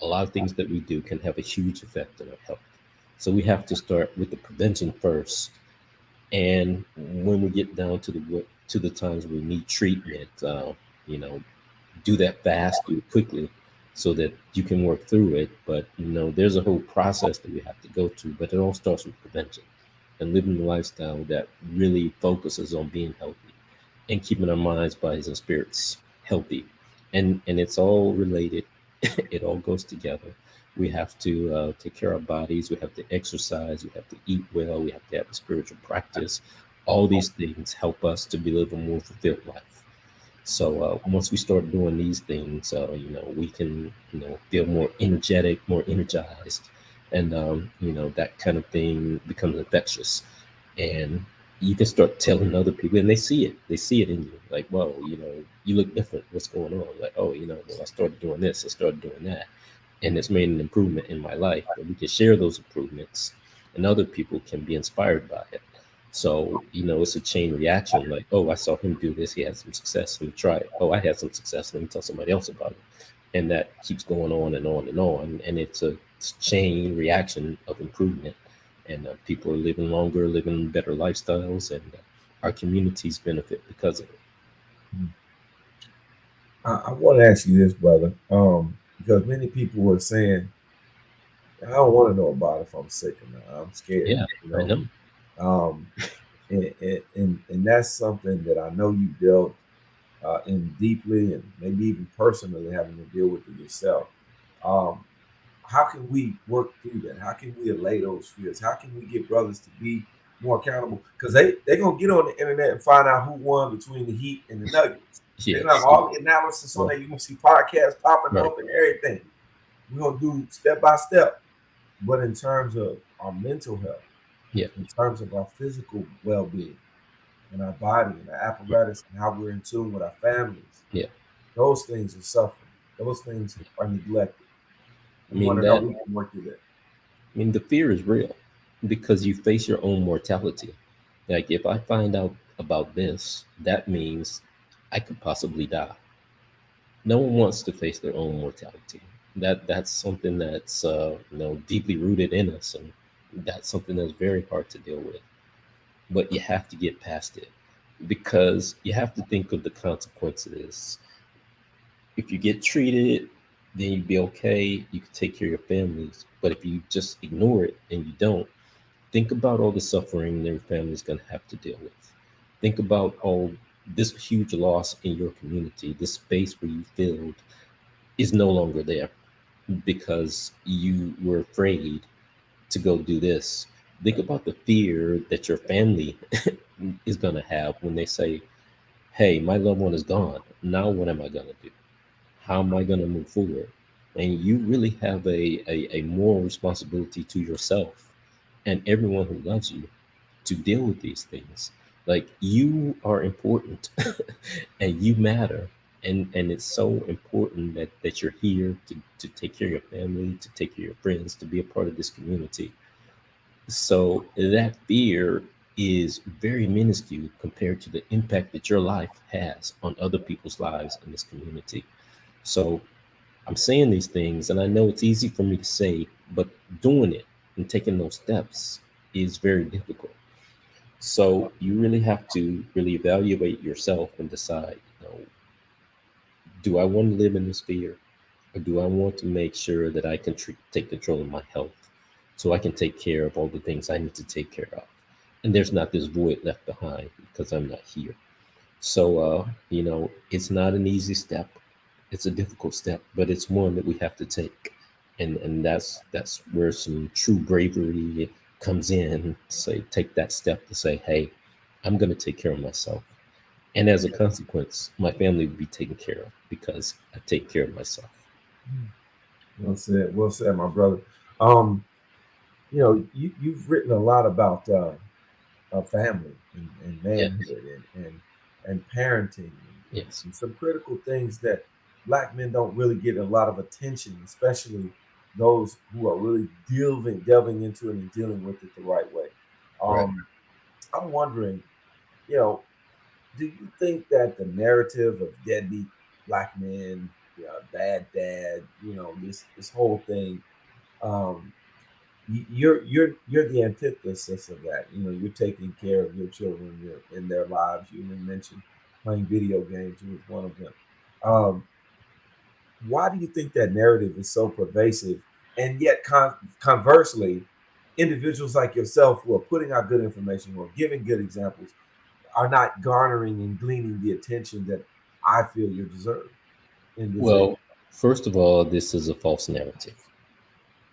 a lot of things that we do can have a huge effect on our health. So we have to start with the prevention first. And when we get down to the times we need treatment, you know, do that fast, do it quickly, so that you can work through it. But there's a whole process that we have to go to. But it all starts with prevention and living a lifestyle that really focuses on being healthy and keeping our minds, bodies, and spirits healthy. And it's all related. It all goes together. We have to take care of our bodies. We have to exercise. We have to eat well. We have to have a spiritual practice. All these things help us to be live a more fulfilled life. So once we start doing these things, we can feel more energetic, more energized, and that kind of thing becomes infectious, and you can start telling other people, and they see it. They see it in you, like, whoa, you look different. What's going on? Like, oh, well, I started doing this. I started doing that, and it's made an improvement in my life. And we can share those improvements, and other people can be inspired by it. So, it's a chain reaction. Like, oh, I saw him do this. He had some success. Let me try it. Oh, I had some success. Let me tell somebody else about it. And that keeps going on and on and on. And it's a chain reaction of improvement. And people are living longer, living better lifestyles, and our communities benefit because of it. I want to ask you this, brother, because many people were saying, I don't want to know about if I'm sick or not. I'm scared, Yeah, I know. Um, and that's something that I know you dealt in deeply and maybe even personally having to deal with it yourself. Um, how can we work through that? How can we allay those fears? How can we get brothers to be more accountable? Because they're going to get on the internet and find out who won between the Heat and the Nuggets. They're going to have Yes. all the analysis on Right. there. You're going to see podcasts popping Right. up and everything. We're going to do step by step. But in terms of our mental health, Yeah. in terms of our physical well being and our body and our apparatus and how we're in tune with our families, Yeah. those things are suffering. Those things are neglected. I We mean want to know that. we can work through that. I mean, the fear is real because you face your own mortality. Like, if I find out about this, that means I could possibly die. No one wants to face their own mortality. That's something that's deeply rooted in us, and that's something that's very hard to deal with. But you have to get past it because you have to think of the consequences. If you get treated, then you'd be okay. You can take care of your families. But if you just ignore it and you don't, think about all the suffering their family's going to have to deal with. Think about all this huge loss in your community. This space where you filled is no longer there because you were afraid to go do this. Think about the fear that your family is going to have when they say, hey, my loved one is gone. Now, what am I going to do? How am I going to move forward? And you really have a moral responsibility to yourself and everyone who loves you to deal with these things. Like, you are important and you matter. And it's so important that you're here to take care of your family, to take care of your friends, to be a part of this community. So that fear is very minuscule compared to the impact that your life has on other people's lives in this community. So I'm saying these things, and I know it's easy for me to say, but doing it and taking those steps is very difficult. So you really have to really evaluate yourself and decide, do I want to live in this fear, or do I want to make sure that I can take control of my health, so I can take care of all the things I need to take care of, and there's not this void left behind because I'm not here. So it's not an easy step. It's a difficult step, but it's one that we have to take, and that's where some true bravery comes in. Say, take that step to say, hey, I'm going to take care of myself, and as a consequence, my family will be taken care of because I take care of myself. Well said, my brother. Um, you've written a lot about family and Yes, manhood and parenting yes. and some critical things that black men don't really get a lot of attention, especially those who are really delving into it and dealing with it the right way. Right. Um, I'm wondering, you know, do you think that the narrative of deadbeat black men, bad dad, this whole thing, um, you're the antithesis of that. You're taking care of your children in their lives. You even mentioned playing video games was one of them. Um, why do you think that narrative is so pervasive? And yet, conversely, individuals like yourself who are putting out good information, who are giving good examples, are not garnering and gleaning the attention that I feel you deserve in this age. Well, first of all, this is a false narrative.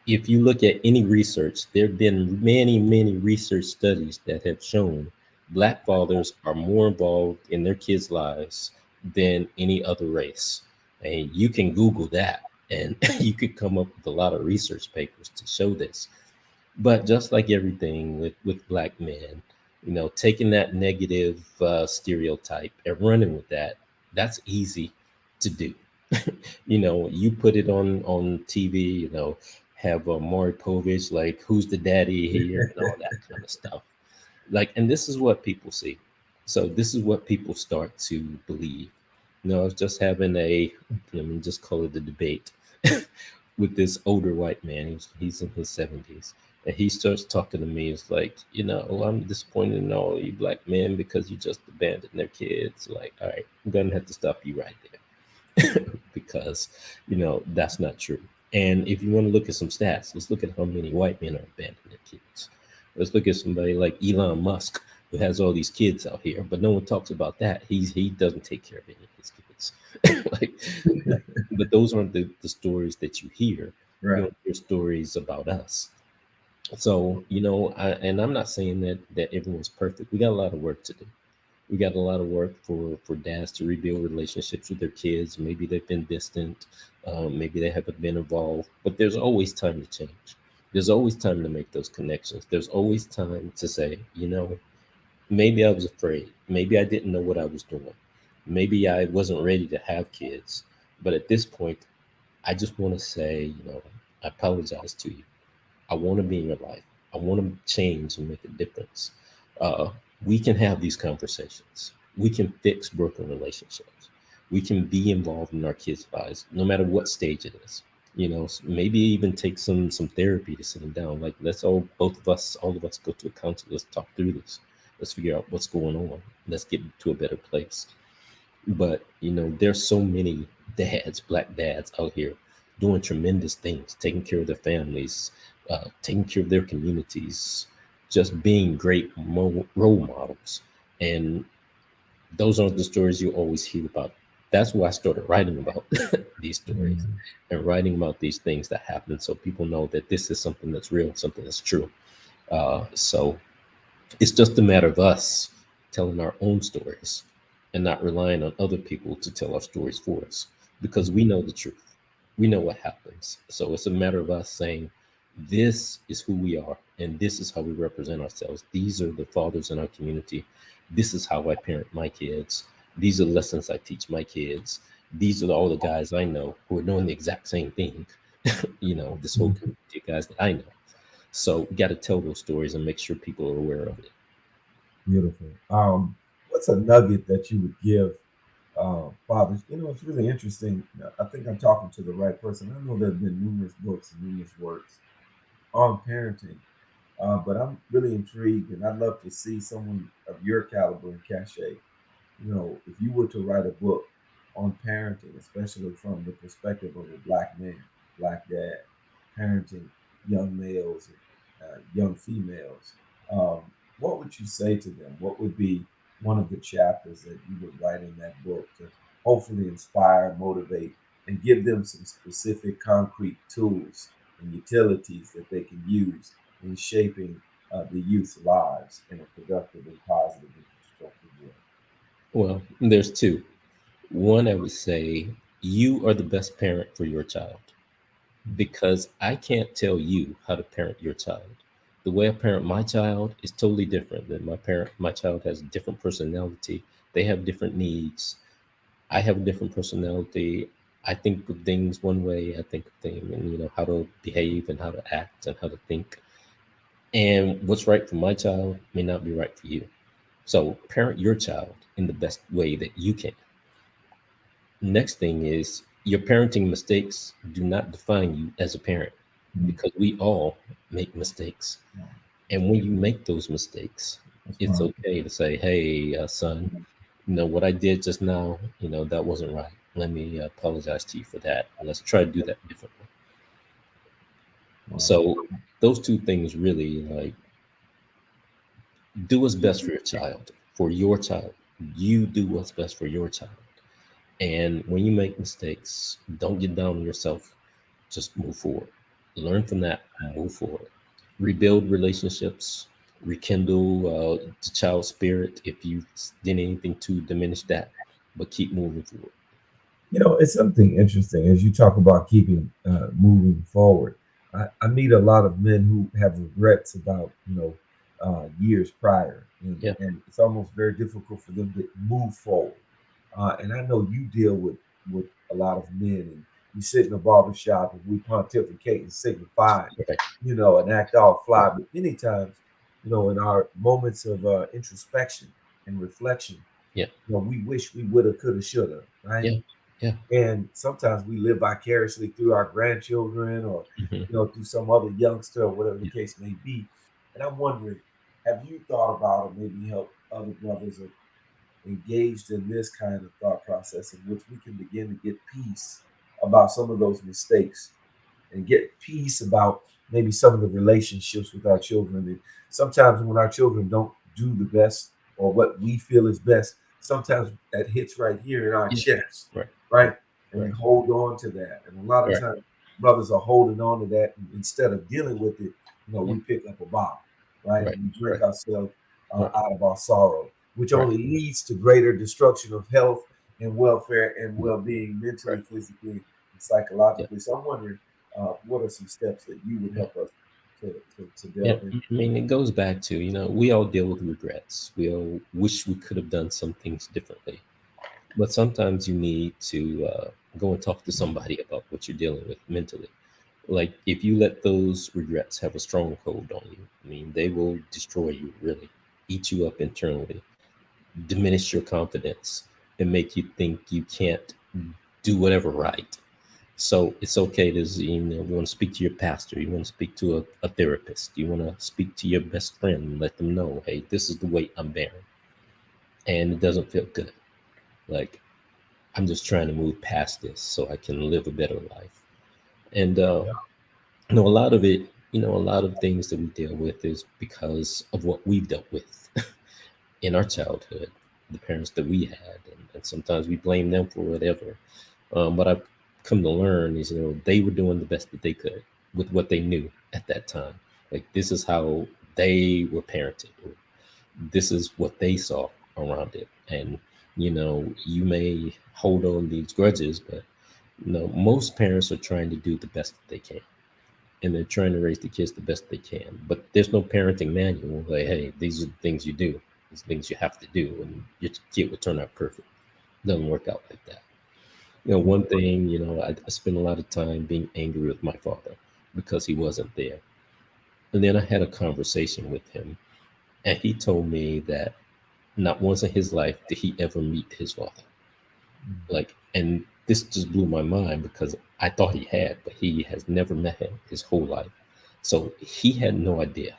If you look at any research, there have been many research studies that have shown black fathers are more involved in their kids' lives than any other race. And you can Google that, and you could come up with a lot of research papers to show this. But just like everything with black men, taking that negative stereotype and running with that, that's easy to do. You put it on TV, have Maury Povich, like, who's the daddy here, and all that kind of stuff. Like, and this is what people see. So this is what people start to believe. I was just having let me just call it a debate with this older white man. He's in his 70s. And he starts talking to me. It's like, I'm disappointed in all you black men because you just abandoned their kids. Like, all right, I'm going to have to stop you right there because, that's not true. And if you want to look at some stats, let's look at how many white men are abandoning their kids. Let's look at somebody like Elon Musk, who has all these kids out here, but no one talks about that. He doesn't take care of any of his kids. like, but those aren't the stories that you hear. You Right. don't hear stories about us. So, and I'm not saying that everyone's perfect. We got a lot of work to do. We got a lot of work for dads to rebuild relationships with their kids. Maybe they've been distant, maybe they haven't been involved, but there's always time to change. There's always time to make those connections. There's always time to say, maybe I was afraid. Maybe I didn't know what I was doing. Maybe I wasn't ready to have kids. But at this point, I just want to say, I apologize to you. I want to be in your life. I want to change and make a difference. Uh, we can have these conversations. We can fix broken relationships. We can be involved in our kids' lives, no matter what stage it is. Maybe even take some therapy to sit them down. Like, let's all of us go to a counselor. Let's talk through this. Let's figure out what's going on. Let's get to a better place. But there's so many black dads out here doing tremendous things, taking care of their families, taking care of their communities, just being great role models. And those aren't the stories you always hear about. That's why I started writing about these stories Mhm. and writing about these things that happen, so people know that this is something that's real, something that's true. So it's just a matter of us telling our own stories and not relying on other people to tell our stories for us, because we know the truth. We know what happens. So it's a matter of us saying, this is who we are, and this is how we represent ourselves. These are the fathers in our community. This is how I parent my kids. These are the lessons I teach my kids. These are all the guys I know who are doing the exact same thing. This whole Mhm. community of guys that I know. So we got to tell those stories and make sure people are aware of it. Beautiful. What's a nugget that you would give fathers? It's really interesting. I think I'm talking to the right person. I know there have been numerous books and numerous works on parenting, but I'm really intrigued, and I'd love to see someone of your caliber and cachet. If you were to write a book on parenting, especially from the perspective of a black man, black dad, parenting young males and young females, um, what would you say to them? What would be one of the chapters that you would write in that book to hopefully inspire, motivate, and give them some specific concrete tools and utilities that they can use in shaping the youth's lives in a productive and positive and constructive way. Well, there's two. One, I would say you are the best parent for your child, because I can't tell you how to parent your child. The way I parent my child is totally different than my child has a different personality. They have different needs. I have a different personality. I think of things one way, I think of things and how to behave and how to act and how to think. And what's right for my child may not be right for you. So parent your child in the best way that you can. Next thing is, your parenting mistakes do not define you as a parent, Mm. because we all make mistakes. Yeah, And when you make those mistakes, that's it's right. okay to say, hey, son, what I did just now, that wasn't right. Let me apologize to you for that. Let's try to do that differently. Wow. So those two things really, like, do what's best for your child. For your child, you do what's best for your child. And when you make mistakes, don't get down on yourself. Just move forward. Learn from that, move forward. Rebuild relationships, rekindle the child spirit if you did anything to diminish that, but keep moving forward. It's something interesting as you talk about keeping moving forward. I meet a lot of men who have regrets about years prior, and, Yeah, and it's almost very difficult for them to move forward. And I know you deal with a lot of men, and you sit in a barber shop and we pontificate and signify, right. and act all fly. But many times, in our moments of introspection and reflection, Yeah, we wish we woulda, coulda, shoulda, right? yeah, yeah. And sometimes we live vicariously through our grandchildren or, Hmm. through some other youngster or whatever the Yeah. case may be. And I'm wondering, have you thought about or maybe help other brothers or engaged in this kind of thought process in which we can begin to get peace about some of those mistakes and get peace about maybe some of the relationships with our children. And sometimes when our children don't do the best or what we feel is best, sometimes that hits right here in our Yeah. chest, Right, right, right? And we right, hold on to that. And a lot of right. times, brothers are holding on to that. And instead of dealing with it, Yeah, we pick up a bottle, right? right, And we drink right, ourselves right, out of our sorrow, which right. only leads to greater destruction of health and welfare and Mm. well-being Right. mentally, physically, and Yeah, psychologically. So I'm wondering, what are some steps that you would yeah. help us to Yeah, delve into? I mean, it goes back to, we all deal with regrets. We all wish we could have done some things differently. But sometimes you need to go and talk to somebody about what you're dealing with mentally. Like, if you let those regrets have a stronghold on you, I mean, they will destroy you, really, eat you up internally, diminish your confidence, and make you think you can't do whatever right. So it's okay to, you want to speak to your pastor, you want to speak to a therapist, you want to speak to your best friend and let them know, hey, this is the weight I'm bearing. And it doesn't feel good. Like, I'm just trying to move past this so I can live a better life. And, a lot of it, a lot of things that we deal with is because of what we've dealt with in our childhood, the parents that we had. And sometimes we blame them for whatever. What I've come to learn is, they were doing the best that they could with what they knew at that time. Like, this is how they were parented, or this is what they saw around it. And, you may hold on these grudges, but, most parents are trying to do the best that they can. And they're trying to raise the kids the best they can. But there's no parenting manual. Like, hey, these are the things you do. These things you have to do, and your kid will turn out perfect. It doesn't work out like that. One thing, I spent a lot of time being angry with my father because he wasn't there. And then I had a conversation with him, and he told me that not once in his life did he ever meet his father. Like, and this just blew my mind because I thought he had, but he has never met him his whole life. So he had no idea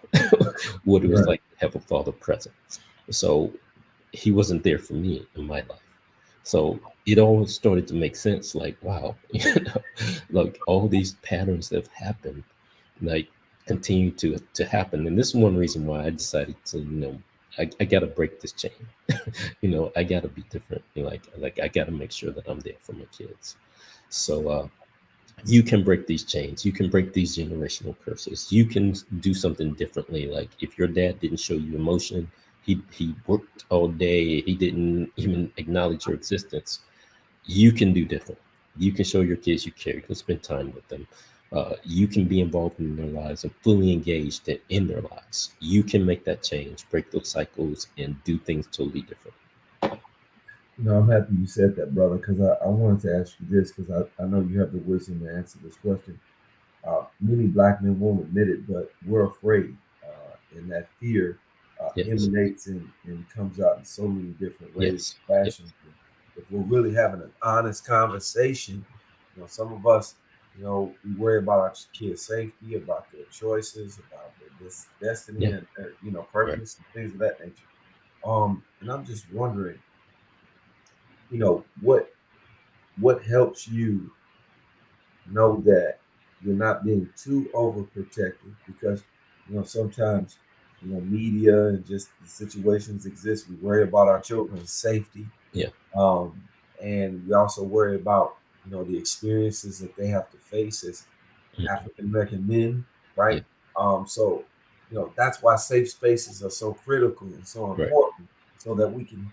what it was Right. like to have a father present. So he wasn't there for me in my life. So it all started to make sense. Like, wow, like, all these patterns that have happened, like, continue to happen. And this is one reason why I decided to, I got to break this chain. I got to be different. Like I got to make sure that I'm there for my kids. So you can break these chains. You can break these generational curses. You can do something differently. Like if your dad didn't show you emotion, he worked all day. He didn't even acknowledge your existence. You can do different. You can show your kids you care. You can spend time with them. You can be involved in their lives and fully engaged in their lives. You can make that change, break those cycles, and do things totally different. I'm happy you said that, brother, because I wanted to ask you this because I know you have the wisdom to answer this question. Many black men won't admit it, but we're afraid, and that fear Yes, emanates and comes out in so many different ways yes, and yes, fashions. And if we're really having an honest conversation, some of us, we worry about our kids' safety, about their choices, about their destiny, yeah, and their, right, purpose and things of that nature. And I'm just wondering, what helps you know that you're not being too overprotective because sometimes media and just the situations exist. We worry about our children's safety, yeah, um, and we also worry about the experiences that they have to face as mhm, African American men, yeah, right? So that's why safe spaces are so critical and so right, important, so that we can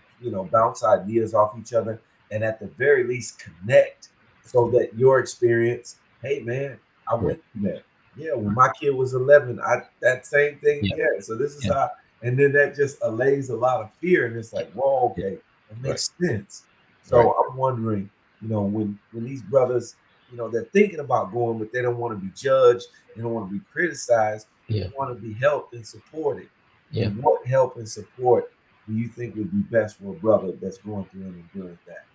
bounce ideas off each other and at the very least connect, so that your experience, hey man, I right, went through that. Yeah, when my kid was 11, I that same thing. yeah, Yeah, so this is yeah, how, and then that just allays a lot of fear, and it's like, whoa, yeah, okay, it right, makes sense. right, So I'm wondering, when these brothers, they're thinking about going, but they don't want to be judged. They don't want to be criticized. They yeah, want to be helped and supported. yeah. And what help and support do you think would be best for a brother that's going through and enduring that?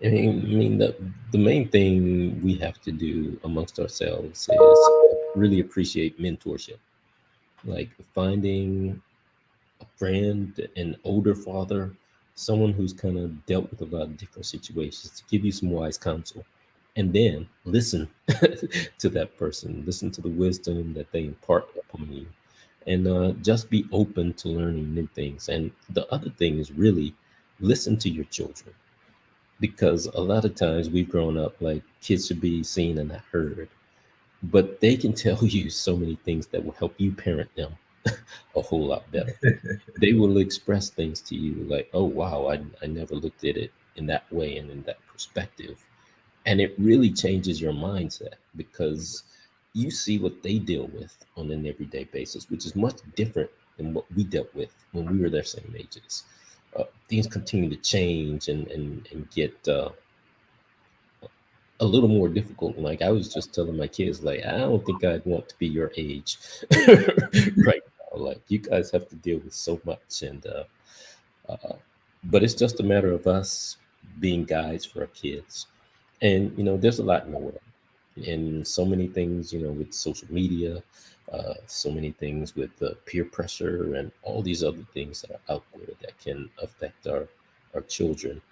I mean, the main thing we have to do amongst ourselves is really appreciate mentorship, like finding a friend, an older father, someone who's kind of dealt with a lot of different situations to give you some wise counsel. And then listen to that person, listen to the wisdom that they impart upon you, and just be open to learning new things. And the other thing is really listen to your children, because a lot of times we've grown up like kids should be seen and not heard, but they can tell you so many things that will help you parent them a whole lot better. They will express things to you like, oh wow, I never looked at it in that way and in that perspective. And it really changes your mindset because you see what they deal with on an everyday basis, which is much different than what we dealt with when we were their same ages. Things continue to change and get a little more difficult. Like I was just telling my kids, like, I don't think I'd want to be your age right now. Like you guys have to deal with so much, and uh, but it's just a matter of us being guides for our kids. And there's a lot in the world, and so many things. With social media, so many things with peer pressure, and all these other things that are out there that can affect our children.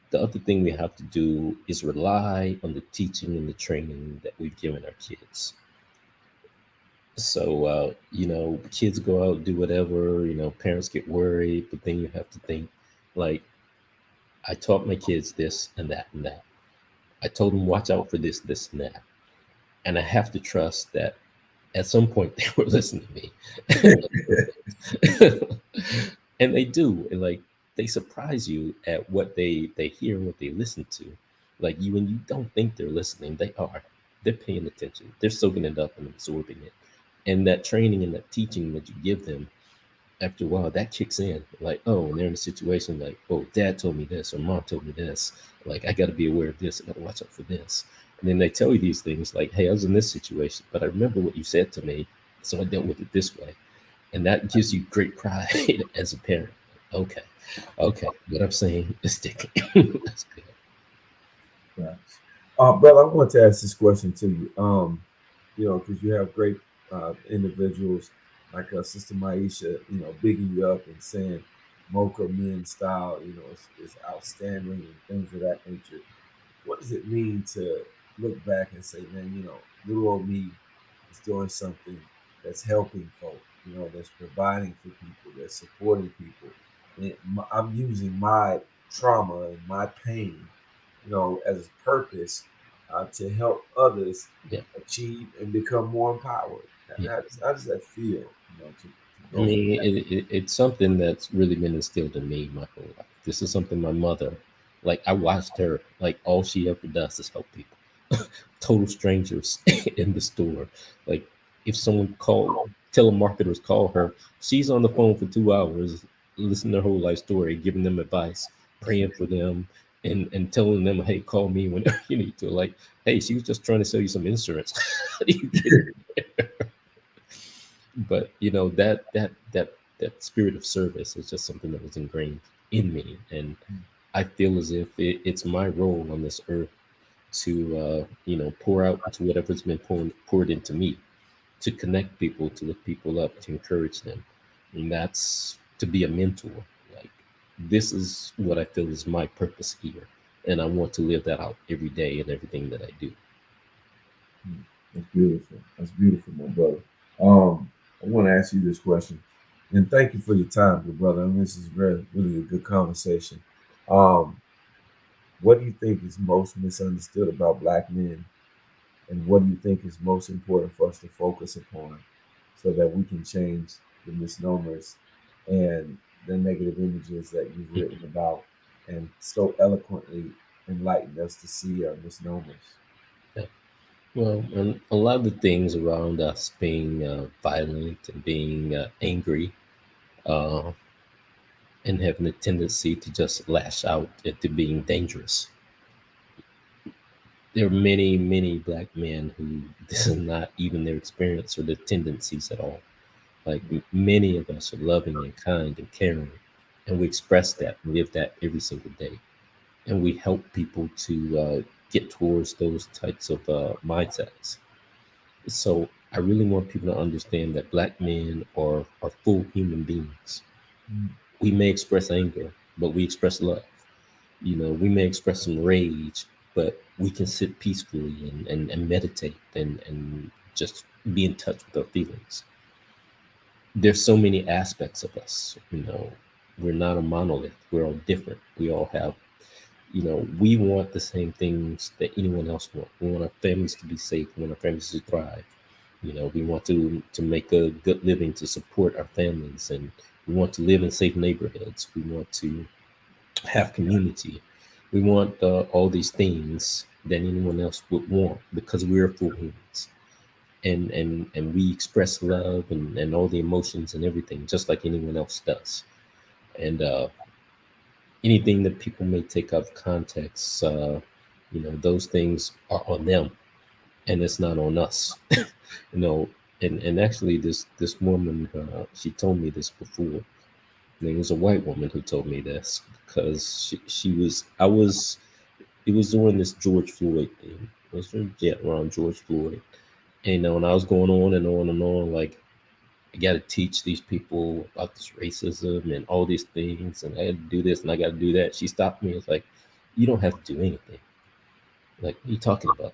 The other thing we have to do is rely on the teaching and the training that we've given our kids. So, kids go out, do whatever, parents get worried, but then you have to think, like, I taught my kids this and that and that. I told them, watch out for this, this, and that. And I have to trust that at some point they were listening to me. And they do. And like, they surprise you at what they hear and what they listen to. Like you, when you don't think they're listening, they are. They're paying attention. They're soaking it up and absorbing it. And that training and that teaching that you give them, after a while, that kicks in. Like, oh, and they're in a situation like, oh, dad told me this or mom told me this. Like, I got to be aware of this. I got to watch out for this. And then they tell you these things like, hey, I was in this situation, but I remember what you said to me, so I dealt with it this way. And that gives you great pride as a parent. Okay, okay, what I'm saying is sticking. That's good. Right. Brother, I want to ask this question to you. Because you have great individuals like Sister Maisha, bigging you up and saying Mocha Men style, is outstanding and things of that nature. What does it mean to look back and say, man, little old me is doing something that's helping folk, that's providing for people, that's supporting people. And I'm using my trauma and my pain, as a purpose to help others Yeah, achieve and become more empowered. yeah. How does that feel? To I go from mean, it's something that's really been instilled in me my whole life. This is something my mother, like, I watched her, like, all she ever does is help people, total strangers in the store. Like, if someone called, telemarketers call her, she's on the phone for 2 hours, listening to their whole life story, giving them advice, praying for them, and telling them, hey, call me whenever you need to. Like, hey, she was just trying to sell you some insurance. How do you get it? But that spirit of service is just something that was ingrained in me, and I feel as if it's my role on this earth to pour out to whatever's been poured into me, to connect people, to lift people up, to encourage them, and that's to be a mentor. Like, this is what I feel is my purpose here, and I want to live that out every day in everything that I do. That's beautiful. That's beautiful, my brother. I want to ask you this question, and thank you for your time, good brother. I mean, this is really a good conversation. Um, what do you think is most misunderstood about Black men, and what do you think is most important for us to focus upon, so that we can change the misnomers and the negative images that you've written about, and so eloquently enlightened us to see our misnomers? Yeah. Well, and a lot of the things around us being violent and being angry, uh, and having a tendency to just lash out into being dangerous. There are many, many black men who this is not even their experience or their tendencies at all. Like, many of us are loving and kind and caring, and we express that and live that every single day. And we help people to get towards those types of mindsets. So I really want people to understand that black men are full human beings. Mm, We may express anger, but we express love. We may express some rage, but we can sit peacefully and meditate and just be in touch with our feelings. There's so many aspects of us. We're not a monolith. We're all different. We all have, we want the same things that anyone else wants. We want our families to be safe. We want our families to thrive. We want to make a good living to support our families, and we want to live in safe neighborhoods. We want to have community. We want all these things that anyone else would want because we're full humans, and we express love and all the emotions and everything just like anyone else does. And anything that people may take out of context, those things are on them, and it's not on us. you know and actually, this woman, she told me this before. And it was a white woman who told me this, because she was I was it was during this George Floyd thing. It was around George Floyd. And when I was going on and on and on, like, I got to teach these people about this racism and all these things, and I got to do this and I got to do that. She stopped me. It's like, you don't have to do anything. Like, what are you talking about?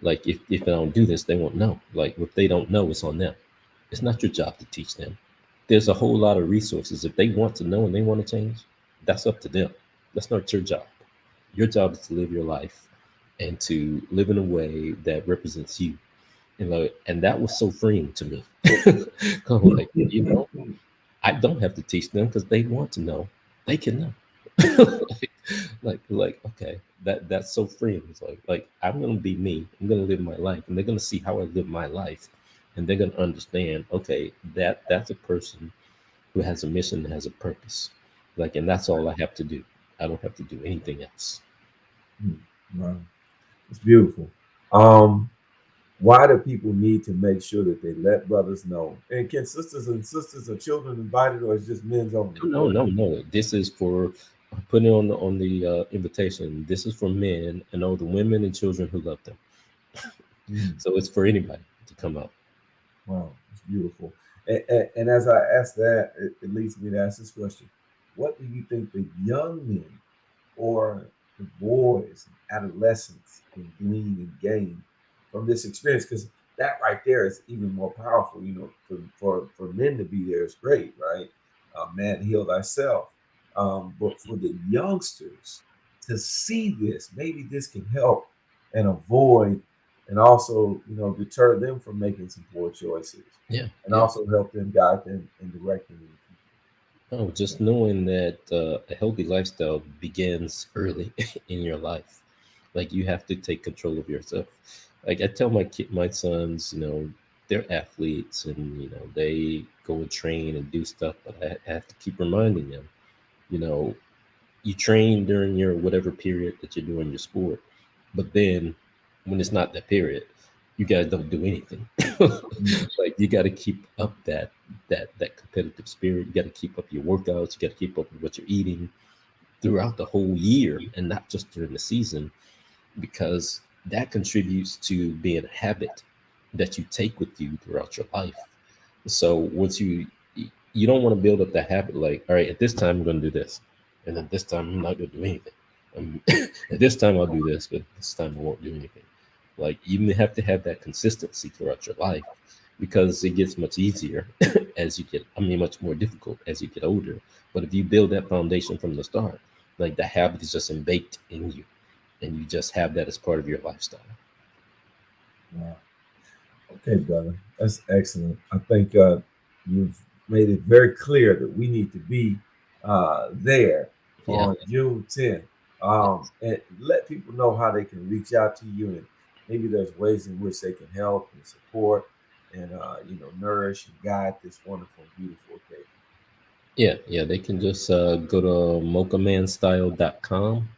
Like, if I don't do this, they won't know. Like, if they don't know, it's on them. It's not your job to teach them. There's a whole lot of resources. If they want to know and they want to change, that's up to them. That's not your job. Your job is to live your life and to live in a way that represents you. And that was so freeing to me. I'm like, I don't have to teach them because they want to know. They can know. Okay, that's so freeing. It's like I'm gonna be me. I'm gonna live my life, and they're gonna see how I live my life, and they're gonna understand. Okay, that's a person who has a mission, and has a purpose. Like, and that's all I have to do. I don't have to do anything else. mm, wow, it's beautiful. Um, why do people need to make sure that they let brothers know? And can sisters or children invited, or is just men's only? No, no, no. This is for putting on the invitation. This is for men and all the women and children who love them. Mm, So it's for anybody to come out. wow, it's beautiful. And as I ask that, it leads me to ask this question: what do you think the young men or the boys and adolescents can glean and gain from this experience? Because that right there is even more powerful. For men to be there is great, right? Man, heal thyself. But for the youngsters to see this, maybe this can help and avoid, and also, deter them from making some poor choices, Yeah, and yeah. also help them, guide them, and direct them in the Oh, just knowing that a healthy lifestyle begins early in your life. Like you have to take control of yourself. Like I tell my sons, they're athletes and they go and train and do stuff, but I have to keep reminding them, you know, you train during your whatever period that you're doing your sport, but then when it's not that period, you guys don't do anything. future. Like you got to keep up that competitive spirit. You got to keep up your workouts. You got to keep up with what you're eating throughout the whole year, and not just during the season, because that contributes to being a habit that you take with you throughout your life. So once you don't want to build up that habit, like, all right, at this time I'm going to do this, and then this time I'm not going to do anything. At this time I'll do this, but this time I won't do anything. Like you have to have that consistency throughout your life, because it gets much easier as you get. I mean, much more difficult as you get older. But if you build that foundation from the start, like the habit is just baked in you, and you just have that as part of your lifestyle. Wow. Okay, brother, that's excellent. I think you've made it very clear that we need to be there Yeah. on June 10th, and let people know how they can reach out to you, and maybe there's ways in which they can help and support and nourish and guide this wonderful, beautiful occasion. Yeah, they can just go to mochamanstyle.com.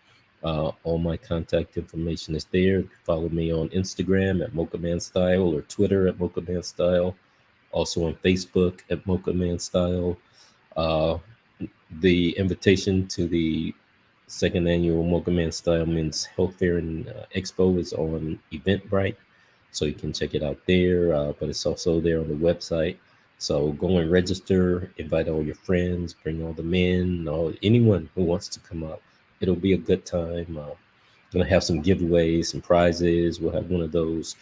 All my contact information is there. Follow me on Instagram at mochamanstyle or Twitter at mochamanstyle. Also on Facebook at mochamanstyle. Uh, the invitation to the second annual Mocha Man Style Men's Health Fair and Expo is on Eventbrite, so you can check it out there. But it's also there on the website. So go and register, invite all your friends, bring all the men, all anyone who wants to come out. It'll be a good time. Gonna have some giveaways, some prizes. We'll have one of those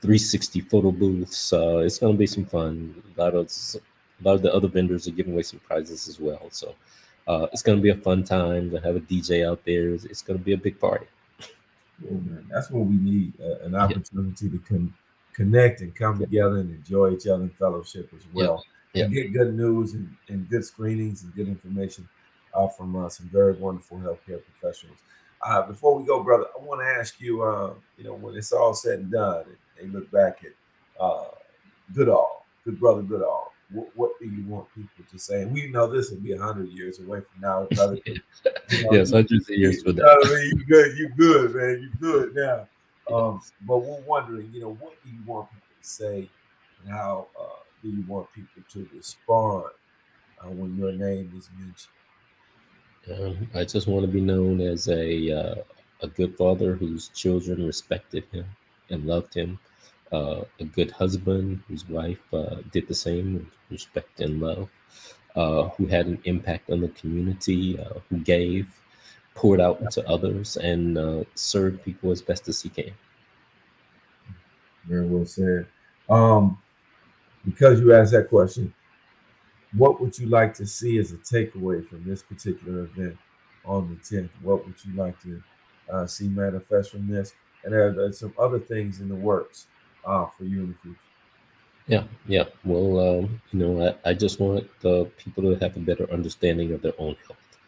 360 photo booths. It's gonna be some fun. A lot of the other vendors are giving away some prizes as well. So it's going to be a fun time. To have a DJ out there. It's going to be a big party. Well, man, that's what we need, an Yeah, opportunity to connect and come yeah, together and enjoy each other in fellowship as yeah, well, yeah. and get good news and good screenings and good information from some very wonderful healthcare professionals. Before we go, brother, I want to ask you, when it's all said and done, and they look back at uh, good brother Goodall, what do you want people to say? And we know this will be 100 years away from now, brother, because Yes, hundreds of years for you that. know what I mean? You good, man. You good now. Yes. But we're wondering, what do you want people to say, and how do you want people to respond when your name is mentioned? I just want to be known as a good father whose children respected him and loved him. A good husband whose wife did the same with respect and love. Who had an impact on the community, who gave, poured out into others, and served people as best as he can. Very well said. Um, because you asked that question, what would you like to see as a takeaway from this particular event on the 10th? What would you like to see manifest from this? And there's some other things in the works for you in the future. Yeah, yeah. Well, I just want people to have a better understanding of their own health,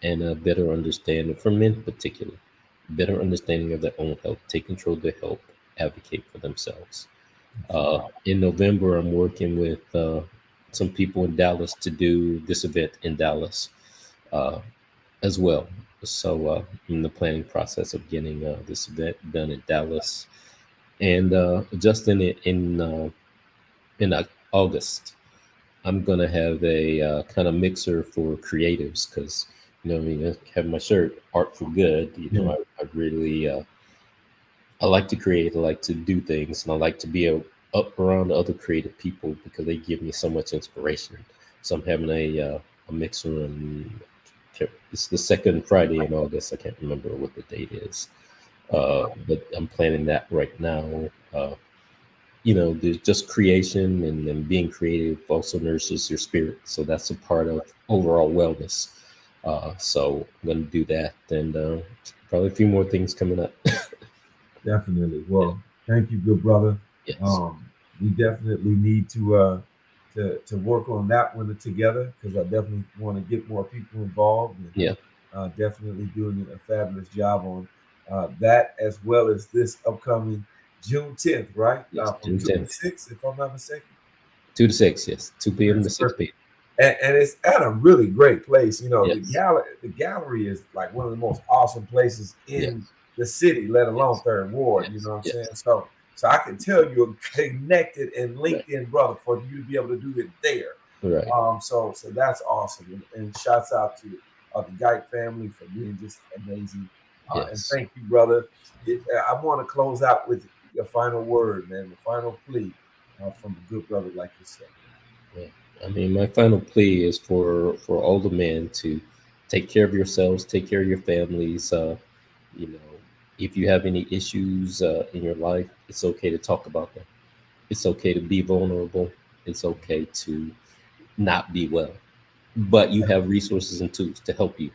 and a better understanding, for men particularly, better understanding of their own health, take control of their health, advocate for themselves. In November, I'm working with some people in Dallas to do this event in Dallas uh, as well. So I'm in the planning process of getting this event done in Dallas, and just in August, I'm gonna have a kind of mixer for creatives because I mean, I have my shirt "Art for Good." Yeah. I really I like to create. I like to do things, and I like to be up around other creative people because they give me so much inspiration. So I'm having a mixer, and it's the second Friday in August. I can't remember what the date is, but I'm planning that right now. There's just creation and being creative also nourishes your spirit. So that's a part of overall wellness. So I'm going to do that, and probably a few more things coming up. Definitely. Yeah. Well, thank you, good brother. Yes. Um, we definitely need to work on that one together because I definitely want to get more people involved and Yeah. definitely doing a fabulous job on that as well as this upcoming June 10th, right? Yes. From June June the 10th. 6th, if I'm not mistaken. 2 to 6. Yes. 2 p.m. That's to 6 perfect. p.m. And it's at a really great place. You know, Yes. the gallery is like one of the most awesome places Yes. in the city, let alone Yes. Third Ward. You Yes. know what I'm saying? Yes. So I can tell you're connected and Right. linked in, brother, for you to be able to do it there. Right. So that's awesome. And shouts out to the Geick family for being just amazing. And Yes. thank you, brother. I want to close out with your final word, man, the final plea from a good brother like yourself. Yeah. I mean, my final plea is for all the men to take care of yourselves, take care of your families. You know, if you have any issues in your life, it's okay to talk about them. It's okay to be vulnerable. It's okay to not be well, but you have resources and tools to help you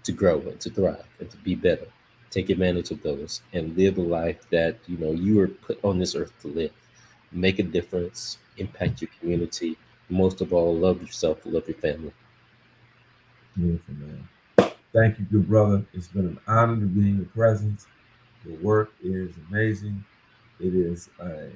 to grow and to thrive and to be better. Take advantage of those and live a life that you were put on this earth to live. Make a difference, impact your community. Most of all, love yourself, love your family. Beautiful, man. Thank you, good brother. It's been an honor to be in your presence. Your work is amazing. It is an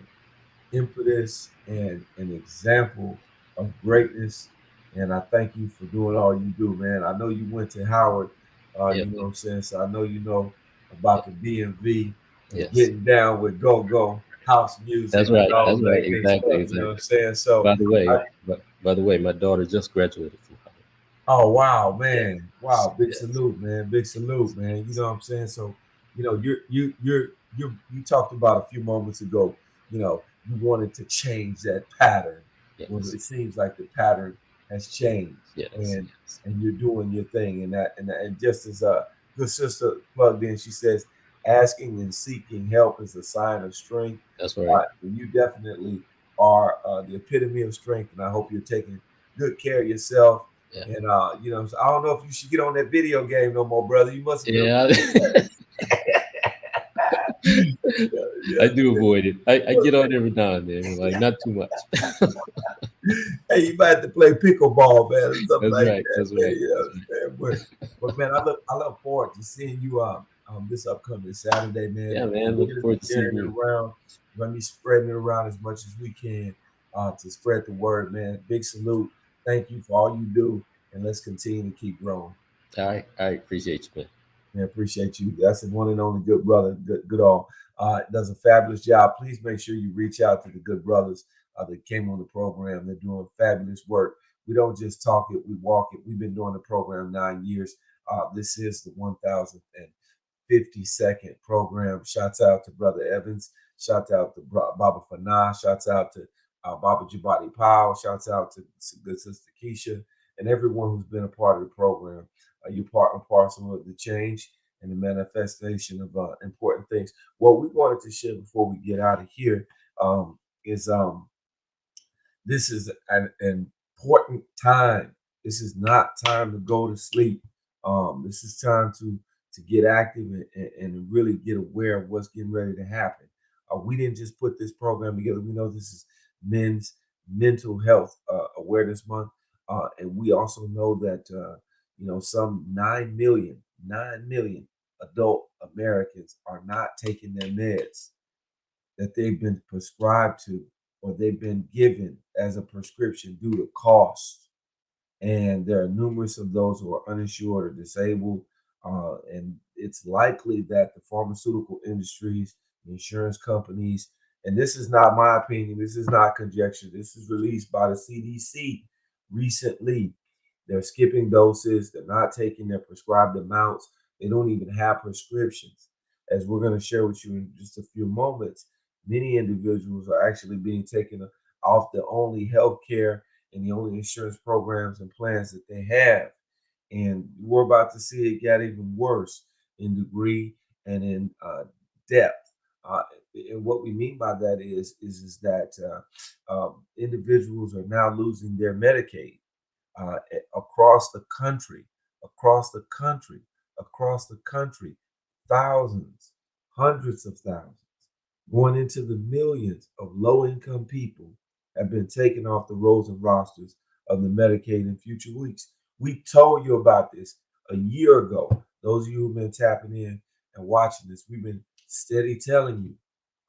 impetus and an example of greatness. And I thank you for doing all you do, man. I know you went to Howard, Yeah, you know what I'm saying? So I know you know about the DMV and yes, getting down with go-go house that's music and right. all That's of right. that good Exactly. stuff. You know what I'm Exactly. saying? So By the way, I, my daughter just graduated from Howard. oh wow, Yes, man! Wow, big yes, salute, man! Big salute, man! You know what I'm saying? So, you talked about a few moments ago. You wanted to change that pattern. Well, yes, it seems like the pattern has changed, yes, and yes. you're doing your thing, and just as a good sister plugged in, she says, asking and seeking help is a sign of strength. That's right. You definitely are the epitome of strength, and I hope you're taking good care of yourself Yeah, and so I don't know if you should get on that video game no more, brother. You must have been. yeah. I do Yeah. avoid it. I get on every now and then, but like not too much. Hey, you might have to play pickleball, man, or something That's like right. that, That's man. right. You know That's what right. I'm saying? But man, I look forward to seeing you this upcoming Saturday, man. Yeah, And man. we're Looking gonna be forward to seeing sharing it you. around. We're gonna be spreading it around as much as we can to spread the word, man. Big salute. Thank you for all you do, and let's continue to keep growing. I appreciate you, man. Man, appreciate you. That's the one and only good brother, Goodall. Does a fabulous job. Please make sure you reach out to the good brothers that came on the program. They're doing fabulous work. We don't just talk it, we walk it. We've been doing the program 9 years. This is the 1052nd program. Shouts out to Brother Evans. Shouts out to Baba Fanah. Shouts out to Baba Jabati Powell. Shouts out to good sister Keisha and everyone who's been a part of the program. You're part and parcel of the change and the manifestation of important things. What we wanted to share before we get out of here is this is an important time. This is not time to go to sleep. This is time to get active and really get aware of what's getting ready to happen. We didn't just put this program together. We know this is Men's Mental Health Awareness Month, and we also know that some 9 million adult Americans are not taking their meds that they've been prescribed to or they've been given as a prescription due to cost. And there are numerous of those who are uninsured or disabled. And it's likely that the pharmaceutical industries, the insurance companies, and this is not my opinion, this is not conjecture, this is released by the CDC recently. They're skipping doses, they're not taking their prescribed amounts, they don't even have prescriptions. As we're going to share with you in just a few moments, many individuals are actually being taken off the only health care and the only insurance programs and plans that they have. And we're about to see it get even worse in degree and in depth. Uh, and what we mean by that is that individuals are now losing their Medicaid across the country, across the country, across the country. Thousands, Hundreds of thousands, going into the millions of low-income people have been taken off the rolls and rosters of the Medicaid in future weeks. We told you about this a year ago. Those of you who've been tapping in and watching this, we've been steady telling you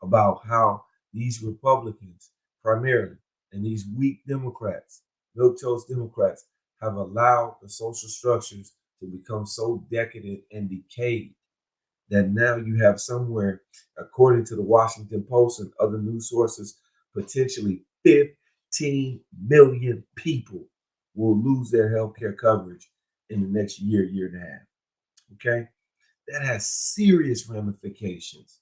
about how these Republicans, primarily, and these weak Democrats, milquetoast Democrats, have allowed the social structures to become so decadent and decayed that now you have somewhere, according to the Washington Post and other news sources, potentially 15 million people will lose their health care coverage in the next year, year and a half. Okay? That has serious ramifications,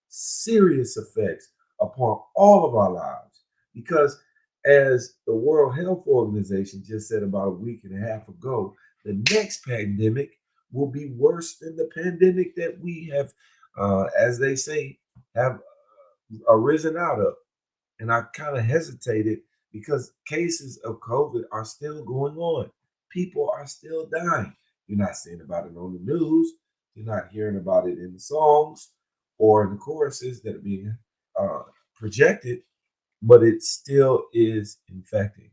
serious effects upon all of our lives. Because as the World Health Organization just said about a week and a half ago, the next pandemic will be worse than the pandemic that we have, as they say, have arisen out of. And I kind of hesitated because cases of COVID are still going on. People are still dying. You're not seeing about it on the news. You're not hearing about it in the songs or in the choruses that are being uh, projected, but it still is infecting.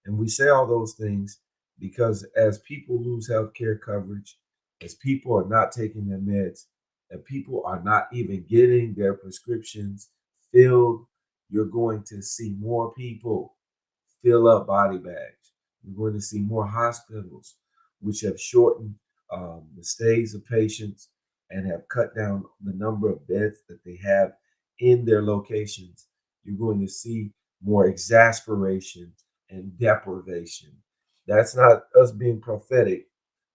And we say all those things because as people lose health care coverage, as people are not taking their meds, and people are not even getting their prescriptions filled, you're going to see more people fill up body bags. You're going to see more hospitals, which have shortened the stays of patients and have cut down the number of beds that they have in their locations. You're going to see more exasperation and deprivation. That's not us being prophetic.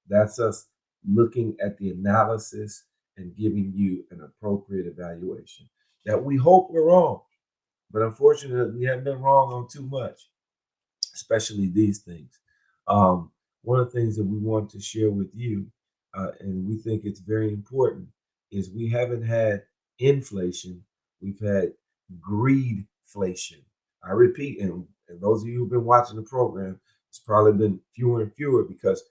That's us looking at the analysis and giving you an appropriate evaluation. That we hope we're wrong, but unfortunately, we have been wrong on too much, especially these things. Um, One of the things that we want to share with you, and we think it's very important, is we haven't had inflation, we've had greedflation. I repeat, and those of you who've been watching the program, it's probably been fewer and fewer because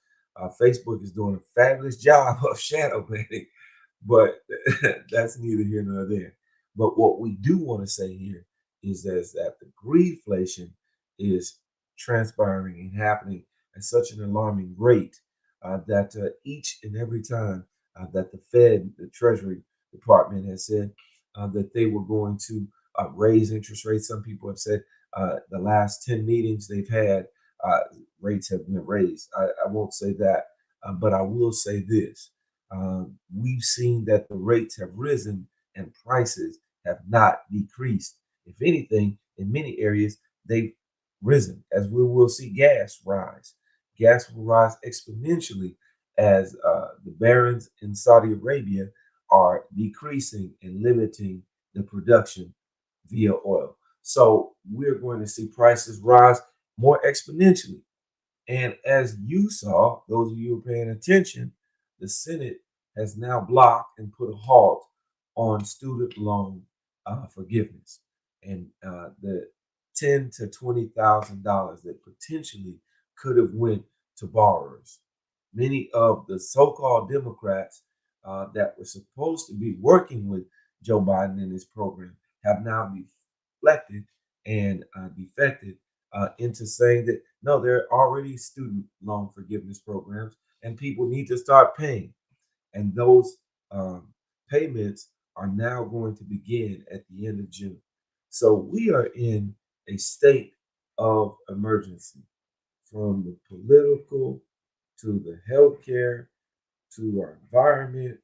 Facebook is doing a fabulous job of shadow banning, but that's neither here nor there. But what we do want to say here is that the greedflation is transpiring and happening at such an alarming rate that each and every time that the Fed, the Treasury Department, has said that they were going to raise interest rates. Some people have said the last 10 meetings they've had, uh, rates have been raised. I won't say that, but I will say this. We've seen that the rates have risen and prices have not decreased. If anything, in many areas, they've risen, as we will see gas rise. Gas will rise exponentially as the barons in Saudi Arabia are decreasing and limiting the production via oil. So we're going to see prices rise more exponentially. And as you saw, those of you who are paying attention, the Senate has now blocked and put a halt on student loan forgiveness, and the $10,000 to $20,000 that potentially could have went to borrowers. Many of the so-called Democrats that were supposed to be working with Joe Biden in this program have now deflected and defected into saying that no, there are already student loan forgiveness programs, and people need to start paying. And those um, payments are now going to begin at the end of June. So we are in a state of emergency, from the political to the healthcare to our environment.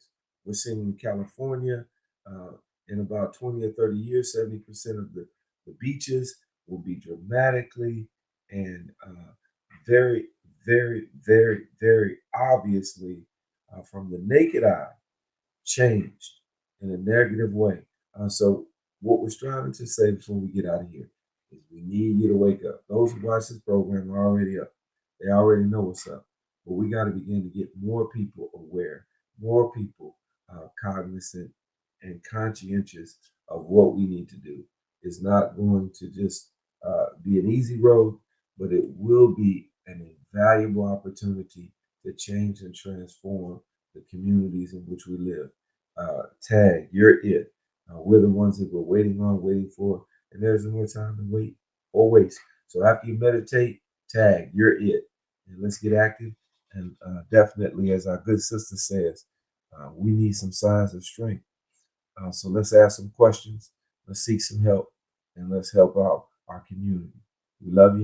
We're seeing in California, uh, in about 20 or 30 years, 70% of the beaches will be dramatically and very, very, very, very obviously, from the naked eye, changed in a negative way. So, what we're striving to say before we get out of here is we need you to wake up. Those who watch this program are already up, they already know what's up. But we got to begin to get more people aware, more people cognizant and conscientious of what we need to do. It's not going to just be an easy road, but it will be an invaluable opportunity to change and transform the communities in which we live. Tag, you're it. We're the ones that we're waiting for, and there's no more time to wait or waste. So after you meditate, tag, you're it. And let's get active. And definitely, as our good sister says, we need some signs of strength. So let's ask some questions, let's seek some help, and let's help out our community. We love you.